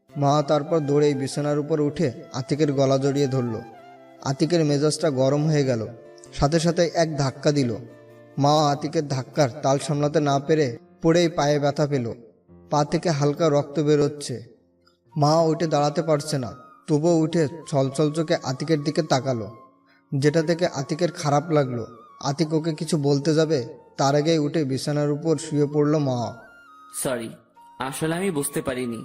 মা তারপর দৌড়েই বিছানার উপর উঠে আতিকের গলা জড়িয়ে ধরল। আতিকের মেজাজটা গরম হয়ে গেল। সাথে সাথে এক ধাক্কা দিল। মা আতিকের ধাক্কার তাল সামলাতে না পেরে পড়েই পায়ে ব্যথা পেল। পা থেকে হালকা রক্ত বেরোচ্ছে। মা উঠে দাঁড়াতে পারছে না, তবুও উঠে ছলছল চোখে আতিকের দিকে তাকালো, যেটা থেকে আতিকের খারাপ লাগলো। আতিক ওকে কিছু বলতে যাবে, তার আগেই উঠে বিছানার উপর শুয়ে পড়ল মা। সরি, আসলে আমি বুঝতে পারিনি।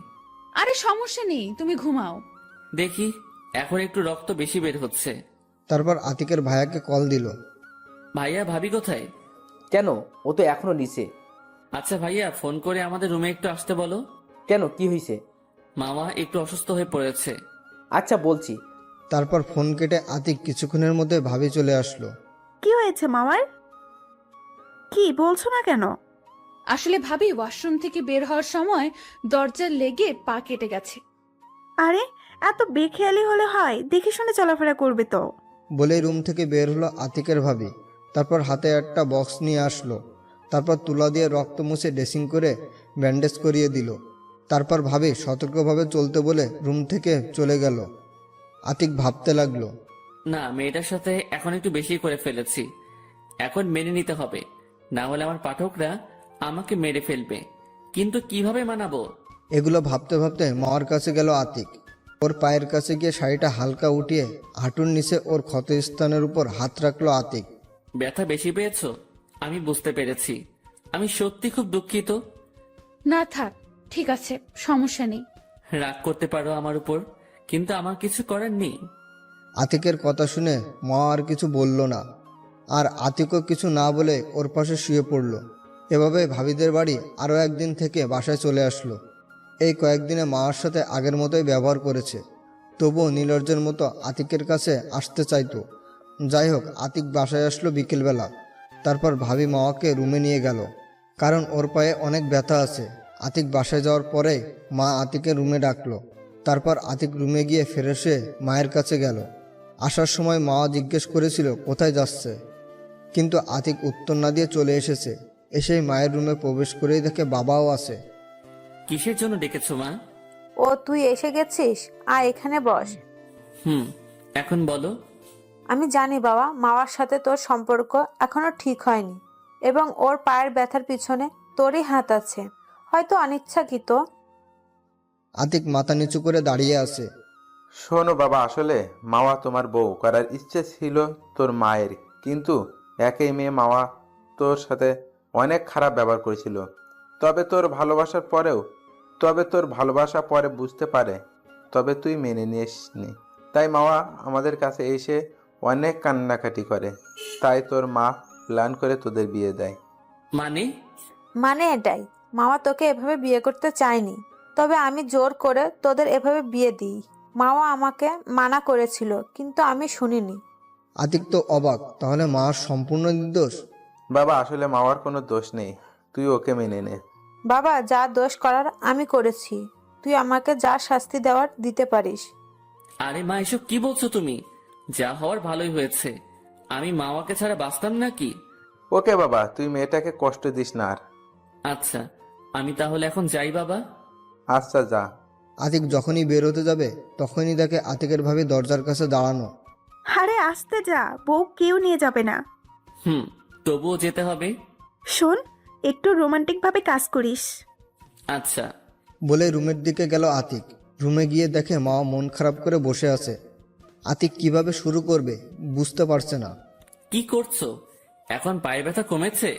আরে সমস্যা নেই, তুমি ঘুমাও। দেখি এখন একটু রক্ত বেশি বের হচ্ছে। তারপর আতিকের ভাইয়াকে কল দিল। ভাইয়া, ভাবি কোথায়? কেন, ও তো এখনো নিচে। আচ্ছা ভাইয়া, ফোন করে আমাদের রুমে একটু আসতে বলো। কেন, কি হয়েছে? মামা একটু অসুস্থ হয়ে পড়েছে। আচ্ছা বলছি। তারপর ফোন কেটে আতিক কিছুক্ষণের মধ্যে ভাবি চলে আসলো। কি হয়েছে মামার? কি বলছো না কেন? আসলে ভাবি ওয়াশরুম থেকে বের হওয়ার সময় দরজার লেগে পা কেটে গেছে। আরে এত বেখেয়ালি হলে হয়, দেখে শুনে চলাফেরা করবে তো। বলে রুম থেকে বের হলো আতিকের ভাবি। তারপর হাতে একটা বক্স নিয়ে আসলো। তারপর তুলা দিয়ে রক্ত মুছে ড্রেসিং করে ব্যান্ডেজ করিয়ে দিল। তারপর ভাবি সতর্কভাবে চলতে বলে রুম থেকে চলে গেল। আতিক ভাবতে লাগলো, না, মেয়েটার সাথে এখন একটু বেশি করে ফেলেছি। এখন মেনে নিতে হবে, না হলে আমার পাঠকরা আমাকে মেরে ফেলবে। কিন্তু কিভাবে মানাবো? এগুলো ভাবতে ভাবতে মাওয়ার কাছে গেল আতিক। ওর পায়ের কাছে গিয়ে শাড়িটা হালকা উঠিয়ে হাঁটুর নিচে ওর ক্ষতস্থানের উপর হাত রাখলো আতিক। ব্যথা বেশি পেয়েছো? আমি বুঝতে পেরেছি। আমি সত্যি খুব দুঃখিত। না থাক, ঠিক আছে, সমস্যা নেই। রাগ করতে পারো আমার উপর, কিন্তু আমার কিছু করার নেই। আতিকের কথা শুনে মা আর কিছু বলল না, আর আতিকও কিছু না বলে ওর পাশে শুয়ে পড়ল। এভাবে ভাবিদের বাড়ি আরও একদিন থেকে বাসায় চলে আসলো। এই কয়েকদিনে মার সাথে আগের মতোই ব্যবহার করেছে, তবুও নীলর্জের মতো আতিকের কাছে আসতে চাইতো। যাই হোক, আতিক বাসায় আসলো বিকেলবেলা। তারপর ভাবি মাওয়াকে রুমে নিয়ে গেল, কারণ ওর পায়ে অনেক ব্যথা আছে। আতিক বাসায় যাওয়ার পরে মা আতিকের রুমে ডাকলো। তারপর আতিক রুমে গিয়ে ফ্রেশ হয়ে মায়ের কাছে গেল। আসার সময় মা জিজ্ঞেস করেছিল কোথায় যাচ্ছে, কিন্তু আতিক উত্তর না দিয়ে চলে এসেছে। এসেই মায়ের রুমে প্রবেশ করেই দেখে বাবাও আছে। কিসের জন্য ডেকেছো মা? ও তুই এসে গেছিস, এখানে বস। এখন বলো। আমি জানি বাবা, মাওয়ার সাথে তোর সম্পর্ক এখনো ঠিক হয়নি এবং ওর পায়ের ব্যথার পিছনে তোরই হাত আছে, হয়তো অনিচ্ছাকৃত। আতিক মাথা নিচু করে দাঁড়িয়ে আছে। শোনো বাবা, আসলে মাওয়া তোমার বউ করার ইচ্ছে ছিল তোর মায়ের, কিন্তু একই মেয়ে মাওয়া তোর সাথে অনেক খারাপ ব্যবহার করেছিল। তবে তোর ভালোবাসা পরে বুঝতে পারে, তবে তুই মেনে নিসনি। তাই মাওয়া আমাদের কাছে এসে অনেক কান্নাকাটি করে, তাই তোর মা প্ল্যান করে তোদের বিয়ে দেয়। মানে এটাই, মামা তোকে এভাবে বিয়ে করতে চায়নি, তবে আমি জোর করে তোদের এভাবে বিয়ে দিই। মাওয়া আমাকে মানা করেছিল, কিন্তু আমি শুনিনি। আতিক তো অবাক, তাহলে মা সম্পূর্ণ নির্দোষ? বাবা, আসলে মাওয়ার কোনো দোষ নেই, তুই ওকে মেনে নে। বাবা, যা দোষ করার আমি করেছি, তুই আমাকে যা শাস্তি দেওয়ার দিতে পারিস। আরে মা, এসব কি বলছো তুমি? যা হওয়ার ভালোই হয়েছে। আমি মাওয়াকে ছাড়া বাঁচতাম নাকি? ওকে বাবা, তুই মেয়েটাকে কষ্ট দিস না আর। আচ্ছা, আমি তাহলে এখন যাই বাবা। আচ্ছা, যা। আতিক যখনই বের হতে যাবে তখনই দেখে আতিকের ভাবি দরজার কাছে দাঁড়ানো। আরে আসতে যা, বউ কেউ নিয়ে যাবে না। তবুও যেতে হবে। শোন, একটু রোমান্টিক ভাবে কাজ করিস। আচ্ছা। বলে রুমের দিকে গেল আতিক। রুমে গিয়ে দেখে মা মন খারাপ করে বসে আছে। আতিক কিভাবে শুরু করবে বুঝতে পারছে না। কি করছো? এখন পায়ে ব্যথা কমেছে?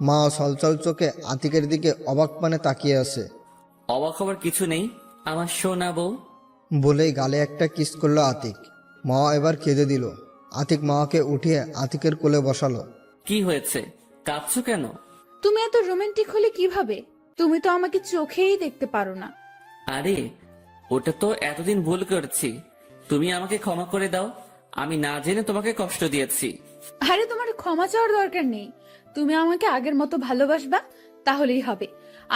মা ছলছল চোখে আতিকের দিকে অবাক পানে তাকিয়ে আছে। অবাক হবার কিছু নেই, আমার সোনা বউ। বলেই গালে একটা কিস করলো আতিক। মা এবার কেঁদে দিল। আতিক মাকে উঠিয়ে আতিকের কোলে বসালো। কি হয়েছে, কাঁদছো কেন? তুমি এত রোমান্টিক হলে কিভাবে? তুমি তো আমাকে চোখেই দেখতে পারো না। আরে ওটা তো এতদিন ভুল করেছি, তুমি আমাকে ক্ষমা করে দাও। আমি না জেনে তোমাকে কষ্ট দিয়েছি। আরে তোমার ক্ষমা চাওয়ার দরকার নেই। তুমি আমাকে আগের মতো ভালোবাসবা, তাহলেই হবে।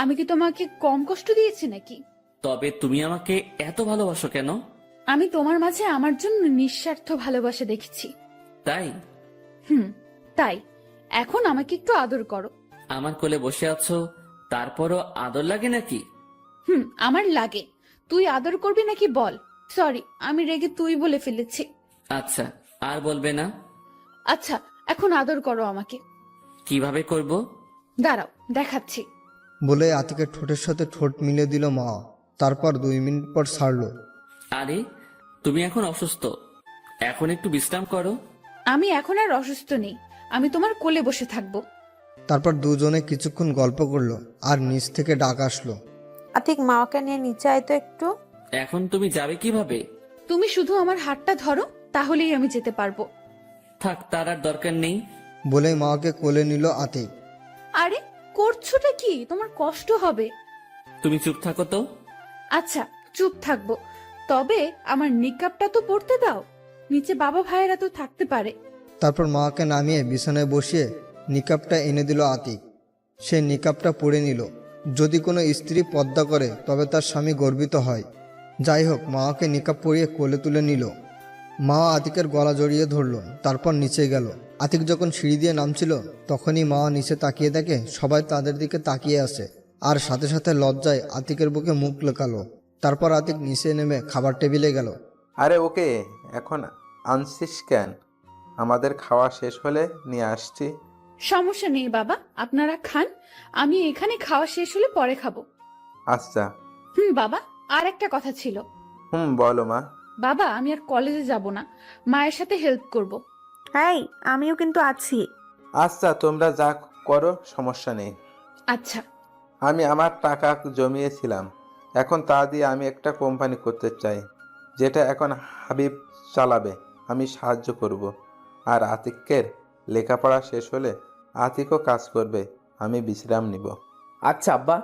আমি কি তোমাকে কম কষ্ট দিয়েছি নাকি? তবে তুমি আমাকে এত ভালোবাসো কেন? আমি তোমার মাঝে আমার জন্য নিঃস্বার্থ ভালোবাসা দেখেছি। তাই? তাই এখন আমাকে একটু আদর করো। আমার কোলে বসে আছো, তারপরও আদর লাগে নাকি? আমার লাগে। তুই আদর করবি নাকি বল। সরি, আমি রেগে তুই বলে ফেলেছি। আচ্ছা, আর বলবে না। আচ্ছা, এখন আদর করো আমাকে। কিভাবে করব? দাঁড়াও, দেখাচ্ছি। বলে আতিকের ঠোঁটের সাথে ঠোঁট মিলে দিল মা। তারপর 2 মিনিট পর ছাড়লো। আরে তুমি এখন অসুস্থ, এখন একটু বিশ্রাম করো। আমি এখন আর অসুস্থ নেই, আমি তোমার কোলে বসে থাকবো। তারপর দুজনে কিছুক্ষণ গল্প করলো, আর নিচ থেকে ডাক আসলো। আতিক, মাওয়াকে নিয়ে নিচে আয় তো একটু। এখন তুমি যাবে কিভাবে? তুমি শুধু আমার হাতটা ধরো, তাহলেই আমি যেতে পারবো। থাক, তার আর দরকার নেই। বলে মাকে কোলে নিল আতিক। আরে করছোটা কি? তোমার কষ্ট হবে। তুমি চুপ থাকো তো। আচ্ছা, চুপ থাকবো, তবে আমার নিকাবটা তো পড়তে দাও। নিচে বাবা ভাইয়েরা তো থাকতে পারে। তারপর মাকে নামিয়ে বিছানায় বসিয়ে নিকাবটা এনে দিল আতিক। সে নিকাবটা পরে নিল। যদি কোনো স্ত্রী পর্দা করে তবে তার স্বামী গর্বিত হয়। যাই হোক, মাকে নিকাব পরিয়ে কোলে তুলে নিল। মা আতিকের গলা জড়িয়ে ধরল, তারপর নিচে গেল। আতিক যখন সিঁড়ি দিয়ে নামছিল তখনই মা নিচে তাকিয়ে দেখে সবাই তাদের দিকে তাকিয়ে আছে, আর সাথে সাথে লজ্জায় আতিকের বুকে মুখ লুকালো। তারপর আতিক নিচে নেমে খাবার টেবিলে গেল। আরে ওকে এখন আনছিস কেন? আমাদের খাওয়া শেষ হলে নিয়ে আসছি। সমস্যা নেই বাবা, আপনারা খান, আমি এখানে খাওয়া শেষ হলে পরে খাবো। আচ্ছা। বাবা, আর একটা কথা ছিল। বলো মা। বাবা, আমি আর কলেজে যাব না, মায়ের সাথে হেল্প করব। এই আমিও কিন্তু আছি। আচ্ছা, তোমরা যা করো, সমস্যা নেই। আচ্ছা। আমি আমার টাকা জমিয়েছিলাম, এখন তা দিয়ে আমি একটা কোম্পানি করতে চাই, যেটা এখন হাবিব চালাবে। আমি সাহায্য করব। আর আতিকের লেখাপড়া শেষ হলে আতিকও কাজ করবে, আমি বিশ্রাম নিব। আচ্ছা আব্বা।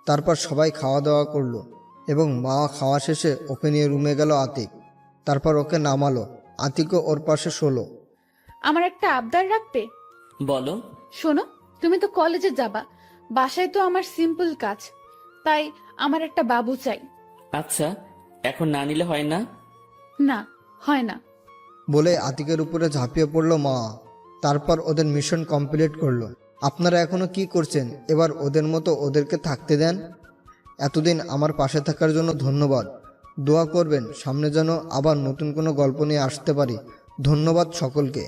তারপর সবাই খাওয়া দাওয়া করলো এবং মা খাওয়া শেষে ওকে নিয়ে রুমে গেল আতিক। তারপর ওকে নামালো, আতিকও ওর পাশে শোলো। আমার একটা আবদার রাখবে? বলো। শোনো, তুমি তো কলেজে যাবা, বাসায় তো আমার সিম্পল কাজ, তাই আমার একটা বাবু চাই। আচ্ছা, এখন না নিলে হয় না? না, হয় না। বলে আতিকের উপরে ঝাঁপিয়ে পড়লো মা। তারপর ওদের মিশন কমপ্লিট করলো। আপনারা এখনো কি করছেন? এবার ওদের মতো ওদেরকে থাকতে দেন। এতদিন আমার পাশে থাকার জন্য ধন্যবাদ। দোয়া করবেন সামনে যেন আবার নতুন কোনো গল্প নিয়ে আসতে পারি। ধন্যবাদ সকলকে।